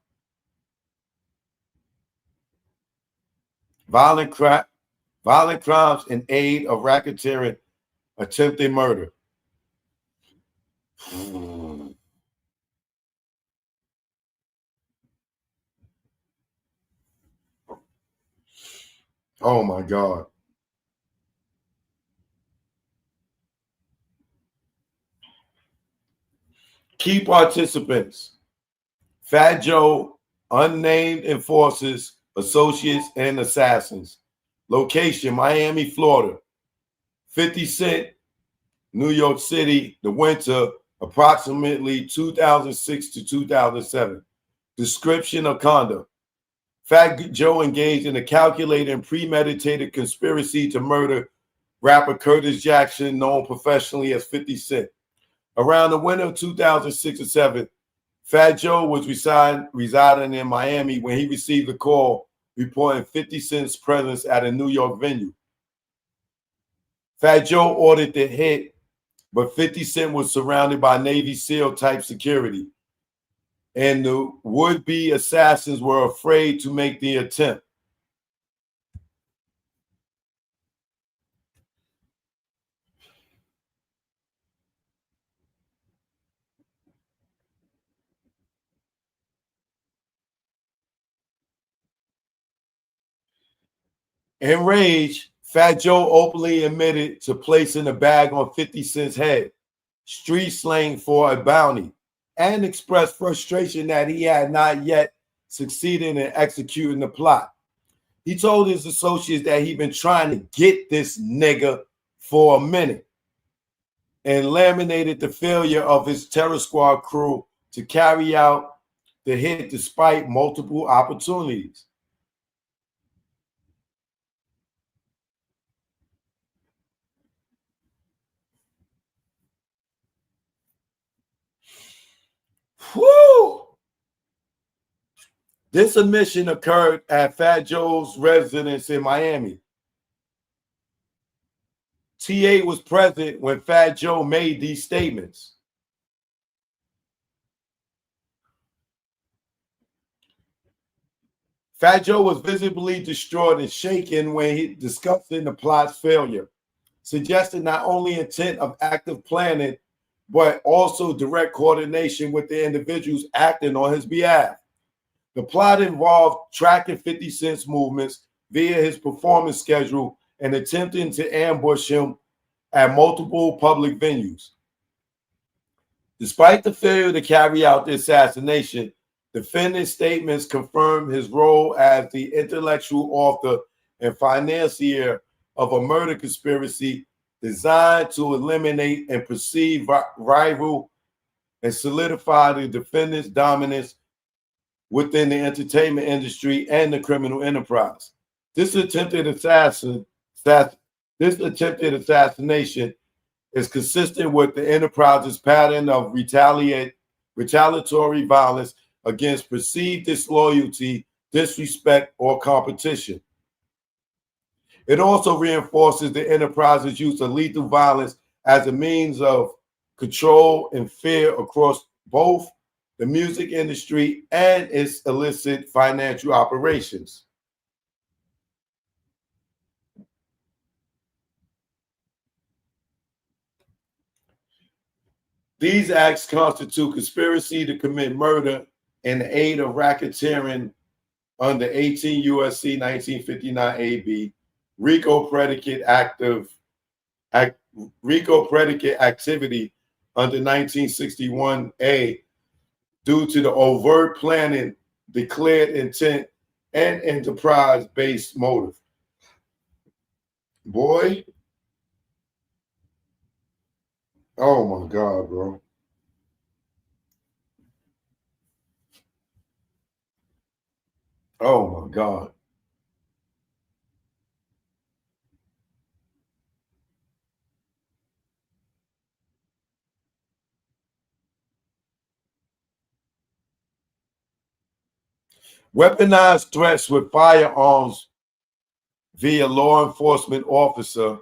Violent crimes in aid of racketeering, attempted murder. Oh my God. Key participants: Fat Joe, unnamed enforcers, associates, and assassins. Location: Miami, Florida. 50 Cent, New York City, the winter, approximately 2006 to 2007. Description of conduct. Fat Joe engaged in a calculated and premeditated conspiracy to murder rapper Curtis Jackson, known professionally as 50 Cent. Around the winter of 2006 or 7, Fat Joe was residing in Miami when he received a call reporting 50 Cent's presence at a New York venue. Fat Joe ordered the hit, but 50 Cent was surrounded by Navy SEAL type security, and the would-be assassins were afraid to make the attempt. Enraged, Fat Joe openly admitted to placing a bag on 50 Cent's head, street slang for a bounty, and expressed frustration that he had not yet succeeded in executing the plot. He told his associates that he'd been trying to get this nigga for a minute and laminated the failure of his terror squad crew to carry out the hit despite multiple opportunities. Whew! This admission occurred at Fat Joe's residence in Miami. TA was present when Fat Joe made these statements. Fat Joe was visibly distraught and shaken when he discussing the plot's failure, suggesting not only intent of active planning, but also direct coordination with the individuals acting on his behalf. The plot involved tracking 50 Cent's movements via his performance schedule and attempting to ambush him at multiple public venues. Despite the failure to carry out the assassination, defendant's statements confirmed his role as the intellectual author and financier of a murder conspiracy designed to eliminate and perceive rival and solidify the defendant's dominance within the entertainment industry and the criminal enterprise. This attempted assassination is consistent with the enterprise's pattern of retaliatory violence against perceived disloyalty, disrespect, or competition. It also reinforces the enterprise's use of lethal violence as a means of control and fear across both the music industry and its illicit financial operations. These acts constitute conspiracy to commit murder in the aid of racketeering under 18 U.S.C. 1959 A.B., RICO predicate activity under 1961A due to the overt planning, declared intent, and enterprise-based motive. Boy. Oh my God, bro. Oh my God. Weaponized threats with firearms via law enforcement officer,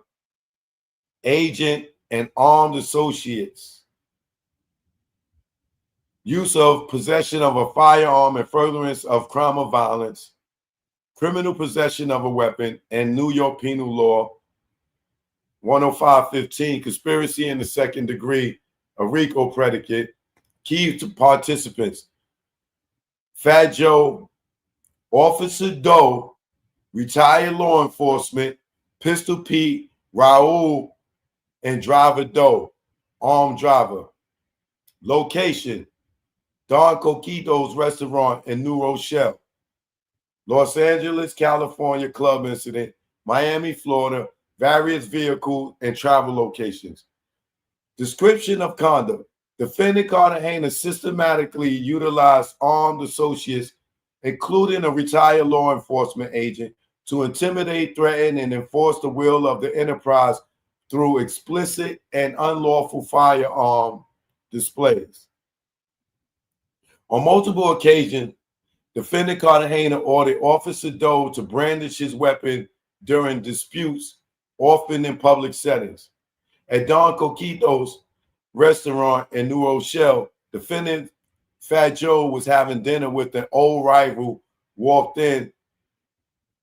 agent, and armed associates. Use of possession of a firearm and furtherance of crime of violence, criminal possession of a weapon, and New York Penal Law 105-15, conspiracy in the second degree, a RICO predicate. Key to participants: Fat Joe, Officer Doe, retired law enforcement, Pistol Pete, Raul, and Driver Doe, armed driver. Location: Don Coquito's restaurant in New Rochelle. Los Angeles, California club incident, Miami, Florida, various vehicle and travel locations. Description of conduct: Defendant Cartagena systematically utilized armed associates, including a retired law enforcement agent, to intimidate, threaten, and enforce the will of the enterprise through explicit and unlawful firearm displays. On multiple occasions, Defendant Cartagena ordered Officer Doe to brandish his weapon during disputes, often in public settings. At Don Coquito's restaurant in New Rochelle, Defendant Fat Joe was having dinner with an old rival, walked in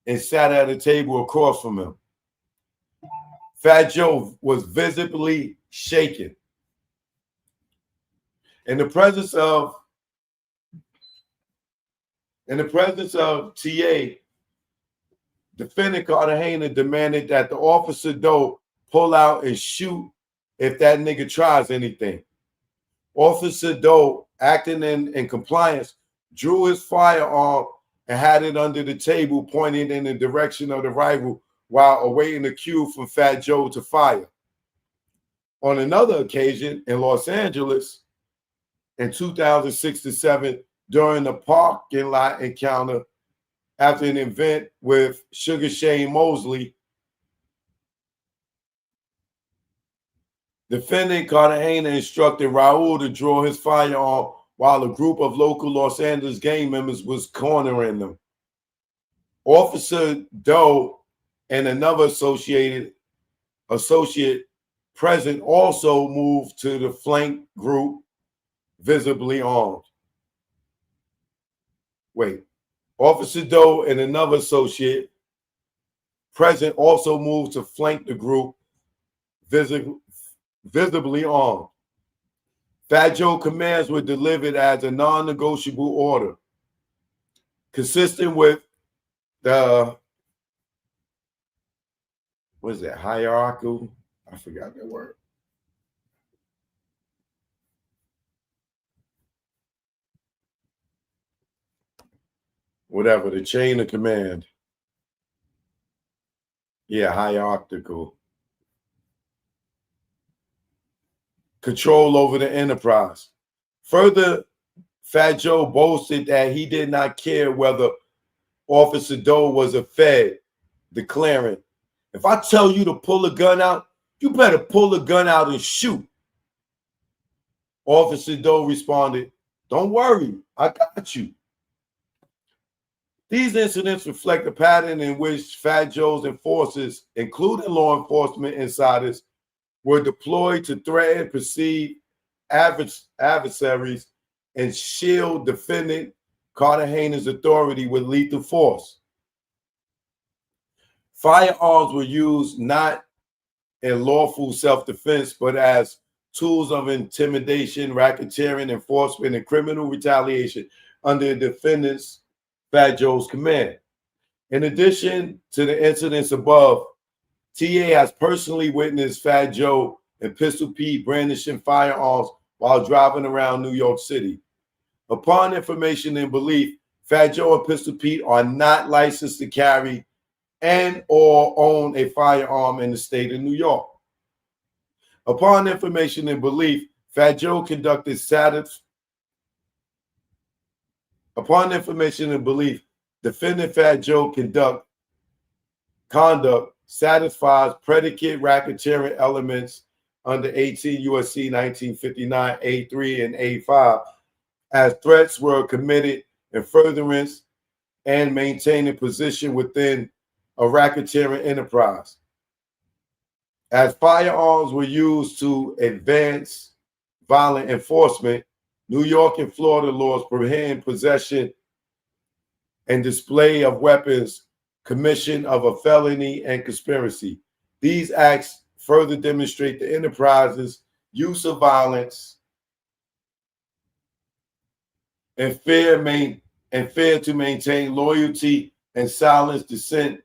and sat at a table across from him. Fat Joe was visibly shaken. In the presence of TA, Defendant Cartagena demanded that the Officer Doe pull out and shoot if that nigga tries anything. Officer Doe, acting in compliance, drew his firearm and had it under the table, pointing in the direction of the rival while awaiting a cue from Fat Joe to fire. On another occasion in Los Angeles in 2006-7, during a parking lot encounter after an event with Sugar Shane Mosley, Defendant Cartagena instructed Raul to draw his firearm while a group of local Los Angeles gang members was cornering them. Officer Doe and another associate present also moved to the flank group, visibly armed. Officer Doe and another associate present also moved to flank the group, visibly armed. Fat Joe commands were delivered as a non-negotiable order, consistent with the, what is that, hierarchical? I forgot that word. Whatever, the chain of command. Yeah, hierarchical. Control over the enterprise. Further, Fat Joe boasted that he did not care whether Officer Doe was a Fed, declaring, "If I tell you to pull a gun out, you better pull the gun out and shoot." Officer Doe responded, "Don't worry, I got you." These incidents reflect a pattern in which Fat Joe's enforcers, including law enforcement insiders, were deployed to threaten perceived adversaries and shield Defendant Cartagena's authority with lethal force. Firearms were used not in lawful self-defense, but as tools of intimidation, racketeering, enforcement, and criminal retaliation under the defendant's, Fat Joe's, command. In addition to the incidents above, TA has personally witnessed Fat Joe and Pistol Pete brandishing firearms while driving around New York City. Upon information and belief, Fat Joe and Pistol Pete are not licensed to carry and or own a firearm in the state of New York. Upon information and belief, Fat Joe conducted Defendant Fat Joe conduct satisfies predicate racketeering elements under 18 U.S.C. 1959 A3 and A5, as threats were committed in furtherance and maintaining position within a racketeering enterprise. As firearms were used to advance violent enforcement, New York and Florida laws prohibit possession and display of weapons, commission of a felony, and conspiracy. These acts further demonstrate the enterprise's use of violence and fear to maintain loyalty and silence dissent,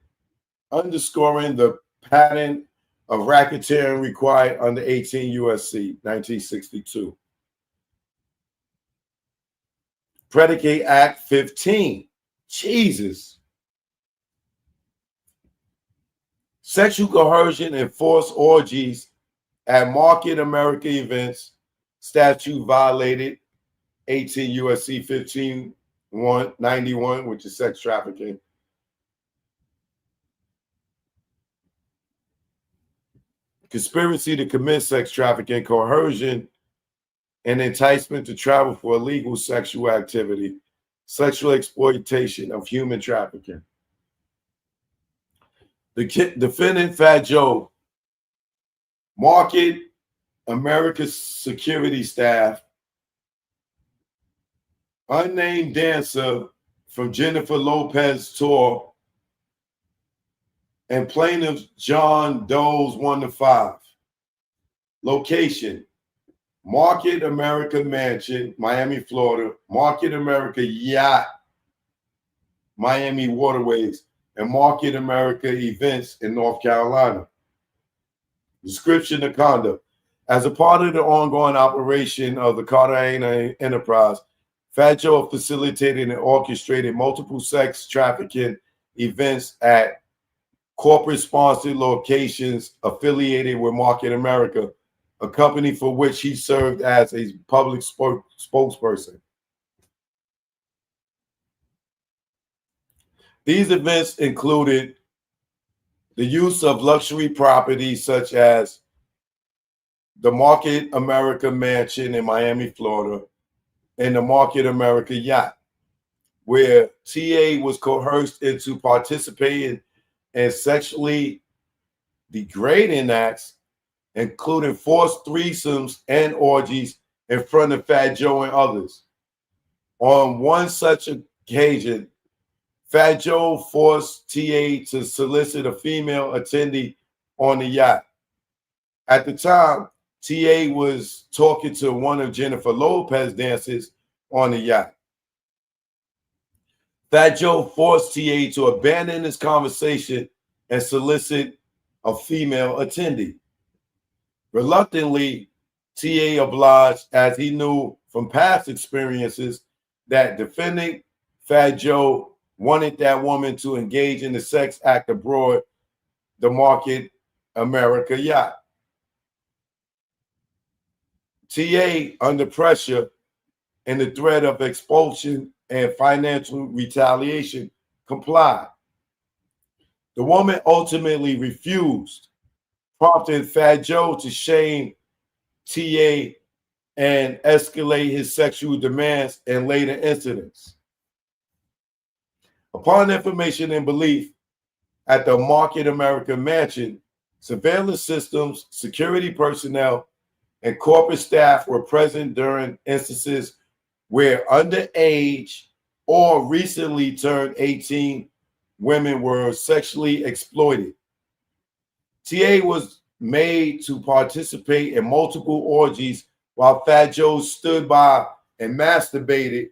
underscoring the pattern of racketeering required under 18 U.S.C. 1962. Predicate Act 15. Jesus. Sexual coercion and forced orgies at market America events, statute violated 18 U.S.C. 1591, which is sex trafficking. Conspiracy to commit sex trafficking, coercion, and enticement to travel for illegal sexual activity, sexual exploitation of human trafficking. The defendant, Fat Joe, Market America's security staff, unnamed dancer from Jennifer Lopez tour, and plaintiff John Doe's 1 to 5. Location: Market America Mansion, Miami, Florida. Market America Yacht, Miami Waterways, and Market America Events in North Carolina. Description of conduct: as a part of the ongoing operation of the Cartagena enterprise, Fat Joe facilitated and orchestrated multiple sex trafficking events at corporate-sponsored locations affiliated with Market America, a company for which he served as a public spokesperson. These events included the use of luxury properties such as the Market America Mansion in Miami, Florida, and the Market America Yacht, where TA was coerced into participating in sexually degrading acts, including forced threesomes and orgies in front of Fat Joe and others. On one such occasion, Fat Joe forced TA to solicit a female attendee on the yacht. At the time, TA was talking to one of Jennifer Lopez dancers on the yacht. Fat Joe forced TA to abandon this conversation and solicit a female attendee. Reluctantly, TA obliged, as he knew from past experiences that defending Fat Joe wanted that woman to engage in the sex act aboard the Market America Yacht. TA, under pressure and the threat of expulsion and financial retaliation, complied. The woman ultimately refused, prompting Fat Joe to shame TA and escalate his sexual demands in later incidents. Upon information and belief, at the Market America Mansion, surveillance systems, security personnel, and corporate staff were present during instances where underage or recently turned 18 women were sexually exploited. TA was made to participate in multiple orgies while Fat Joe stood by and masturbated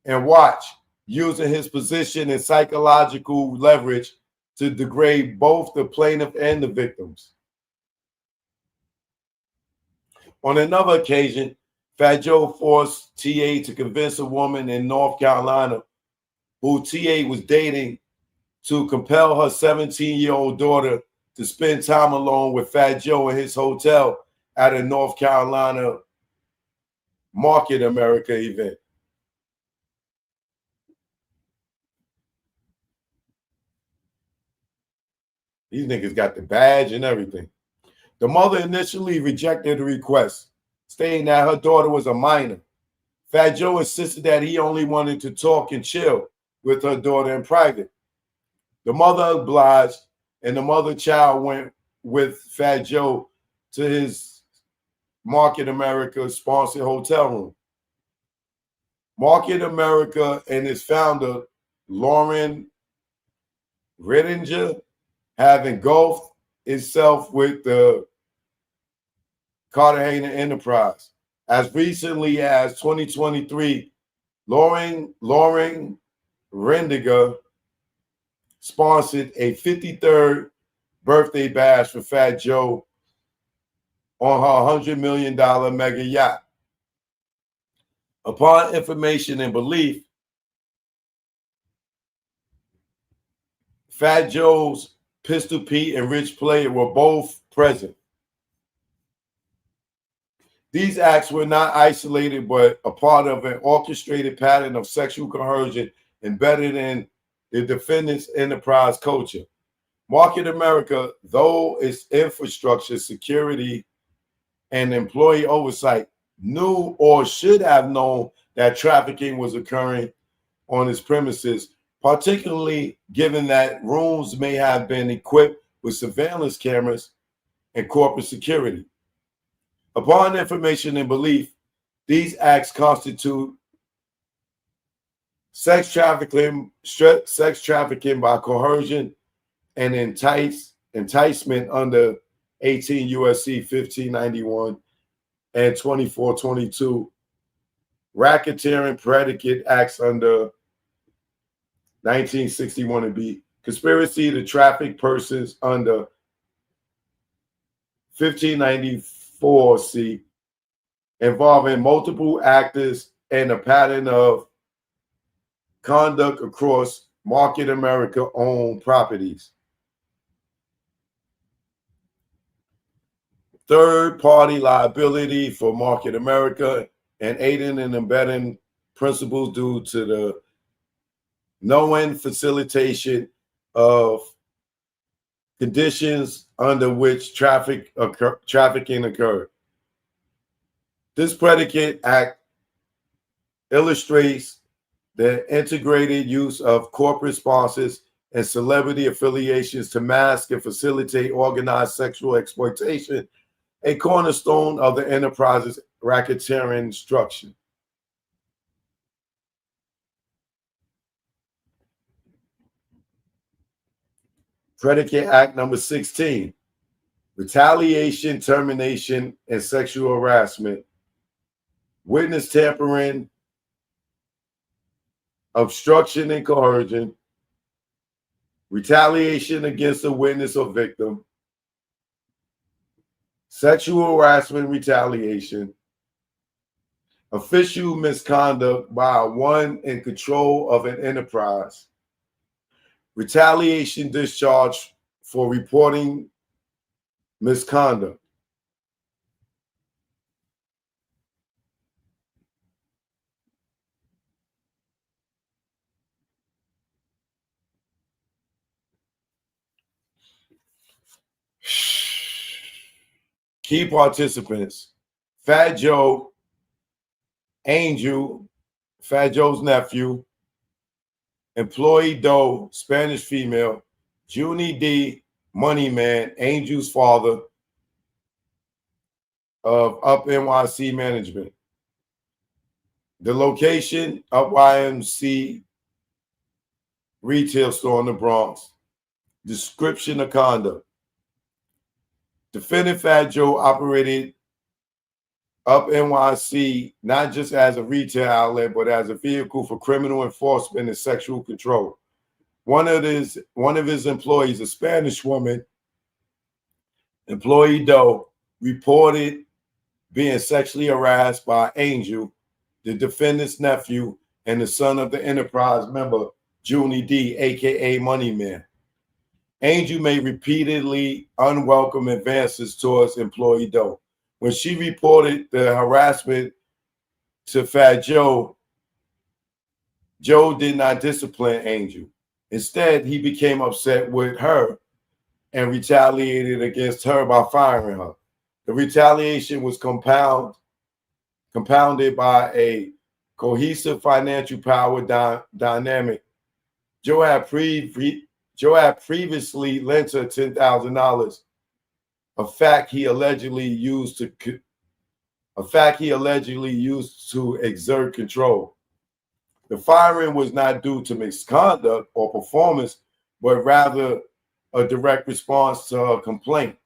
and watched, using his position and psychological leverage to degrade both the plaintiff and the victims. On another occasion, Fat Joe forced TA to convince a woman in North Carolina who TA was dating to compel her 17-year-old daughter to spend time alone with Fat Joe in his hotel at a North Carolina Market America event. These niggas got the badge and everything. The mother initially rejected the request, stating that her daughter was a minor. Fat Joe insisted that he only wanted to talk and chill with her daughter in private. The mother obliged, and the mother child went with Fat Joe to his Market America sponsored hotel room. Market America and its founder, Lauren Rittinger, have engulfed itself with the Cartagena enterprise. As recently as 2023, Lauren Rittinger sponsored a 53rd birthday bash for Fat Joe on her $100 million mega yacht. Upon information and belief, Fat Joe's Pistol Pete and Rich Player were both present. These acts were not isolated, but a part of an orchestrated pattern of sexual coercion embedded in the defendant's enterprise culture. Market America, though its infrastructure, security, and employee oversight, knew or should have known that trafficking was occurring on its premises, particularly given that rooms may have been equipped with surveillance cameras and corporate security. Upon information and belief, these acts constitute sex trafficking by coercion and enticement under 18 USC 1591 and 2422, racketeering predicate acts under 1961 and B, conspiracy to traffic persons under 1594C, involving multiple actors and a pattern of conduct across Market America owned properties. Third-party liability for Market America and aiding and abetting principles due to the knowing facilitation of conditions under which trafficking occurred. This predicate act illustrates the integrated use of corporate sponsors and celebrity affiliations to mask and facilitate organized sexual exploitation, a cornerstone of the enterprise's racketeering structure. Predicate Act number 16, retaliation, termination, and sexual harassment, witness tampering, obstruction and coercion, retaliation against a witness or victim, sexual harassment, retaliation, official misconduct by one in control of an enterprise, retaliation discharge for reporting misconduct. Key participants: Fat Joe, Angel, Fat Joe's nephew, Employee Doe, Spanish female, Junie D, Money Man, Angel's father of Up NYC Management. The location, Up YMC retail store in the Bronx. Description of conduct. Defendant Fat Joe operated Up NYC not just as a retail outlet, but as a vehicle for criminal enforcement and sexual control. One of his employees, a Spanish woman, Employee Doe, reported being sexually harassed by Angel, the defendant's nephew, and the son of the enterprise member, Junie D, aka Money Man. Angel made repeatedly unwelcome advances towards Employee Doe. When she reported the harassment to Fat Joe, Joe did not discipline Angel. Instead, he became upset with her and retaliated against her by firing her. The retaliation was compounded by a cohesive financial power dynamic. Joe had previously lent her $10,000. A fact he allegedly used to exert control. The firing was not due to misconduct or performance, but rather a direct response to her complaint.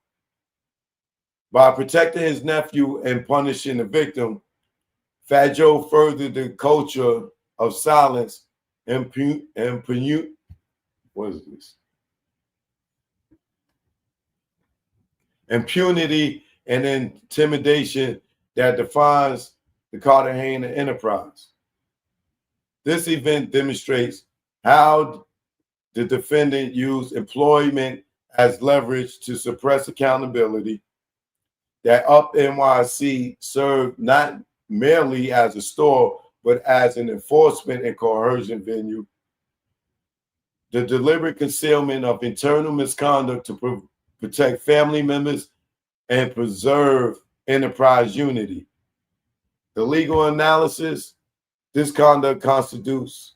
By protecting his nephew and punishing the victim, Fat Joe furthered the culture of silence, impunity, and intimidation that defines the Cartagena enterprise. This event demonstrates how the defendant used employment as leverage to suppress accountability, that Up NYC served not merely as a store, but as an enforcement and coercion venue. The deliberate concealment of internal misconduct to protect family members and preserve enterprise unity. The legal analysis: this conduct constitutes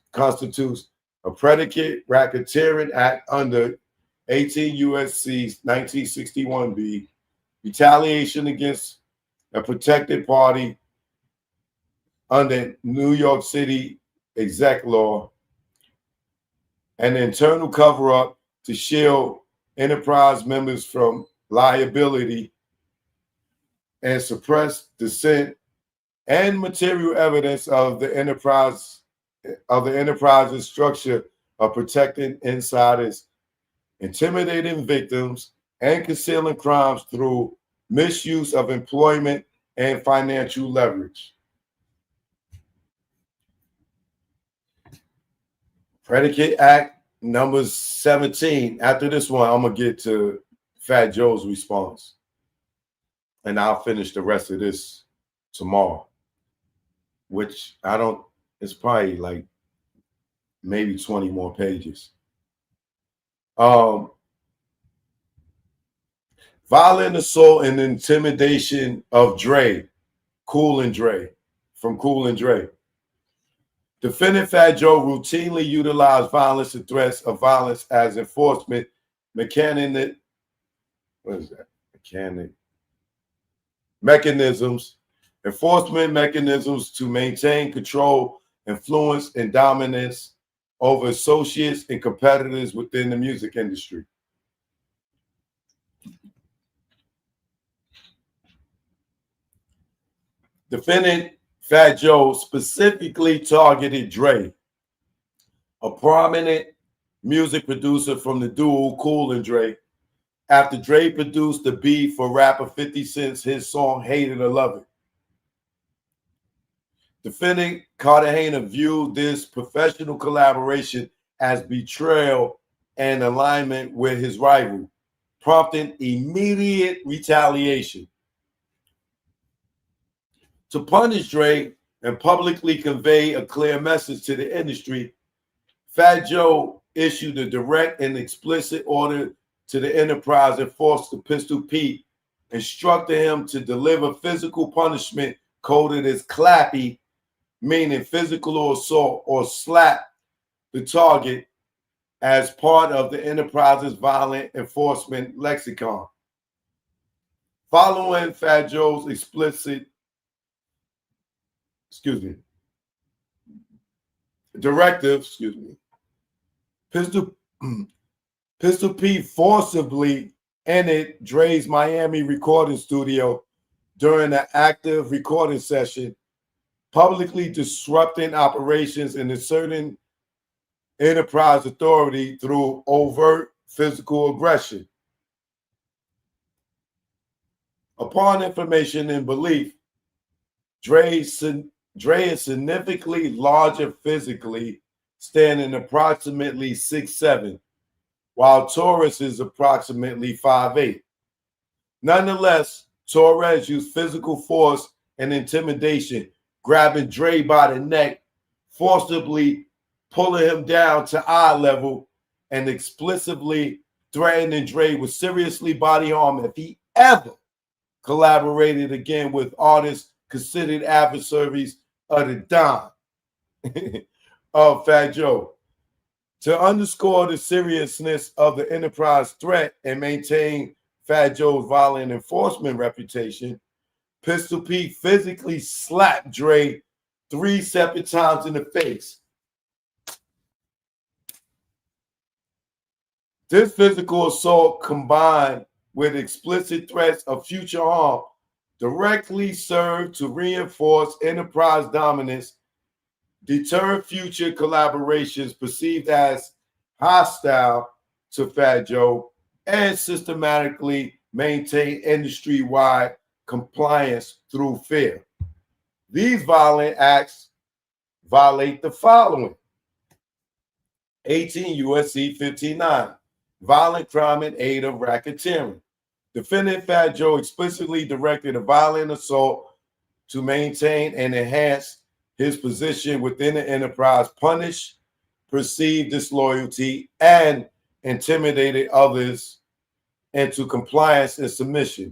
a predicate racketeering act under 18 U.S.C. 1961b, retaliation against a protected party under New York City exec law, an internal cover-up to shield enterprise members from liability and suppress dissent and material evidence of the enterprise's structure of protecting insiders, intimidating victims, and concealing crimes through misuse of employment and financial leverage. Predicate Act number 17. After this one, I'm going to get to Fat Joe's response. And I'll finish the rest of this tomorrow, which it's probably like maybe 20 more pages. Violent assault and intimidation of Dre, Cool and Dre, from Cool and Dre. Defendant Fat Joe routinely utilized violence and threats of violence as enforcement mechanisms to maintain control, influence, and dominance over associates and competitors within the music industry. Defendant Fat Joe specifically targeted Dre, a prominent music producer from the duo Cool and Dre, after Dre produced the beat for rapper 50 Cent's his song Hate It or Love It. Defendant Cartagena viewed this professional collaboration as betrayal and alignment with his rival, prompting immediate retaliation. To punish Dre and publicly convey a clear message to the industry, Fat Joe issued a direct and explicit order to the enterprise enforcer Pistol Pete, instructing him to deliver physical punishment coded as clappy, meaning physical or assault, or slap the target as part of the enterprise's violent enforcement lexicon. Following Fat Joe's directive, Pistol Pete forcibly entered Dre's Miami recording studio during an active recording session, publicly disrupting operations and asserting enterprise authority through overt physical aggression. Upon information and belief, Dre is significantly larger physically, standing approximately 6'7", while Torres is approximately 5'8". Nonetheless, Torres used physical force and intimidation, grabbing Dre by the neck, forcibly pulling him down to eye level, and explicitly threatening Dre with seriously body harm if he ever collaborated again with artists considered adversaries of the Don of Fat Joe. To underscore the seriousness of the enterprise threat and maintain Fat Joe's violent enforcement reputation, Pistol Pete physically slapped Dre 3 separate times in the face. This physical assault, combined with explicit threats of future harm, directly served to reinforce enterprise dominance, deter future collaborations perceived as hostile to Fat Joe, and systematically maintain industry-wide compliance through fear. These violent acts violate the following: 18 U.S.C. 59, violent crime in aid of racketeering. Defendant Fat Joe explicitly directed a violent assault to maintain and enhance his position within the enterprise, punish perceived disloyalty, and intimidated others into compliance and submission.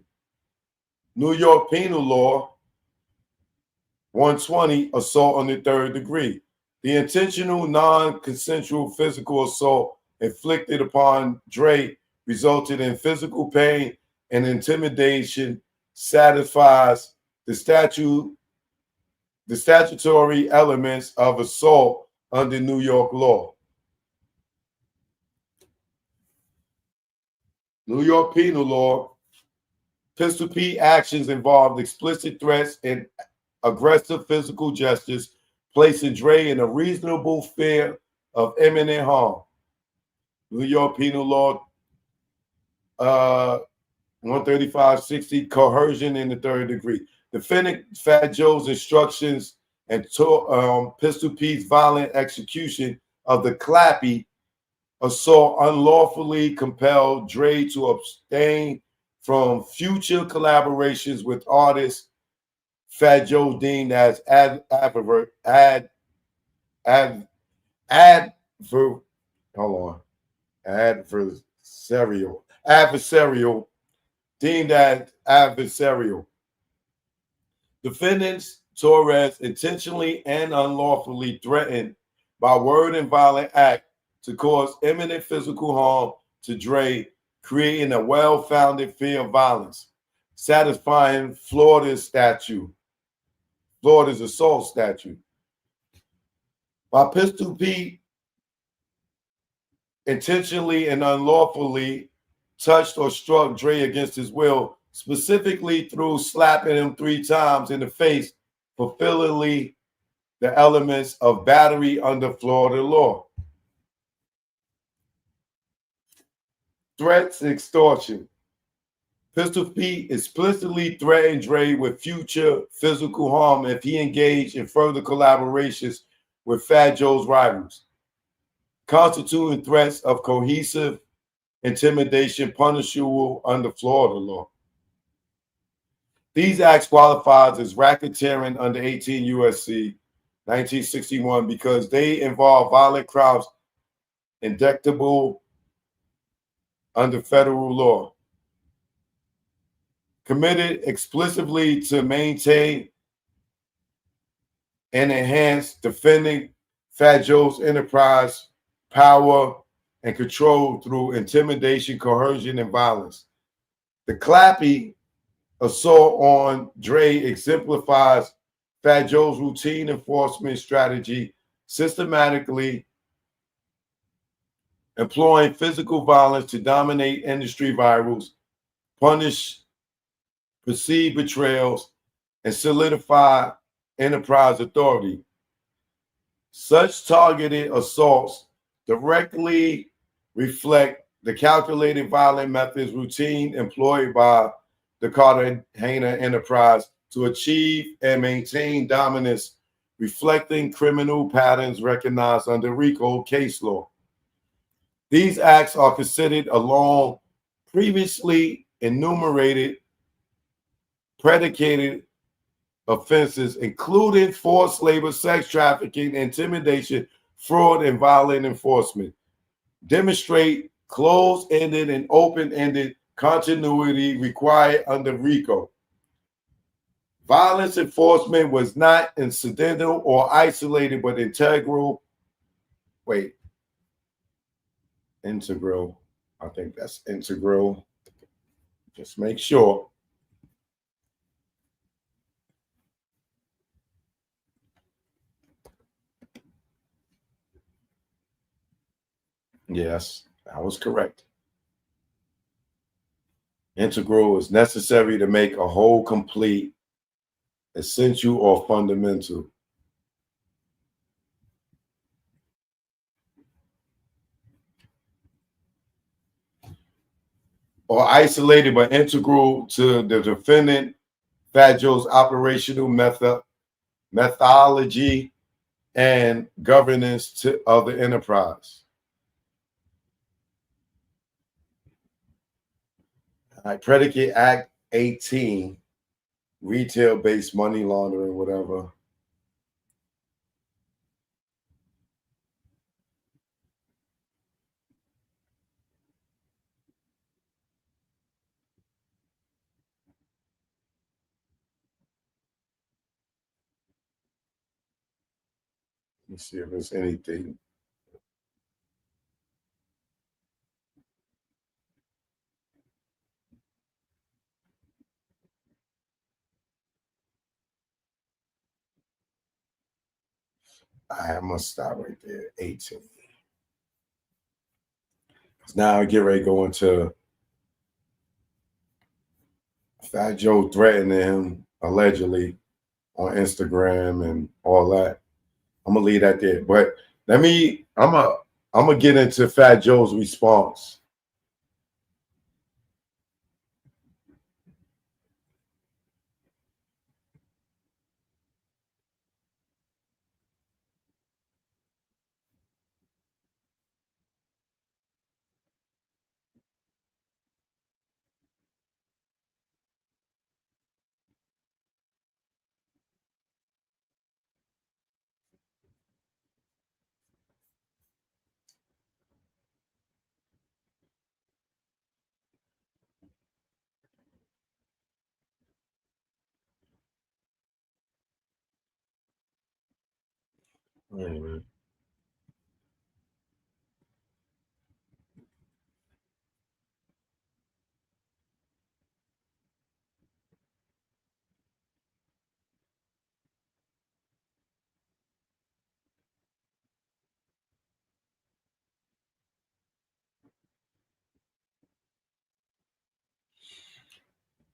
New York Penal Law 120, assault on the third degree. The intentional, non-consensual physical assault inflicted upon Dre resulted in physical pain and intimidation, satisfies the statutory elements of assault under New York law. New York Penal Law, Pistol Pete actions involved explicit threats and aggressive physical gestures, placing Dre in a reasonable fear of imminent harm. New York Penal Law 13560, coercion in the third degree. Defendant Fat Joe's instructions and Pistol Pete's violent execution of the Clappy assault unlawfully compelled Dre to abstain from future collaborations with artists Fat Joe deemed as adversarial, deemed as adversarial. Defendants Torres intentionally and unlawfully threatened by word and violent act to cause imminent physical harm to Dre, creating a well-founded fear of violence, satisfying Florida's assault statute. By Pistol Pete intentionally and unlawfully touched or struck Dre against his will, specifically through slapping him 3 times in the face, fulfilling the elements of battery under Florida law. Threats and extortion. Pistol Pete explicitly threatened Dre with future physical harm if he engaged in further collaborations with Fat Joe's rivals, constituting threats of cohesive intimidation punishable under Florida law. These acts qualifies as racketeering under 18 U.S.C. 1961 because they involve violent crimes indictable under federal law, committed explicitly to maintain and enhance defending Fat Joe's enterprise, power, and control through intimidation, coercion, and violence. The Clappy assault on Dre exemplifies Fat Joe's routine enforcement strategy, systematically employing physical violence to dominate industry rivals, punish perceived betrayals, and solidify enterprise authority. Such targeted assaults directly reflect the calculated violent methods routine employed by the Cartagena enterprise to achieve and maintain dominance, reflecting criminal patterns recognized under RICO case law. These acts are considered along previously enumerated predicated offenses, including forced labor, sex trafficking, intimidation, fraud, and violent enforcement, demonstrate closed-ended and open-ended continuity required under RICO. Violence enforcement was not incidental or isolated, but integral. Integral. I think that's integral. Just make sure. Yes, I was correct. Integral is necessary to make a whole complete, essential, or fundamental. Or isolated but integral to the defendant Fat Joe's operational methodology and governance of the enterprise. All right, Predicate Act 18, retail-based money laundering, whatever. Let's see if there's anything. I must stop right there. 18. Now I get ready to go into Fat Joe threatening him allegedly on Instagram and all that. I'm gonna leave that there. But I'm gonna get into Fat Joe's response. Anyway.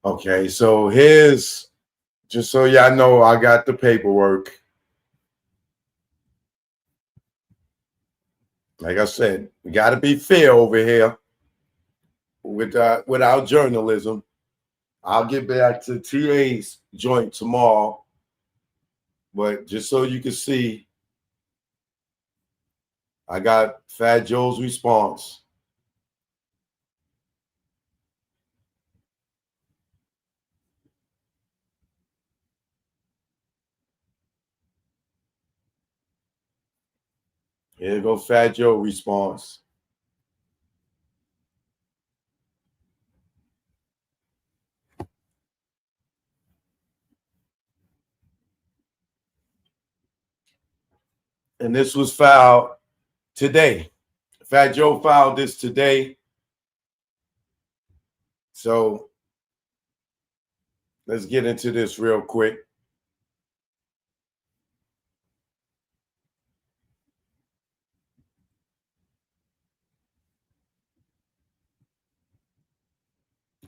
Okay, so here's, just so y'all know, I got the paperwork. Like I said, we got to be fair over here with our journalism. I'll get back to TA's joint tomorrow, but just so you can see, I got Fat Joe's response. Here go Fat Joe response. And this was filed today. Fat Joe filed this today. So let's get into this real quick.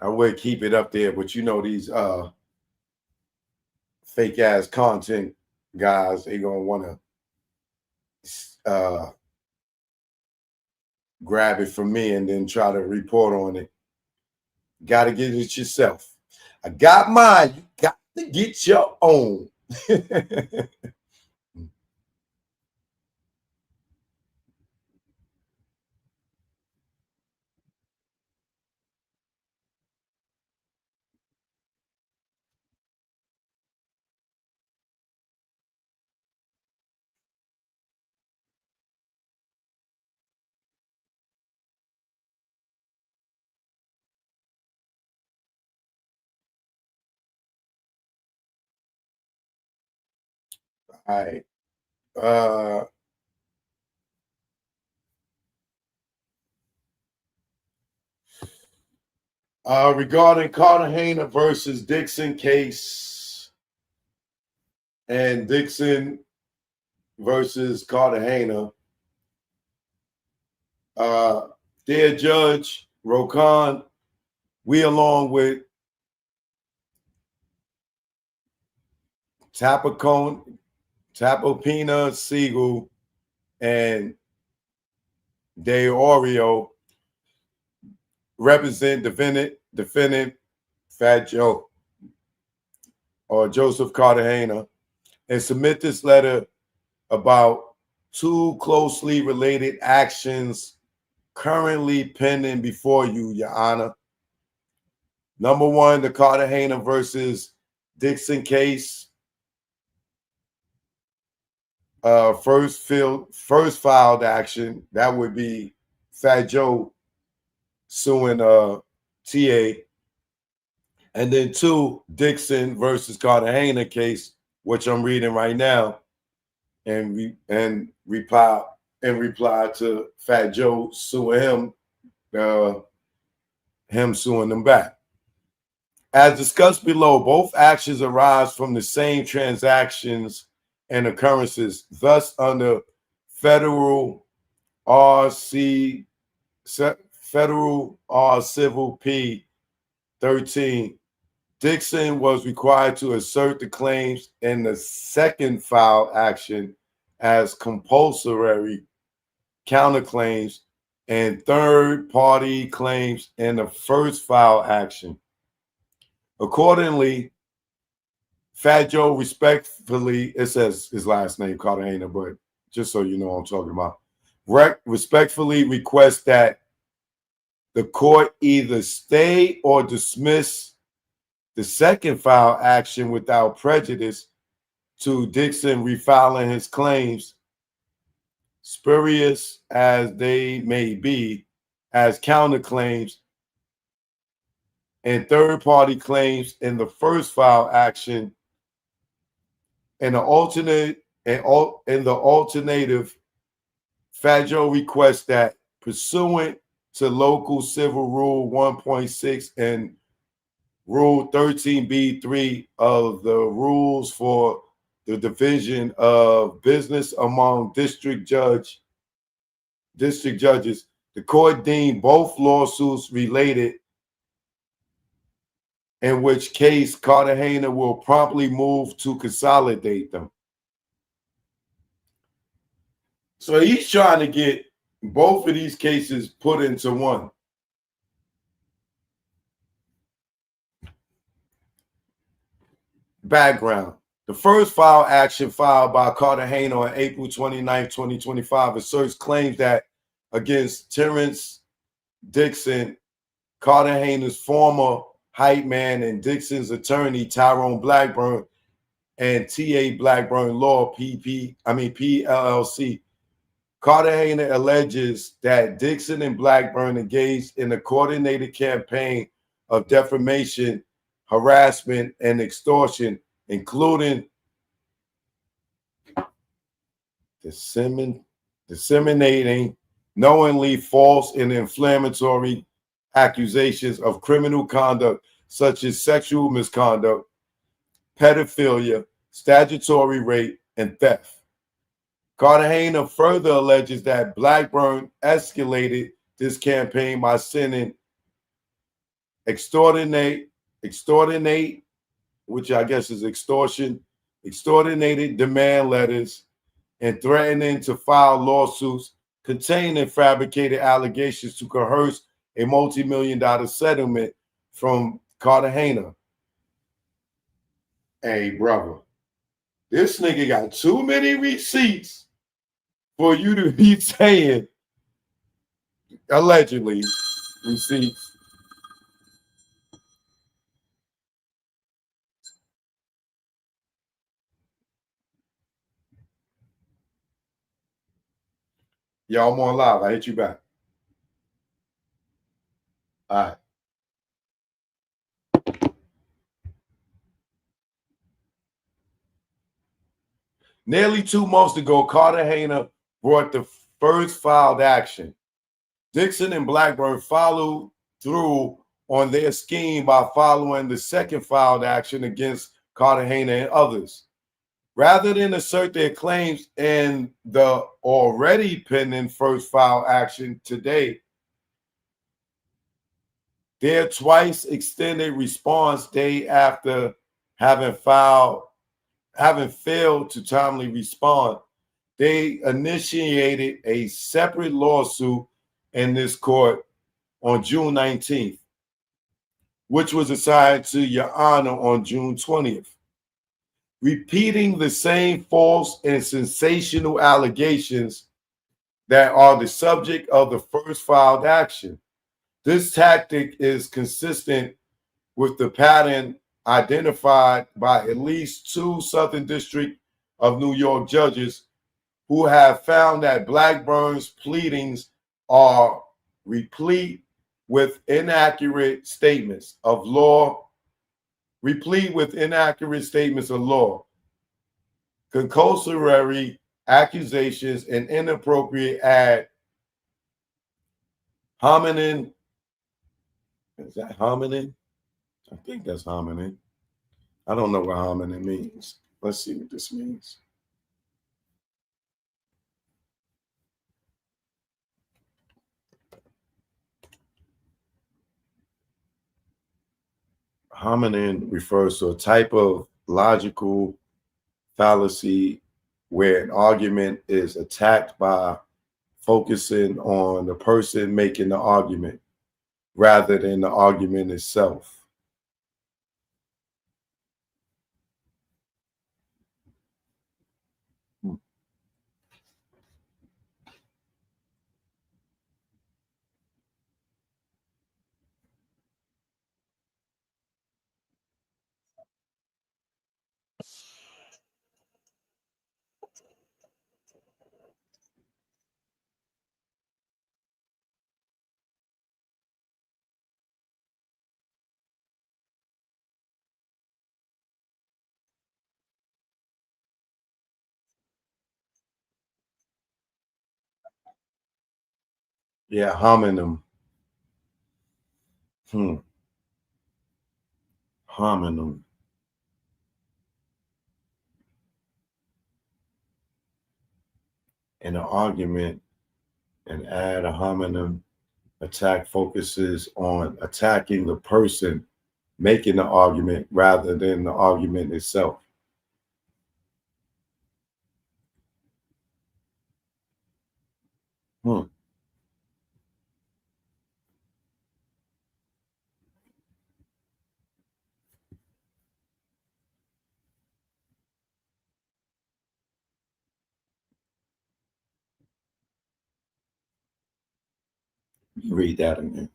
I would keep it up there, but you know these fake ass content guys, they gonna want to grab it from me and then try to report on it. Got to get it yourself. I got mine. You got to get your own. All right. Regarding Cartagena versus Dixon case and Dixon versus Cartagena, dear Judge Rokan, we along with Tapopina Siegel and De Oreo represent defendant Fat Joe or Joseph Cartagena and submit this letter about two closely related actions currently pending before you, Your Honor. Number one, the Cartagena versus Dixon case. First filed action. That would be Fat Joe suing TA. And then two, Dixon versus Cartagena case, which I'm reading right now, and reply to Fat Joe suing him, him suing them back. As discussed below, both actions arise from the same transactions and occurrences. Thus, under Federal RC Federal R Civil P 13, Dixon was required to assert the claims in the second filed action as compulsory counterclaims and third-party claims in the first filed action. Accordingly, Fat Joe respectfully, it says his last name, Cartagena, but just so you know what I'm talking about, respectfully request that the court either stay or dismiss the second file action without prejudice to Dixon refiling his claims, spurious as they may be, as counterclaims and third-party claims in the first file action, and the alternative, Fat Joe requests that pursuant to Local Civil Rule 1.6 and Rule 13b3 of the rules for the division of business among district judges, the court deemed both lawsuits related, in which case Cartagena will promptly move to consolidate them. So he's trying to get both of these cases put into one. Background. The first file action filed by Cartagena on April 29, 2025 asserts claims that against Terrence Dixon, Cartagena's former hype man and Dixon's attorney, Tyrone Blackburn, and T.A. Blackburn Law, PLLC. Cartagena alleges that Dixon and Blackburn engaged in a coordinated campaign of defamation, harassment, and extortion, including disseminating knowingly false and inflammatory accusations of criminal conduct such as sexual misconduct, pedophilia, statutory rape, and theft. Cartagena further alleges that Blackburn escalated this campaign by sending extortionate, which I guess is extortion, extortionated demand letters, and threatening to file lawsuits containing fabricated allegations to coerce a multi-million-dollar settlement from Cartagena. Hey, brother, this nigga got too many receipts for you to be saying, allegedly, receipts. Y'all, I'm on live. I hit you back. All right. Nearly 2 months ago, Cartagena brought the first filed action. Dixon and Blackburn followed through on their scheme by following the second filed action against Cartagena and others. Rather than assert their claims in the already pending first filed action today, their twice extended response day after having failed to timely respond, they initiated a separate lawsuit in this court on June 19th, which was assigned to Your Honor on June 20th, repeating the same false and sensational allegations that are the subject of the first filed action. This tactic is consistent with the pattern identified by at least 2 Southern District of New York judges who have found that Blackburn's pleadings are replete with inaccurate statements of law, conclusory accusations, and inappropriate ad hominem. Is that hominem? I think that's hominem. I don't know what hominem means. Let's see what this means. Hominem refers to a type of logical fallacy where an argument is attacked by focusing on the person making the argument rather than the argument itself. Yeah, hominem. Hominem. In an argument, an ad hominem attack focuses on attacking the person making the argument rather than the argument itself. Read that again.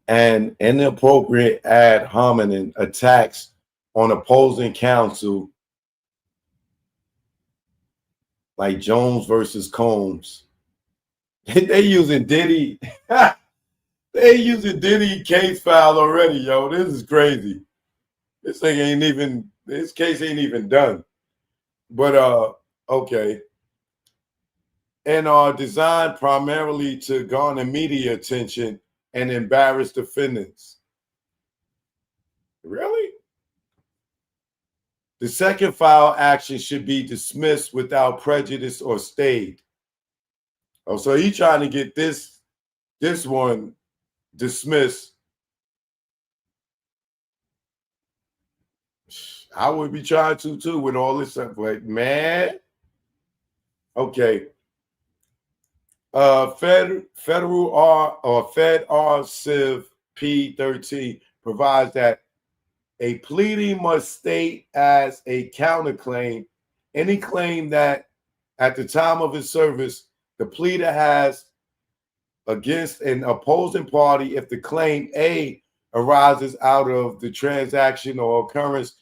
An inappropriate ad hominem attacks on opposing counsel, like Jones versus Combs. They using Diddy. They using Diddy case file already, yo. This is crazy. This thing ain't even, this case ain't even done. But okay. And are designed primarily to garner media attention and embarrass defendants. Really? The second file action should be dismissed without prejudice or stayed. Oh, so he trying to get this one dismissed. I would be trying to too with all this stuff, but man. Okay. Federal R or Fed R Civ P13 provides that a pleading must state as a counterclaim any claim that at the time of his service the pleader has against an opposing party if the claim A arises out of the transaction or occurrence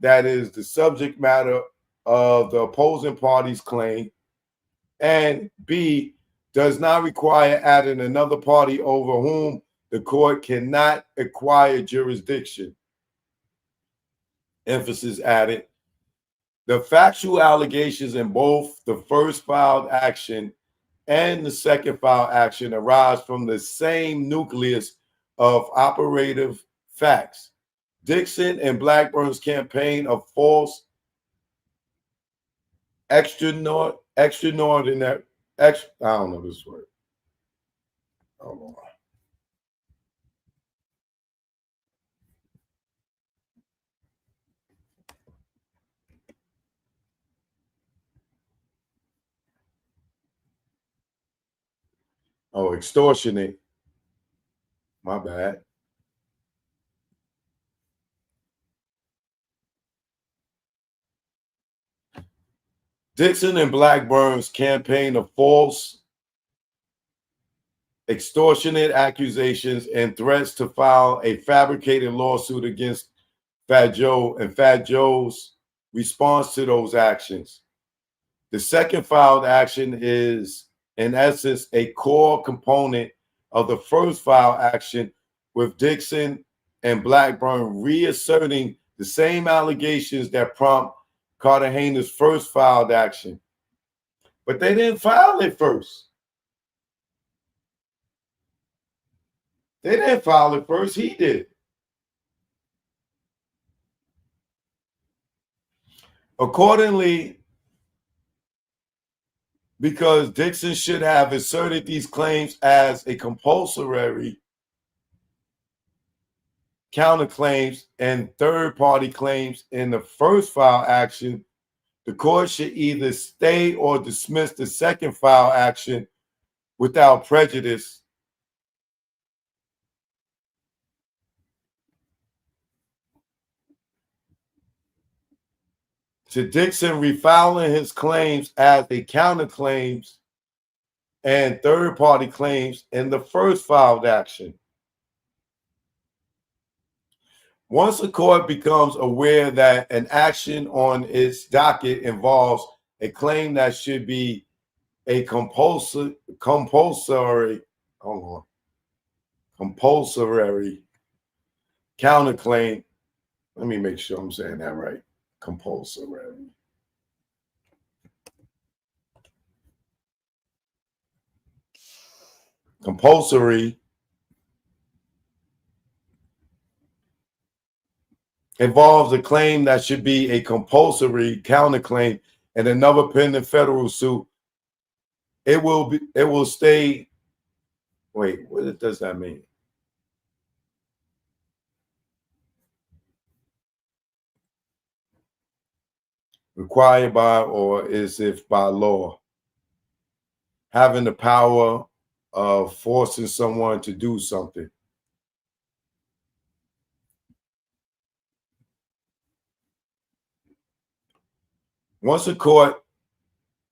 that is the subject matter of the opposing party's claim, and B does not require adding another party over whom the court cannot acquire jurisdiction. Emphasis added. The factual allegations in both the first filed action and the second filed action arise from the same nucleus of operative facts. Dixon and Blackburn's campaign of false extraordinary, I don't know this word. Hold on. Oh, extortionate. My bad. Dixon and Blackburn's campaign of false extortionate accusations, and threats to file a fabricated lawsuit against Fat Joe and Fat Joe's response to those actions. The second filed action is, in essence, a core component of the first filed action, with Dixon and Blackburn reasserting the same allegations that prompt Cartagena's first filed action. But they didn't file it first. They didn't file it first. He did. Accordingly, because Dixon should have asserted these claims as a compulsory counterclaims and third-party claims in the first file action, the court should either stay or dismiss the second file action without prejudice. To Dixon refiling his claims as a counterclaims and third-party claims in the first filed action. Once a court becomes aware that an action on its docket involves a claim that should be a compulsory counterclaim, let me make sure I'm saying that right. Compulsory involves a claim that should be a compulsory counterclaim and another pending federal suit. It will stay. Wait, what does that mean? Required by or as if by law. Having the power of forcing someone to do something. Once a court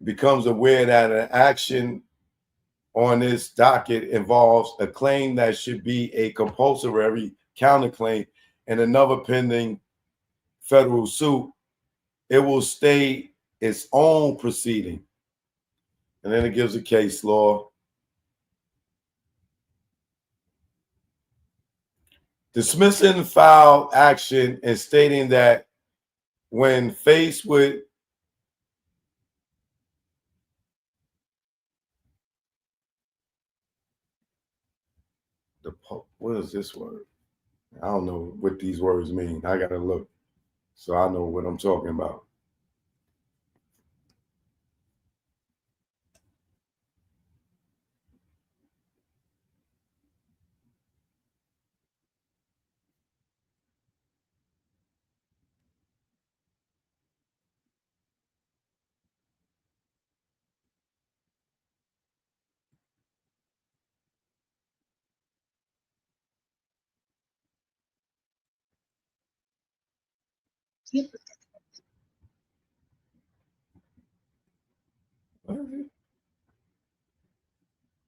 becomes aware that an action on its docket involves a claim that should be a compulsory counterclaim and another pending federal suit, it will stay its own proceeding. And then it gives a case law. Dismissing filed action and stating that when faced with what is this word? I don't know what these words mean. I gotta look so I know what I'm talking about.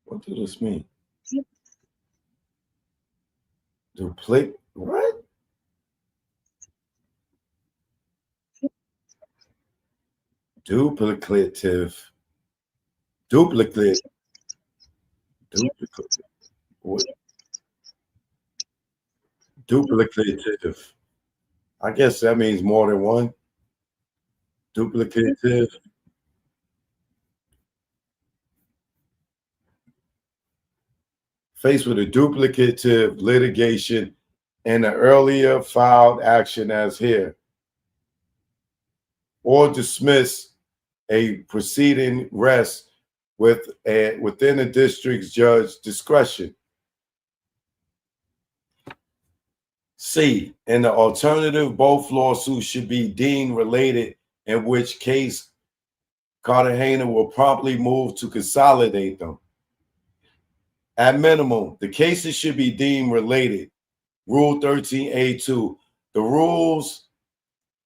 What does this mean? Duplicate what? Duplicative. Duplicate. What? Duplicative. I guess that means more than one. Duplicative. Faced with a duplicative litigation in an earlier filed action as here, or dismiss a proceeding rests within a district's judge discretion. C, in the alternative, both lawsuits should be deemed related, in which case Cartagena will promptly move to consolidate them. At minimum, the cases should be deemed related. Rule 13A2. The rules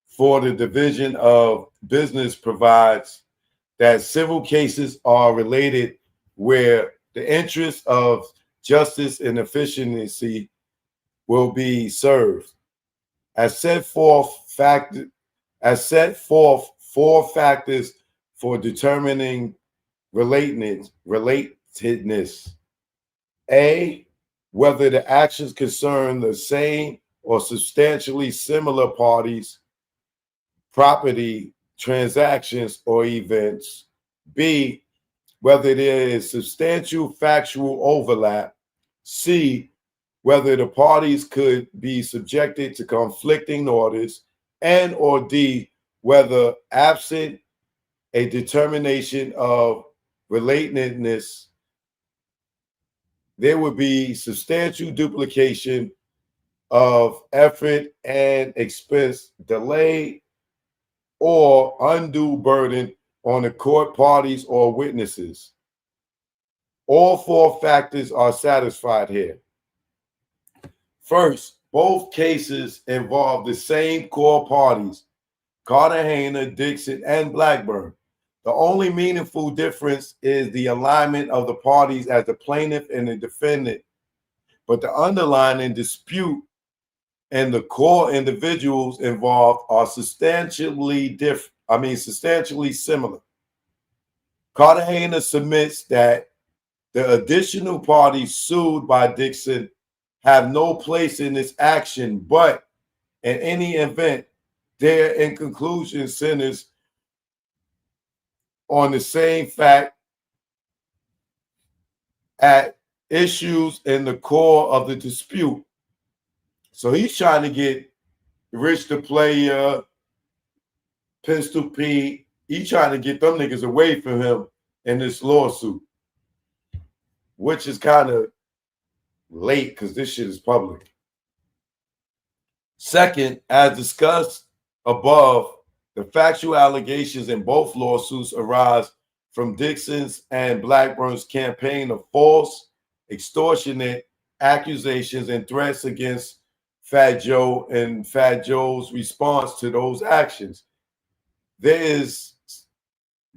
for the division of business provides that civil cases are related where the interest of justice and efficiency will be served. As set forth, four factors for determining relatedness. A, whether the actions concern the same or substantially similar parties, property, transactions, or events. B, whether there is substantial factual overlap. C, whether the parties could be subjected to conflicting orders. And or D, whether absent a determination of relatedness, there would be substantial duplication of effort and expense, delay, or undue burden on the court parties or witnesses. All four factors are satisfied here. First, both cases involve the same core parties, Cartagena, Dixon, and Blackburn. The only meaningful difference is the alignment of the parties as the plaintiff and the defendant, but the underlying dispute and the core individuals involved are substantially similar. Cartagena submits that the additional parties sued by Dixon have no place in this action, but in any event, their in conclusion centers on the same fact at issues in the core of the dispute. So he's trying to get Rich the Player, Pistol Pete. He's trying to get them niggas away from him in this lawsuit, which is kind of late because this shit is public. Second, as discussed above, the factual allegations in both lawsuits arise from Dixon's and Blackburn's campaign of false, extortionate accusations and threats against Fat Joe and Fat Joe's response to those actions. This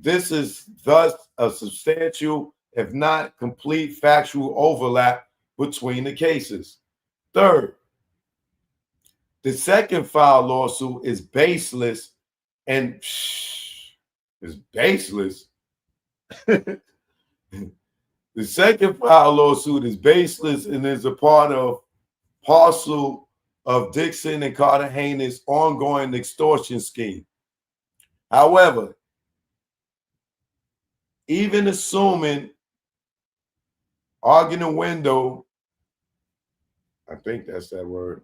is thus a substantial, if not complete, factual overlap between the cases. Third, the second filed lawsuit is baseless and is baseless. The second filed lawsuit is baseless and is a part of parcel of Dixon and Cartagena's ongoing extortion scheme. However, even assuming arguendo, I think that's that word.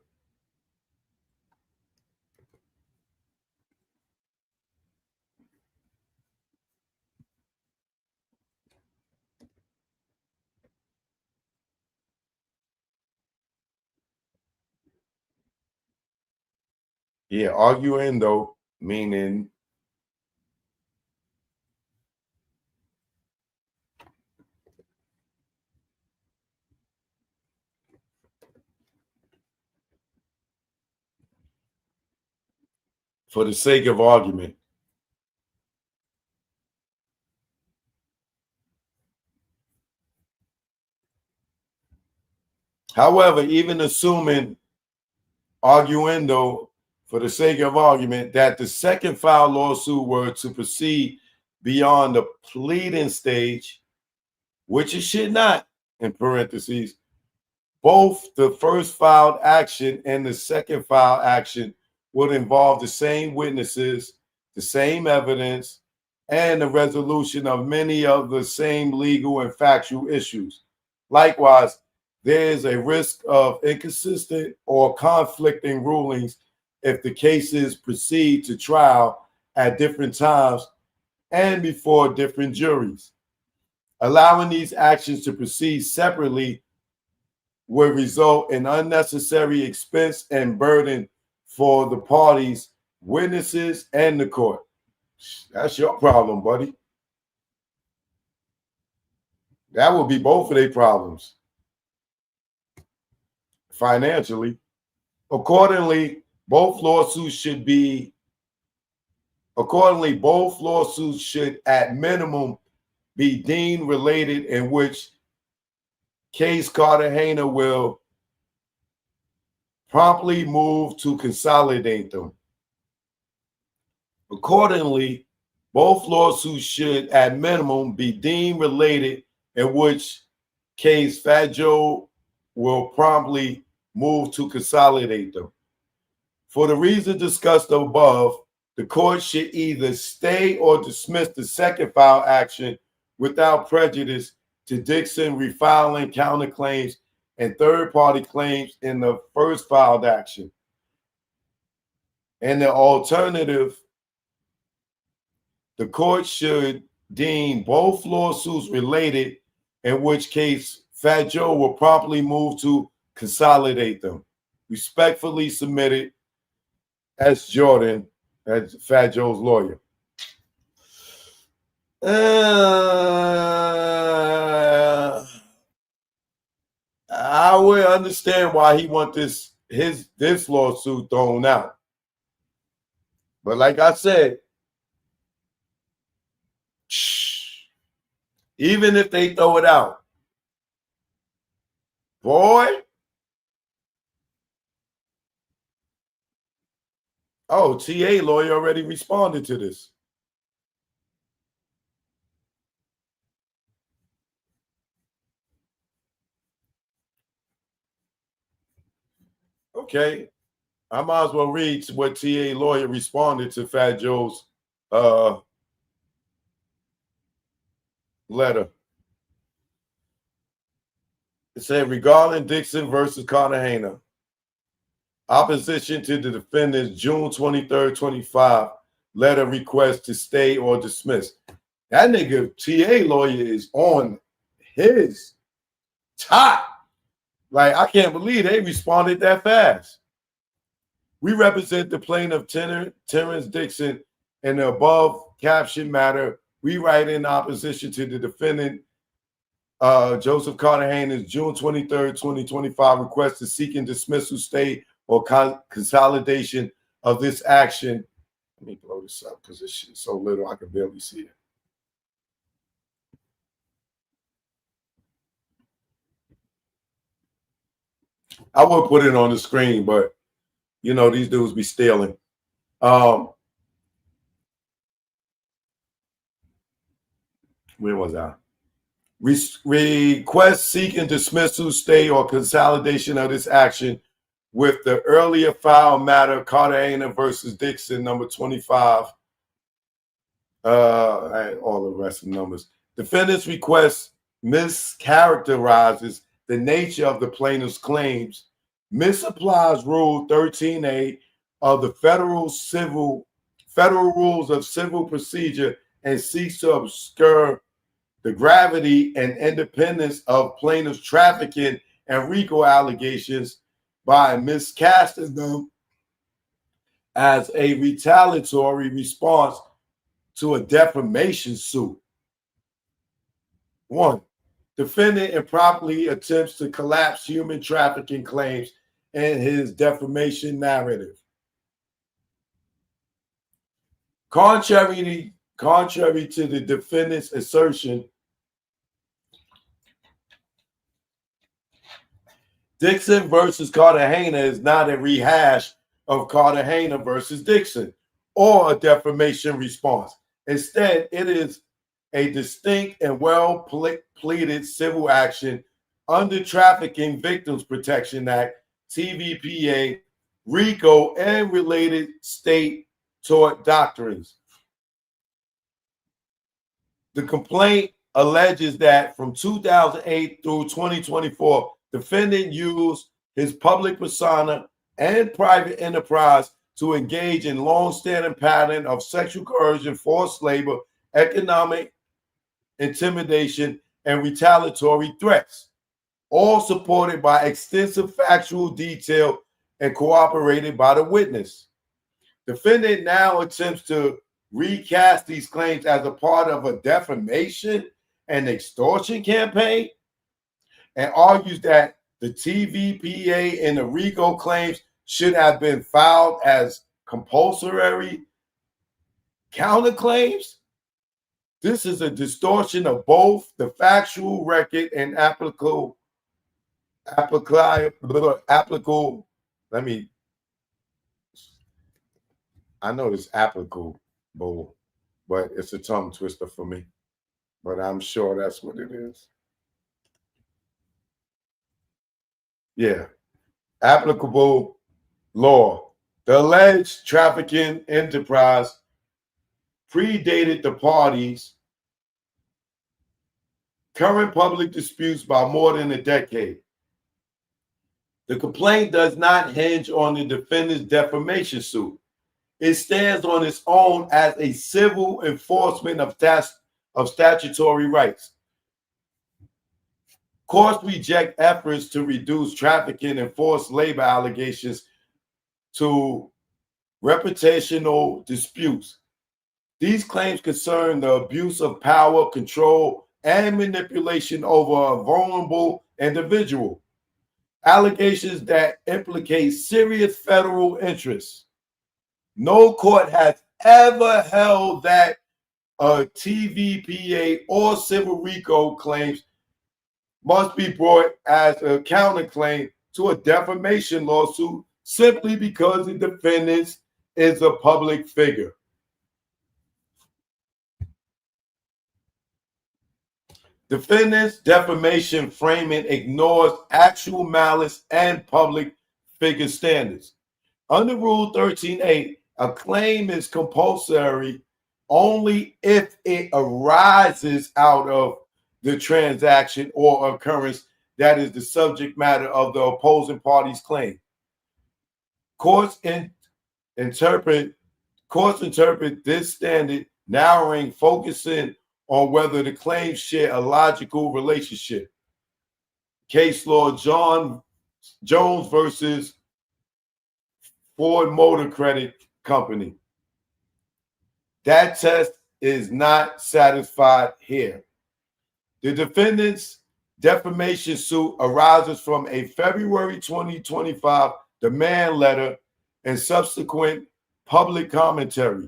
Yeah, arguendo, meaning for the sake of argument. However, even assuming arguendo, for the sake of argument, that the second filed lawsuit were to proceed beyond the pleading stage, which it should not, in parentheses, both the first filed action and the second filed action would involve the same witnesses, the same evidence, and the resolution of many of the same legal and factual issues. Likewise, there is a risk of inconsistent or conflicting rulings if the cases proceed to trial at different times and before different juries. Allowing these actions to proceed separately would result in unnecessary expense and burden for the parties, witnesses, and the court. That's your problem, buddy. That would be both of their problems financially. Accordingly, both lawsuits should at minimum be deemed related, in which case Cartagena will promptly move to consolidate them. Accordingly, both lawsuits should at minimum be deemed related, in which case Fat Joe will promptly move to consolidate them. For the reasons discussed above, the court should either stay or dismiss the second file action without prejudice to Dixon refiling counterclaims and third-party claims in the first filed action. And the alternative, the court should deem both lawsuits related, in which case Fat Joe will promptly move to consolidate them. Respectfully submitted, S. Jordan, as Fat Joe's lawyer. I would understand why he want this lawsuit thrown out. But like I said, even if they throw it out, boy. Oh, TA lawyer already responded to this. Okay, I might as well read what TA lawyer responded to Fat Joe's letter. It said, regarding Dixon versus Cartagena, opposition to the defendant's June 23rd, 25 letter request to stay or dismiss. That nigga TA lawyer is on his top. Like, I can't believe they responded that fast. We represent the plaintiff, Terrence Dixon, in the above caption matter. We write in opposition to the defendant, Joseph Cartagena's June 23rd, 2025 request to seek and dismissal, stay, or consolidation of this action. Let me blow this up because this shit is so little I can barely see it. I would put it on the screen, but you know, these dudes be stealing. Where was I? Request seeking dismissal, stay, or consolidation of this action with the earlier file matter, Cartagena versus Dixon, number 25. All the rest of the numbers. Defendant's request mischaracterizes the nature of the plaintiff's claims, misapplies Rule 13A of the Federal Rules of Civil Procedure, and seeks to obscure the gravity and independence of plaintiff's trafficking and RICO allegations by miscasting them as a retaliatory response to a defamation suit. 1. Defendant improperly attempts to collapse human trafficking claims in his defamation narrative. Contrary to the defendant's assertion, Dixon versus Cartagena is not a rehash of Cartagena versus Dixon or a defamation response. Instead, it is a distinct and well-pleaded civil action under Trafficking Victims Protection Act, TVPA, RICO, and related state tort doctrines. The complaint alleges that from 2008 through 2024, defendant used his public persona and private enterprise to engage in long-standing pattern of sexual coercion, forced labor, economic intimidation, and retaliatory threats, all supported by extensive factual detail and corroborated by the witness. Defendant now attempts to recast these claims as a part of a defamation and extortion campaign, and argues that the TVPA and the RICO claims should have been filed as compulsory counterclaims. This is a distortion of both the factual record and applicable applicable. I know it's applicable, but it's a tongue twister for me. But I'm sure that's what it is. Yeah. Applicable law. The alleged trafficking enterprise predated the parties' current public disputes by more than a decade. The complaint does not hinge on the defendant's defamation suit. It stands on its own as a civil enforcement of statutory rights. Courts reject efforts to reduce trafficking and forced labor allegations to reputational disputes. These claims concern the abuse of power, control, and manipulation over a vulnerable individual. Allegations that implicate serious federal interests. No court has ever held that a TVPA or civil RICO claims must be brought as a counterclaim to a defamation lawsuit simply because the defendant is a public figure. Defendant's defamation framing ignores actual malice and public figure standards. Under Rule 13.8, a claim is compulsory only if it arises out of the transaction or occurrence that is the subject matter of the opposing party's claim. Courts interpret this standard, narrowing, focusing on whether the claims share a logical relationship. Case law Jones versus Ford Motor Credit Company. That test is not satisfied here. The defendant's defamation suit arises from a February 2025 demand letter and subsequent public commentary.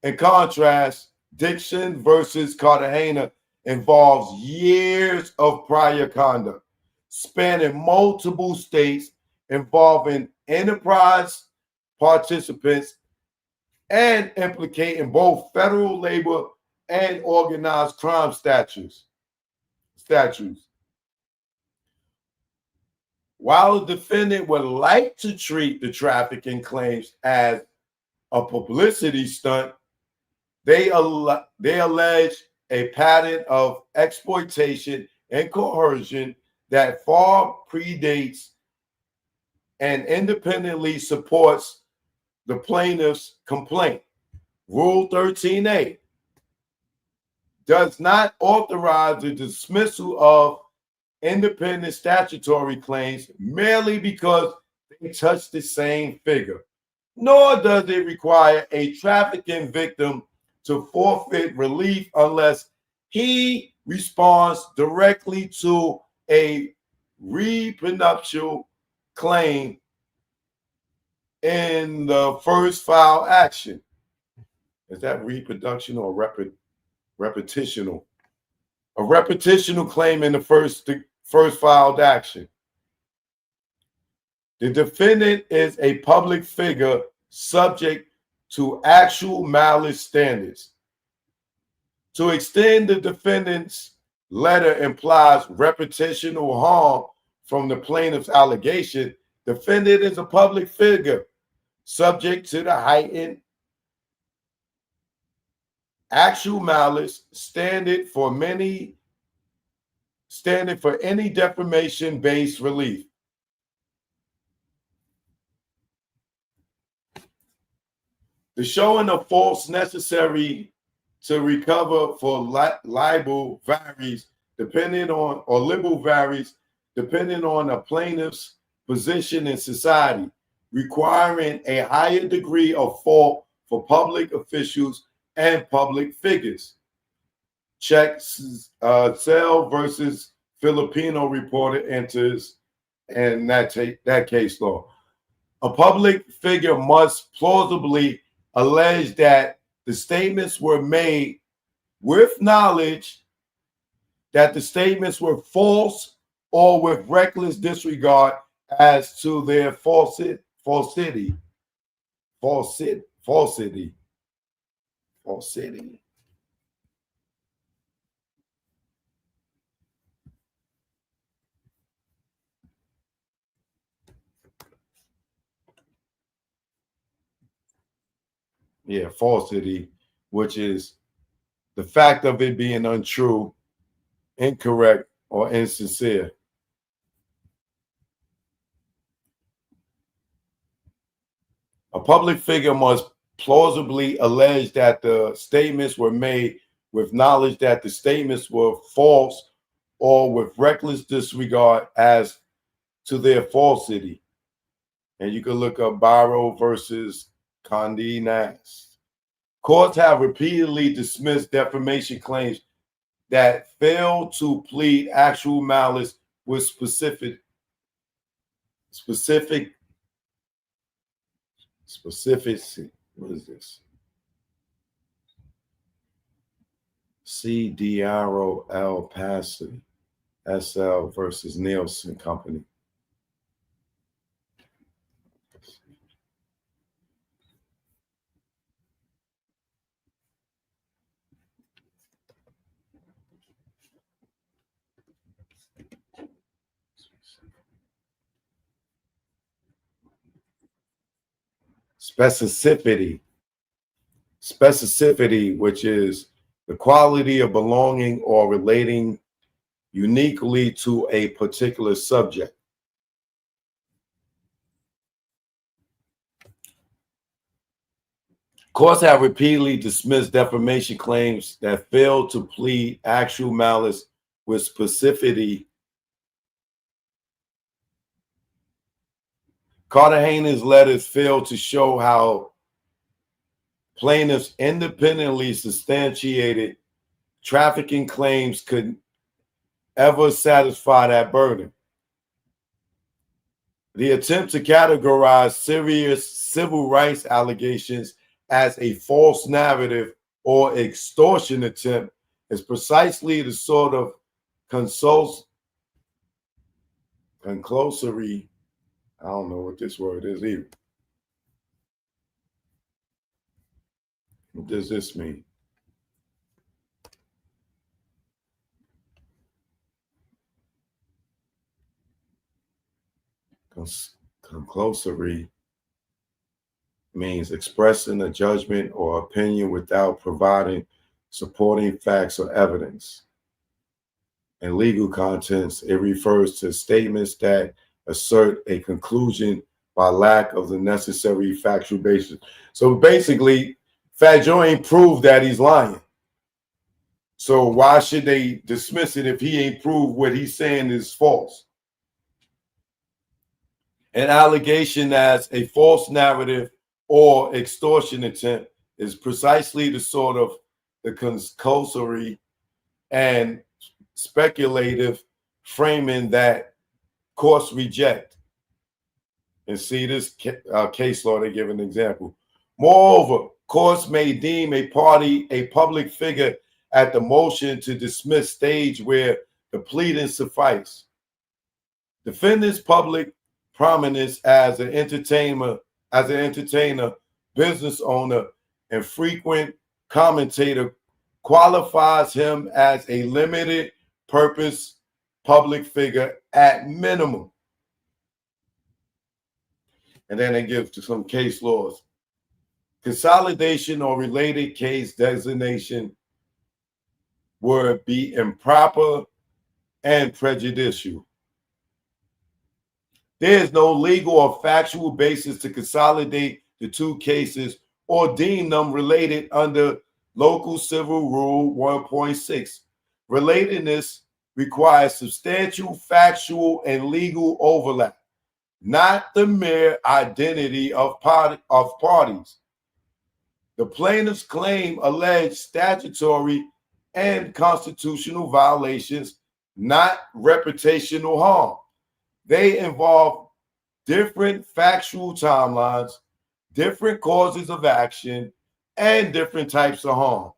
In contrast, Dixon versus Cartagena involves years of prior conduct, spanning multiple states, involving enterprise participants and implicating both federal labor and organized crime statutes. While the defendant would like to treat the trafficking claims as a publicity stunt, they allege a pattern of exploitation and coercion that far predates and independently supports the plaintiff's complaint. Rule 13.8 does not authorize the dismissal of independent statutory claims merely because they touch the same figure, nor does it require a trafficking victim to forfeit relief unless he responds directly to a reprenuptial claim in the first file action. Is that reproduction or repetitional? A repetitional claim in the first filed action. The defendant is a public figure subject to actual malice standards. To extend the defendant's letter implies reputational harm from the plaintiff's allegation. Defendant is a public figure subject to the heightened actual malice standard for any defamation-based relief. The showing of false necessary to recover for libel varies depending on a plaintiff's position in society, requiring a higher degree of fault for public officials and public figures. Check Sell versus Filipino reporter enters in that case law. A public figure must plausibly allege that the statements were made with knowledge that the statements were false or with reckless disregard as to their falsity. Yeah, falsity, which is the fact of it being untrue, incorrect, or insincere. A public figure must plausibly allege that the statements were made with knowledge that the statements were false or with reckless disregard as to their falsity. And you can look up Barrow versus Condé Nast. Courts have repeatedly dismissed defamation claims that fail to plead actual malice with specific. What is this? CDROL Passy SL versus Nielsen Company. Specificity, which is the quality of belonging or relating uniquely to a particular subject. Courts have repeatedly dismissed defamation claims that fail to plead actual malice with specificity. Cartagena's letters fail to show how plaintiffs independently substantiated trafficking claims could ever satisfy that burden. The attempt to categorize serious civil rights allegations as a false narrative or extortion attempt is precisely the sort of conclusory, I don't know what this word is either. What does this mean? Conclusory means expressing a judgment or opinion without providing supporting facts or evidence. In legal contents, it refers to statements that assert a conclusion by lack of the necessary factual basis. So basically, Fat Joe ain't proved that he's lying. So why should they dismiss it if he ain't proved what he's saying is false? An allegation as a false narrative or extortion attempt is precisely the sort of the conclusory and speculative framing that courts reject. And see this case law, they give an example. Moreover, courts may deem a party a public figure at the motion to dismiss stage where the pleadings suffice. Defendant's public prominence as an entertainer, business owner, and frequent commentator qualifies him as a limited purpose public figure at minimum. And then they give to some case laws. Consolidation or related case designation would be improper and prejudicial. There is no legal or factual basis to consolidate the two cases or deem them related under Local Civil Rule 1.6. Relatedness requires substantial factual and legal overlap, not the mere identity of parties. The plaintiff's claim alleged statutory and constitutional violations, not reputational harm. They involve different factual timelines, different causes of action, and different types of harm.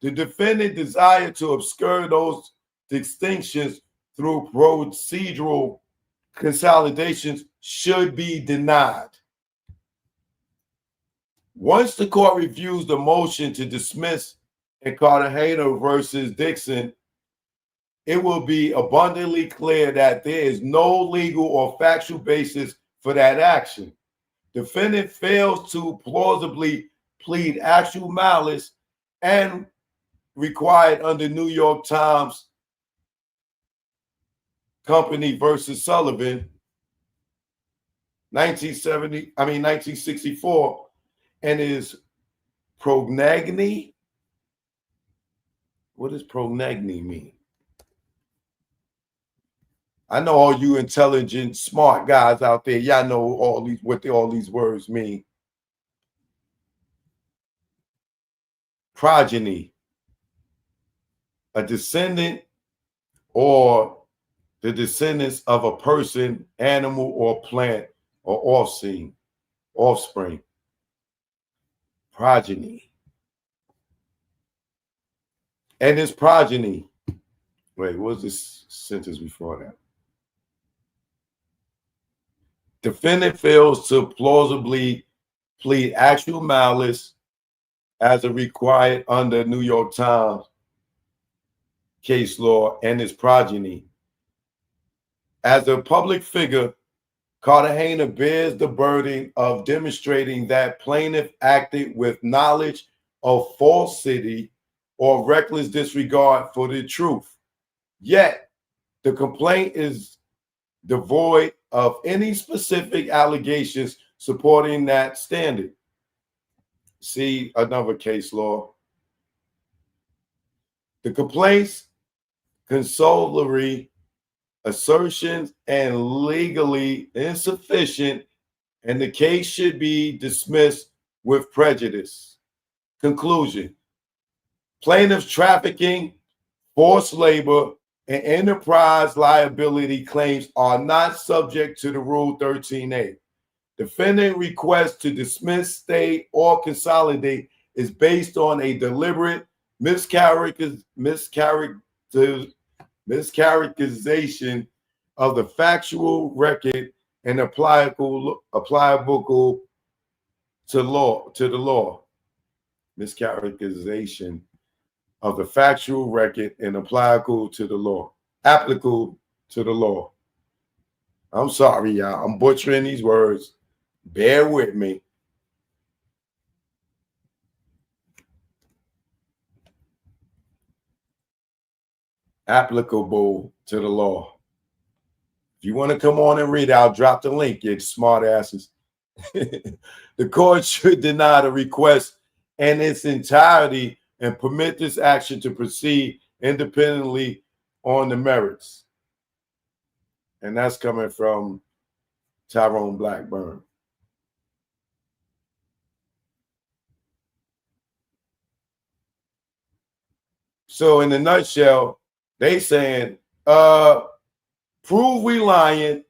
The defendant desired to obscure those distinctions through procedural consolidations should be denied. Once the court reviews the motion to dismiss in Cartagena versus Dixon, it will be abundantly clear that there is no legal or factual basis for that action. Defendant fails to plausibly plead actual malice and required under New York Times Company versus Sullivan, 1964, and is prognagny. What does prognagny mean? I know all you intelligent, smart guys out there, y'all know all these words mean. Progeny, a descendant or the descendants of a person, animal, or plant, or offspring. Progeny. And his progeny. Wait, what was this sentence before that? Defendant fails to plausibly plead actual malice as required under New York Times case law and his progeny. As a public figure, Cartagena bears the burden of demonstrating that plaintiff acted with knowledge of falsity or reckless disregard for the truth. Yet, the complaint is devoid of any specific allegations supporting that standard. See another case law. The complaint's consolatory assertions and legally insufficient, and the case should be dismissed with prejudice. Conclusion: plaintiff's trafficking, forced labor, and enterprise liability claims are not subject to the Rule 13A. Defendant request to dismiss, stay, or consolidate is based on a deliberate mischaracterization of the factual record and applicable to the law. Mischaracterization of the factual record and applicable to the law. I'm sorry, y'all. I'm butchering these words. Bear with me. Applicable to the law. If you want to come on and read it, I'll drop the link, you smart asses. The court should deny the request in its entirety and permit this action to proceed independently on the merits. And that's coming from Tyrone Blackburn. So in a nutshell, they saying, prove we lying.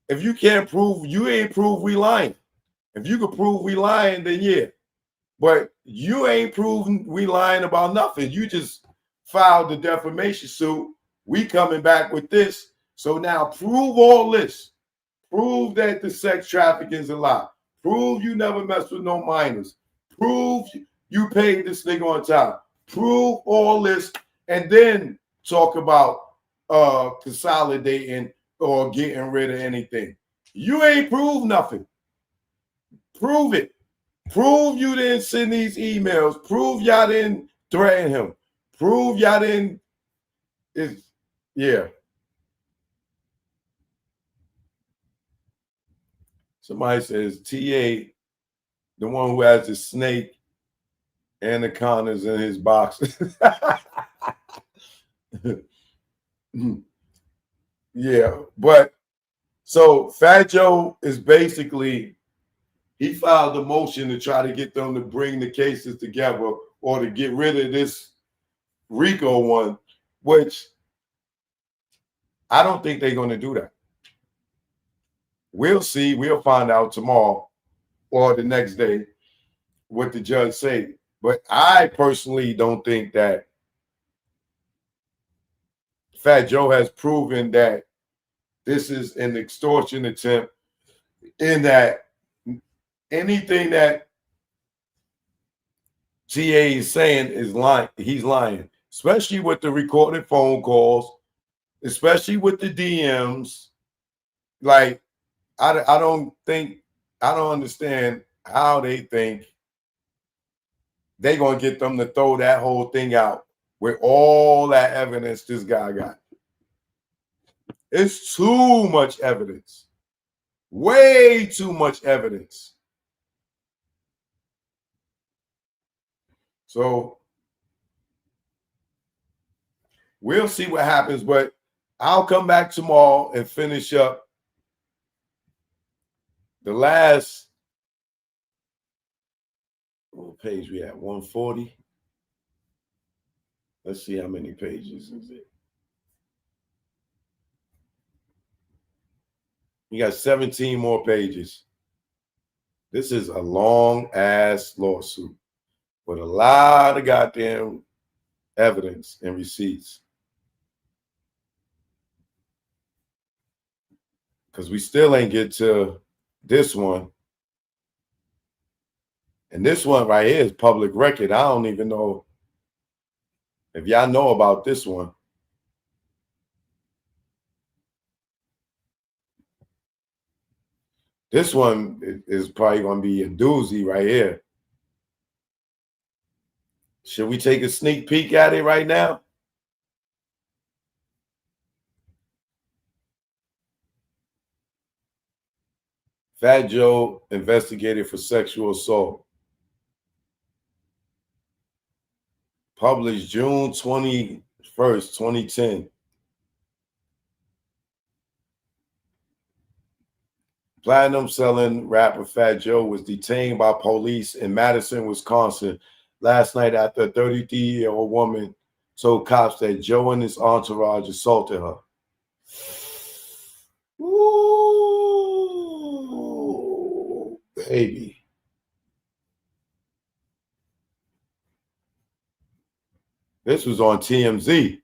If you can't prove, you ain't prove we lying. If you could prove we lying, then yeah. But you ain't proven we lying about nothing. You just filed the defamation suit. We coming back with this. So now prove all this. Prove that the sex trafficking is a lie. Prove you never messed with no minors. Prove you paid this nigga on time. Prove all this, and then talk about consolidating or getting rid of anything. You ain't proved nothing. Prove it. Prove you didn't send these emails. Prove y'all didn't threaten him. Prove y'all didn't. Yeah. Somebody says TA, the one who has the snake anacondas in his box. Yeah, but so Fat Joe is basically, he filed a motion to try to get them to bring the cases together or to get rid of this RICO one, which I don't think they're going to do that. We'll see. We'll find out tomorrow or the next day what the judge say. But I personally don't think that Fat Joe has proven that this is an extortion attempt, in that anything that GA is saying is lying. He's lying, especially with the recorded phone calls, especially with the DMs. Like, I don't understand how they think they're going to get them to throw that whole thing out with all that evidence this guy got. It's too much evidence. Way too much evidence. So we'll see what happens, but I'll come back tomorrow and finish up the last, what page we at? 140. Let's see how many pages is it. You got 17 more pages. This is a long ass lawsuit with a lot of goddamn evidence and receipts. Because we still ain't get to this one. And this one right here is public record. I don't even know if y'all know about this one. This one is probably going to be a doozy right here. Should we take a sneak peek at it right now? Fat Joe investigated for sexual assault. Published June 21st, 2010. Platinum selling rapper Fat Joe was detained by police in Madison, Wisconsin last night after a 33-year-old woman told cops that Joe and his entourage assaulted her. Ooh, baby. This was on TMZ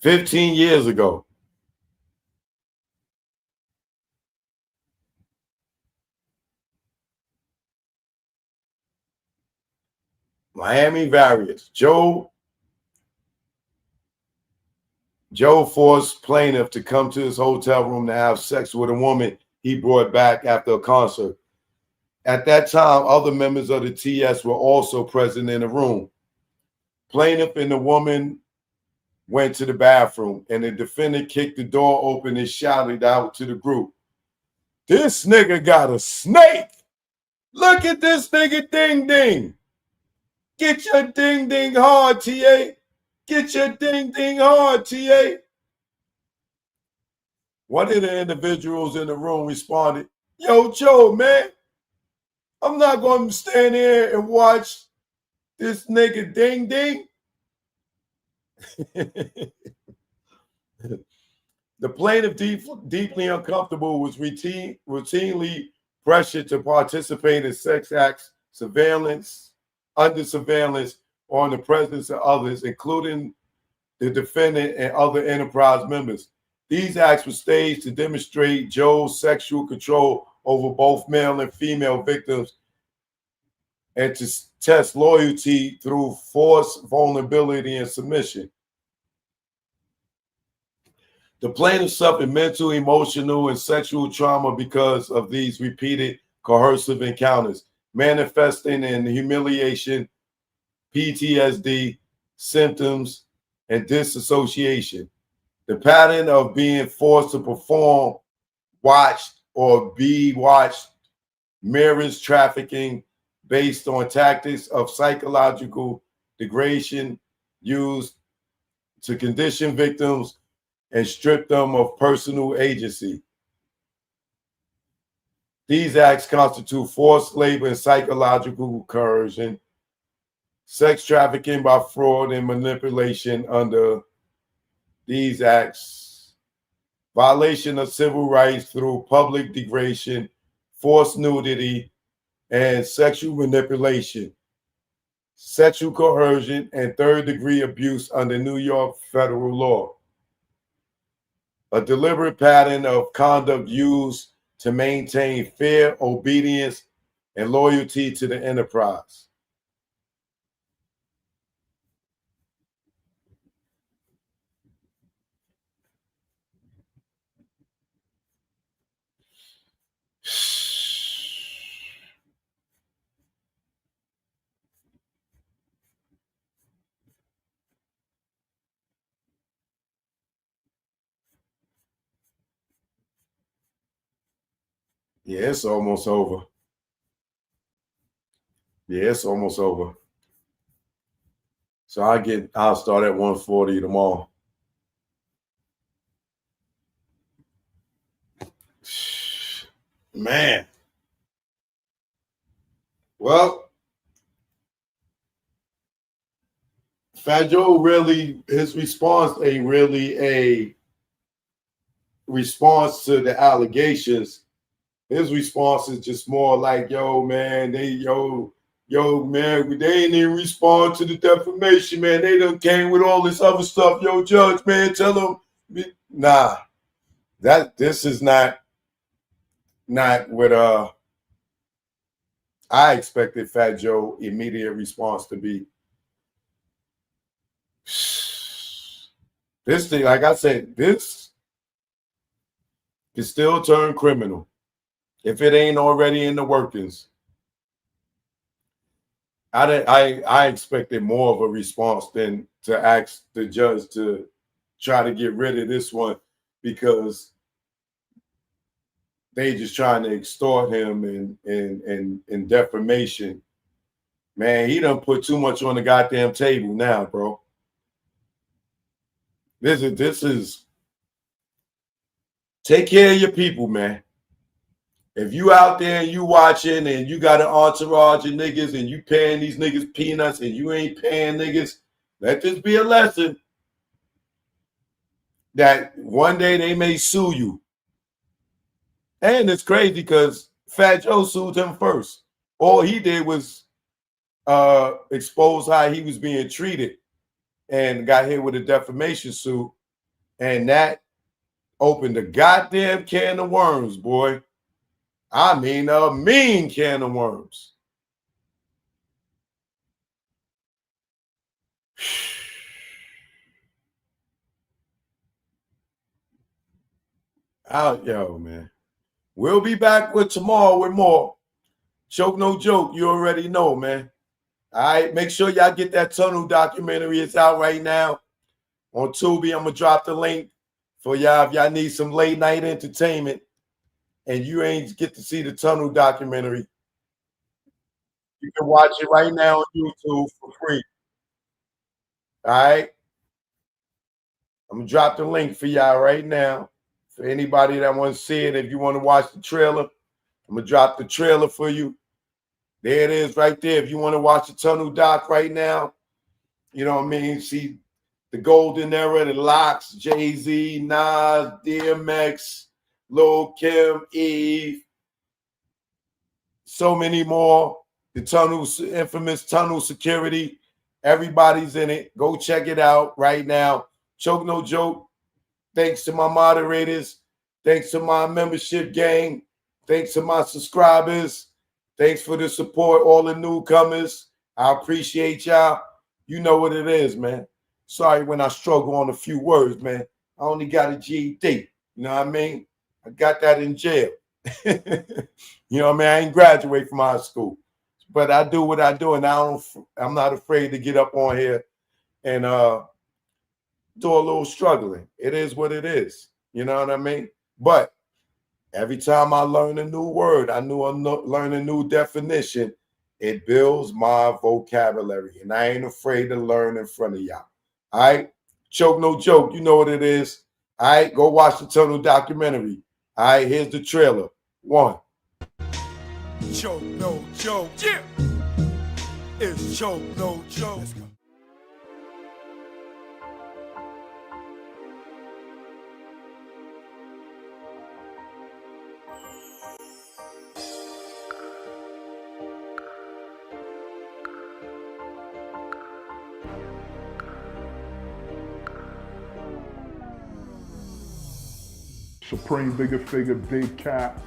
15 years ago. Miami variants. Joe forced plaintiff to come to his hotel room to have sex with a woman he brought back after a concert. At that time, other members of the TS were also present in the room. Plaintiff and the woman went to the bathroom, and the defendant kicked the door open and shouted out to the group, "This nigga got a snake! Look at this nigga ding ding! Get your ding ding hard, TA! Get your ding ding hard, TA!" One of the individuals in the room responded, "Yo, Joe, man, I'm not going to stand here and watch this nigga ding ding." The plaintiff, deeply uncomfortable, was routinely pressured to participate in sex acts, under surveillance, or in the presence of others, including the defendant and other enterprise members. These acts were staged to demonstrate Joe's sexual control over both male and female victims and to test loyalty through force, vulnerability, and submission. The plaintiff suffered mental, emotional, and sexual trauma because of these repeated coercive encounters, manifesting in humiliation, PTSD, symptoms, and disassociation. The pattern of being forced to perform, watched, or be watched mirrors trafficking based on tactics of psychological degradation used to condition victims and strip them of personal agency. These acts constitute forced labor and psychological coercion, sex trafficking by fraud and manipulation under these acts, violation of civil rights through public degradation, forced nudity, and sexual manipulation. sexual coercion, and third-degree abuse under New York federal law. A deliberate pattern of conduct used to maintain fear, obedience, and loyalty to the enterprise. Yeah, it's almost over. Yeah, it's almost over. So I'll start at 140 tomorrow. Man. Well, Fat Joe really, his response ain't really a response to the allegations. His response is just more like, yo, man, man, they ain't even respond to the defamation, man. They done came with all this other stuff. Yo, judge, man, tell them. Nah, this is not what I expected Fat Joe immediate response to be. This thing, like I said, this can still turn criminal if it ain't already in the workings. I expected more of a response than to ask the judge to try to get rid of this one because they just trying to extort him in defamation. Man, he done put too much on the goddamn table now, bro. This is take care of your people, man. If you out there and you watching and you got an entourage of niggas and you paying these niggas peanuts and you ain't paying niggas, let this be a lesson that one day they may sue you. And it's crazy because Fat Joe sued him first. All he did was expose how he was being treated and got hit with a defamation suit. And that opened a goddamn can of worms, boy. I mean, a mean can of worms. Out, yo, man. We'll be back with tomorrow with more. Choke no joke. You already know, man. All right. Make sure y'all get that Tunnel documentary. It's out right now on Tubi. I'm going to drop the link for y'all if y'all need some late night entertainment and you ain't get to see the Tunnel documentary. You can watch it right now on YouTube for free. All right. I'm going to drop the link for y'all right now. For anybody that wants to see it, if you want to watch the trailer, I'm going to drop the trailer for you. There it is right there. If you want to watch the Tunnel doc right now, you know what I mean? See the golden era, the Locks, Jay-Z, Nas, DMX, Lil Kim, Eve, so many more. The Tunnel, infamous Tunnel security. Everybody's in it. Go check it out right now. Choke no joke. Thanks to my moderators. Thanks to my membership gang. Thanks to my subscribers. Thanks for the support, all the newcomers. I appreciate y'all. You know what it is, man. Sorry when I struggle on a few words, man. I only got a GED. You know what I mean? I got that in jail. You know what I mean? I ain't graduate from high school. But I do what I do, and I'm not afraid to get up on here and do a little struggling. It is what it is. You know what I mean? But every time I learn a new word, learn a new definition, it builds my vocabulary. And I ain't afraid to learn in front of y'all. All right? Choke no joke. You know what it is. All right? Go watch the Tunnel documentary. All right? Here's the trailer. 1. Choke no joke. Yeah. It's choke no joke. Let's go. Supreme Bigger Figure, Big Cap,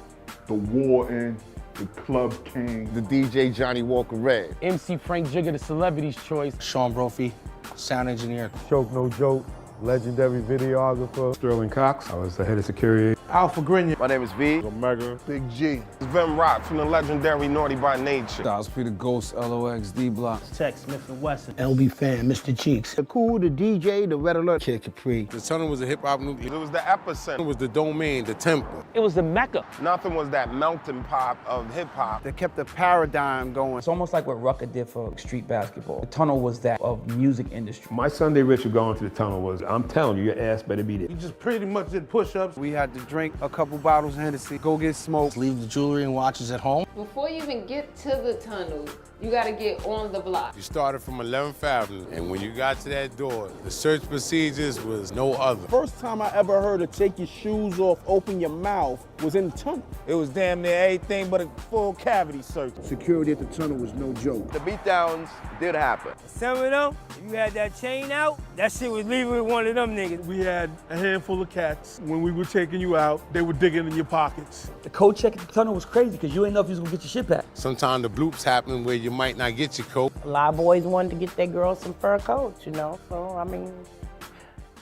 The Warden, The Club King. The DJ Johnny Walker Red. MC Frank Jigger, the celebrity's choice. Sean Brophy, sound engineer. Choke No Joke, legendary videographer. Sterling Cox, I was the head of security. Alpha Grenier. My name is V. Omega. Big G. Vim Rock from the legendary Naughty by Nature. Styles P the Ghost, LOX, D-Block. Tech Smith and Wesson. LB Fan, Mr. Cheeks. The Cool, the DJ, the Red Alert. Kid Capri. The tunnel was a hip-hop nucleus. It was the epicenter. It was the domain, the temple. It was the Mecca. Nothing was that melting pot of hip hop. They kept the paradigm going. It's almost like what Rucker did for street basketball. The tunnel was that of music industry. My Sunday ritual going to the tunnel was, I'm telling you, your ass better be there. You just pretty much did push-ups. We had to drink a couple bottles of Hennessy, go get smoked. Leave the jewelry and watches at home. Before you even get to the tunnel, you gotta get on the block. You started from 11th Avenue, and when you got to that door, the search procedures was no other. First time I ever heard of take your shoes off, open your mouth was in the tunnel. It was damn near everything but a full cavity search. Security at the tunnel was no joke. The beatdowns did happen. Some of them, if you had that chain out, that shit was leaving with one of them niggas. We had a handful of cats. When we were taking you out, they were digging in your pockets. The code check at the tunnel was crazy because you ain't know if you was gonna get your shit back. Sometimes the bloops happen where you might not get your coat. A lot of boys wanted to get their girls some fur coats, you know, so I mean,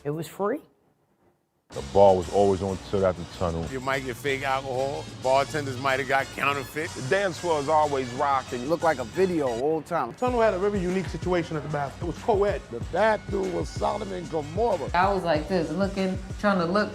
it was free. The bar was always on till after the tunnel. You might get fake alcohol. Bartenders might have got counterfeit. The dance floor is always rocking. It looked like a video all the time. The tunnel had a very unique situation at the bathroom. It was co-ed. The bathroom was Sodom and Gomorrah. I was like this, looking, trying to look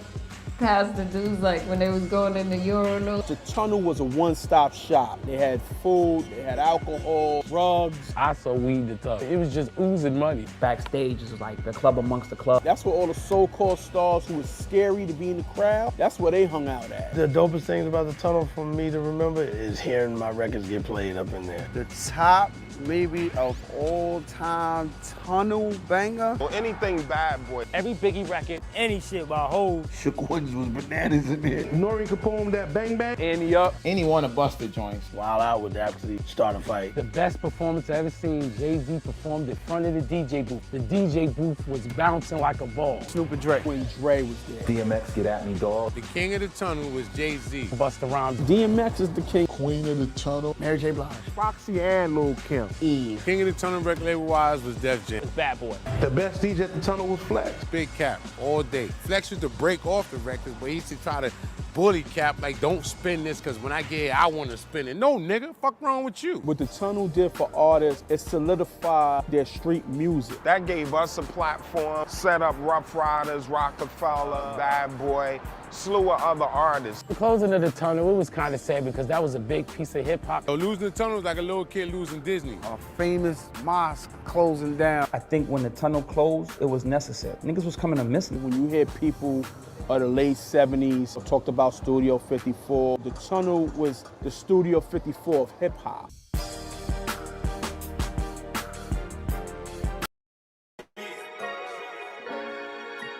past the dudes like when they was going in the urinal. The tunnel was a one-stop shop. They had food, they had alcohol, drugs. I saw weed the tub. It was just oozing money. Backstage is like the club amongst the club. That's where all the so-called stars who was scary to be in the crowd, that's where they hung out at. The dopest things about the tunnel for me to remember is hearing my records get played up in there. The top maybe of all-time tunnel banger. Or anything Bad Boy. Every Biggie record, any shit by Hov. Shook Woods was bananas in there. Nori Capone, that Bang Bang. Annie Up. Any one of Buster joints. Wild Out would actually start a fight. The best performance I ever seen, Jay-Z performed in front of the DJ booth. The DJ booth was bouncing like a ball. Snoop and Dre. When Dre was there. DMX, Get At Me, Dog. The king of the tunnel was Jay-Z. Busta Rhymes. DMX is the king. Queen of the tunnel. Mary J. Blige. Foxy and Lil' Kim. Eve. King of the tunnel record label-wise was Def Jam. Bad Boy. The best DJ at the tunnel was Flex. Big Cap, all day. Flex used to break off the records, but he used to try to bully Cap, like, don't spin this, because when I get here, I want to spin it. No, nigga, fuck wrong with you? What the tunnel did for artists, it solidified their street music. That gave us a platform, set up Rough Riders, Rockefeller, Bad Boy, slew of other artists. The closing of the tunnel, it was kind of sad because that was a big piece of hip hop. So losing the tunnel was like a little kid losing Disney. A famous mosque closing down. I think when the tunnel closed, it was necessary. Niggas was coming to missing. When you hear people of the late 70s talked about Studio 54, the tunnel was the Studio 54 of hip hop.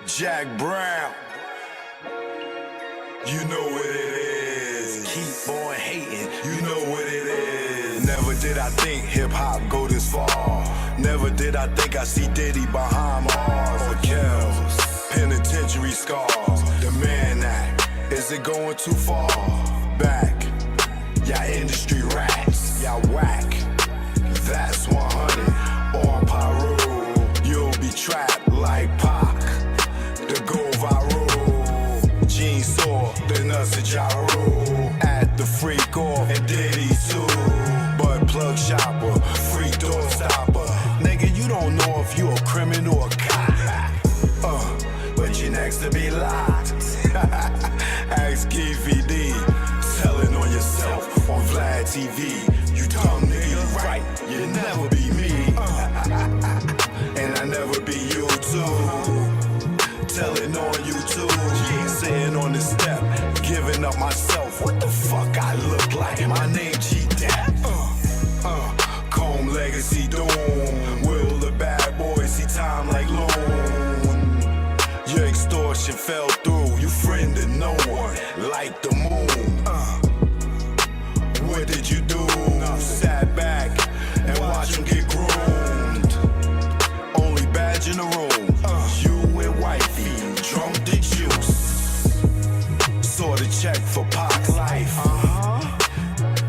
Jack Brown, you know what it is. Keep on hating, you know what it is. Never did I think hip-hop go this far. Never did I think I see Diddy behind bars. Or kills, penitentiary scars. The Man Act, is it going too far? Back, y'all industry rats, y'all whack. That's 100 on Pyro. You'll be trapped like Pac. The go viral, Gene saw the nuts of gyro at the freak off and Diddy too. But plug shopper, free door stopper. Nigga, you don't know if you a criminal or a cop. But you're next to be locked. Ask Keefy D, telling on yourself on Vlad TV. You dumb nigga, you right, you'll never be me. And I never be you too. Telling on YouTube, yeah, sitting on the step, giving up myself. What the fuck I look like? My name G-Dap. Comb legacy doom. Will the bad boys see time like loan? Your extortion fell through. You friended no one like the moon. What did you do? Sat back and watch him get groomed. Only badge in the room. You and wifey drunk the juice. wife.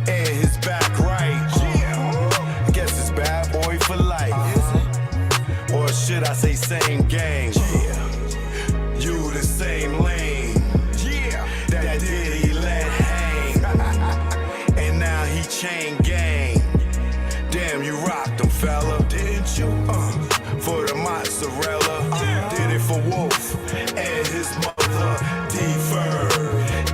And his back right. I guess it's bad boy for life. Or should I say same gang? You the same lane. That did he let hang. And now he chain gang. Damn, you rocked him, fella. Didn't you? For the mozzarella. Did it for Wolf and his mother. D-Fur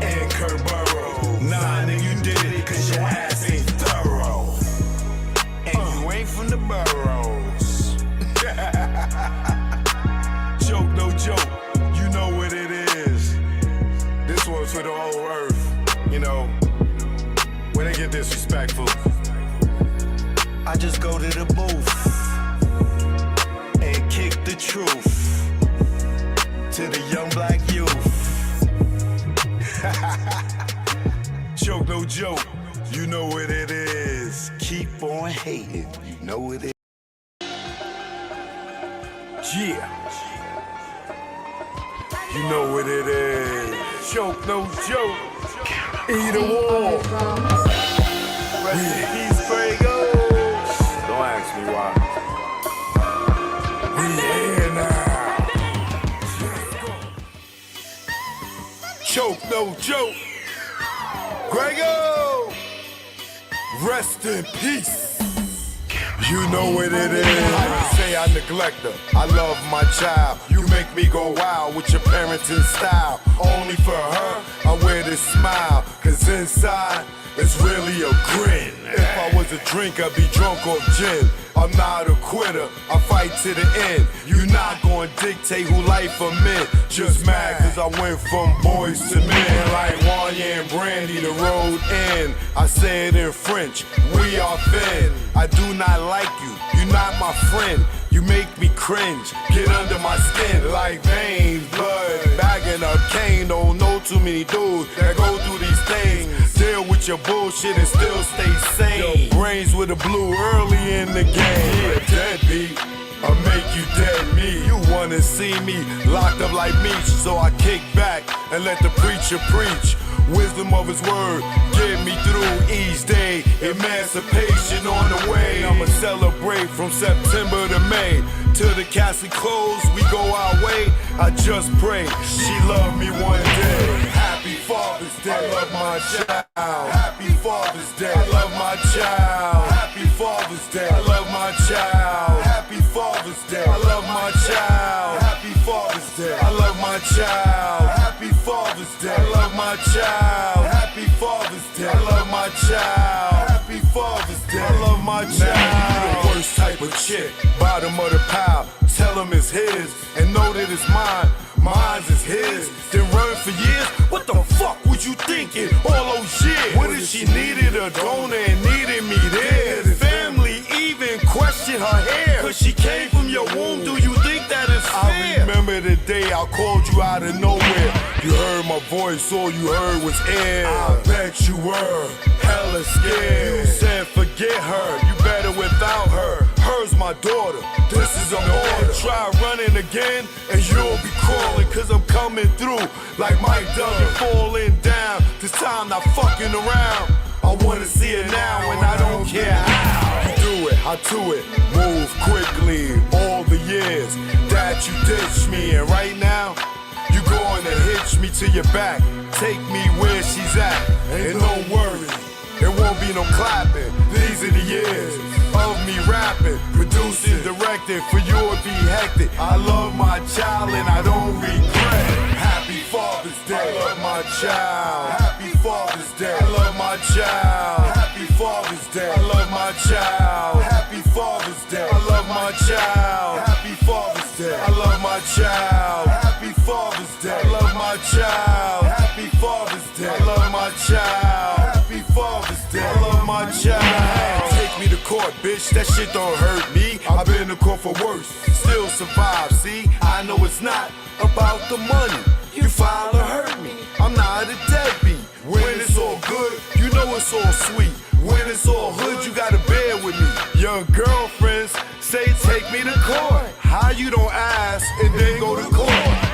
and Kerborough. Nah, nigga, you did it cause your ass ain't thorough. And you ain't from the boroughs. Joke, no joke. You know what it is. This one's for the whole earth. You know, when they get disrespectful, I just go to the booth and kick the truth to the young black youth. Joke, no joke. You know what it is. Keep on hating. You know what it is. Yeah. You know what it is. Joke, no joke. Either war. Rest in peace, Prego. Don't ask me why. We here now. Choke, no joke. Grego. Rest in peace. You know what it is. I say I neglect her. I love my child. You make me go wild with your parenting style. Only for her, I wear this smile. Cause inside, it's really a grin. If I was a drink, I'd be drunk off gin. I'm not a quitter, I fight to the end. You not gonna dictate who life I'm in. Just mad cause I went from boys to men. Like Wanya and Brandy, the road end. I say it in French, we are fin. I do not like you, you're not my friend. You make me cringe, get under my skin like veins, blood, bagging up cane. Don't know too many dudes that go through these things. Deal with your bullshit and still stay sane. Yo, brains with a blue early in the game. Yeah, deadbeat, I'll make you dead me. You wanna see me locked up like me, so I kick back and let the preacher preach. Wisdom of his word, get me through each day. Emancipation on the way. I'ma celebrate from September to May. Till the casket close, we go our way. I just pray she love me one day. Happy Father's Day, I love my child. Happy Father's Day, I love my child. Happy Father's Day, I love my child. Happy Father's Day, I love my child. Happy Father's Day, I love my child. Happy Father's Day, I love my child. Happy Father's Day, I love my child. Happy Father's Day, I love my child. You the worst type of chick, bottom of the pile. Tell him it's his and know that it's mine. Mine's is his, then run for years. What the fuck was you thinking all those years? What if she needed a donor and needed me there? The family even questioned her hair, cause she came from your womb. Do you think that is fair? I remember the day I called you out of nowhere. You heard my voice, all you heard was air. I bet you were hella scared. You said forget her, you better without her. Her's my daughter, this is an order. Try running again and you'll be crawling, cause I'm coming through like Mike Duggan falling down. This time not fucking around. I wanna see it now and I don't care how. You do it, I do it, move quickly. All the years that you ditched me, and right now you going to hitch me to your back. Take me where she's at, and don't worry, there won't be no clapping. These are the years of me rapping, producing, directing. For you it'd be hectic. I love my child and I don't regret. Happy Father's Day, I love my child. Happy Father's Day, I love my child. Happy Father's Day, I love my child. Happy Father's Day, I love my child. Happy Father's Day, I love my child. Happy Father's Day, I love my child. Happy Father's Day, I love my child. Happy Father's Day, I love my child. Take me to court, bitch, that shit don't hurt me. I've been to court for worse, still survive, see? I know it's not about the money, you filed to hurt me. I'm not a deadbeat. When it's all good, you know it's all sweet. When it's all hood, you gotta bear with me. Your girlfriends say take me to court. How you don't ask and then go to court?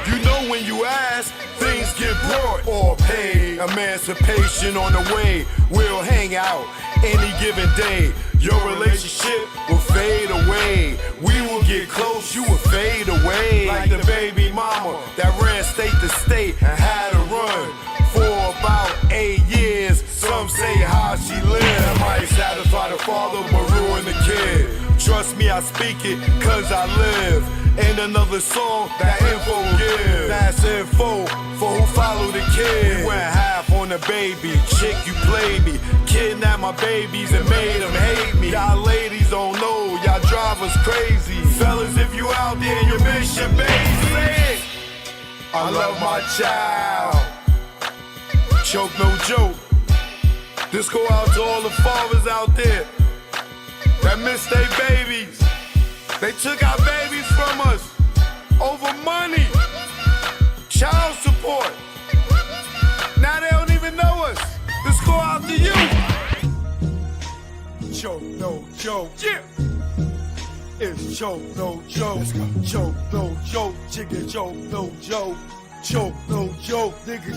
You know when you ask, things get brought or paid. Emancipation on the way. We'll hang out any given day. Your relationship will fade away. We will get close, you will fade away. Like the baby mama that ran state to state and had to run for about 8 years. Some say how she lived. That might satisfy the father but ruin the kid. Trust me, I speak it cause I live. Ain't another song that info give. That's info for who follow the kid. We went half on the baby. Chick, you played me. Kidnapped my babies and made them hate me. Y'all ladies don't know, y'all drive us crazy. Fellas, if you out there and you miss your baby, I love my child. Choke, no joke. This go out to all the fathers out there that miss their babies. They took our babies from us over money, child support. Now they don't even know us. This go out to you. Choke, no joke. Yeah. It's choke, no joke. Choke, no joke. Chicken choke, no joke. Choke, no joke. Niggas.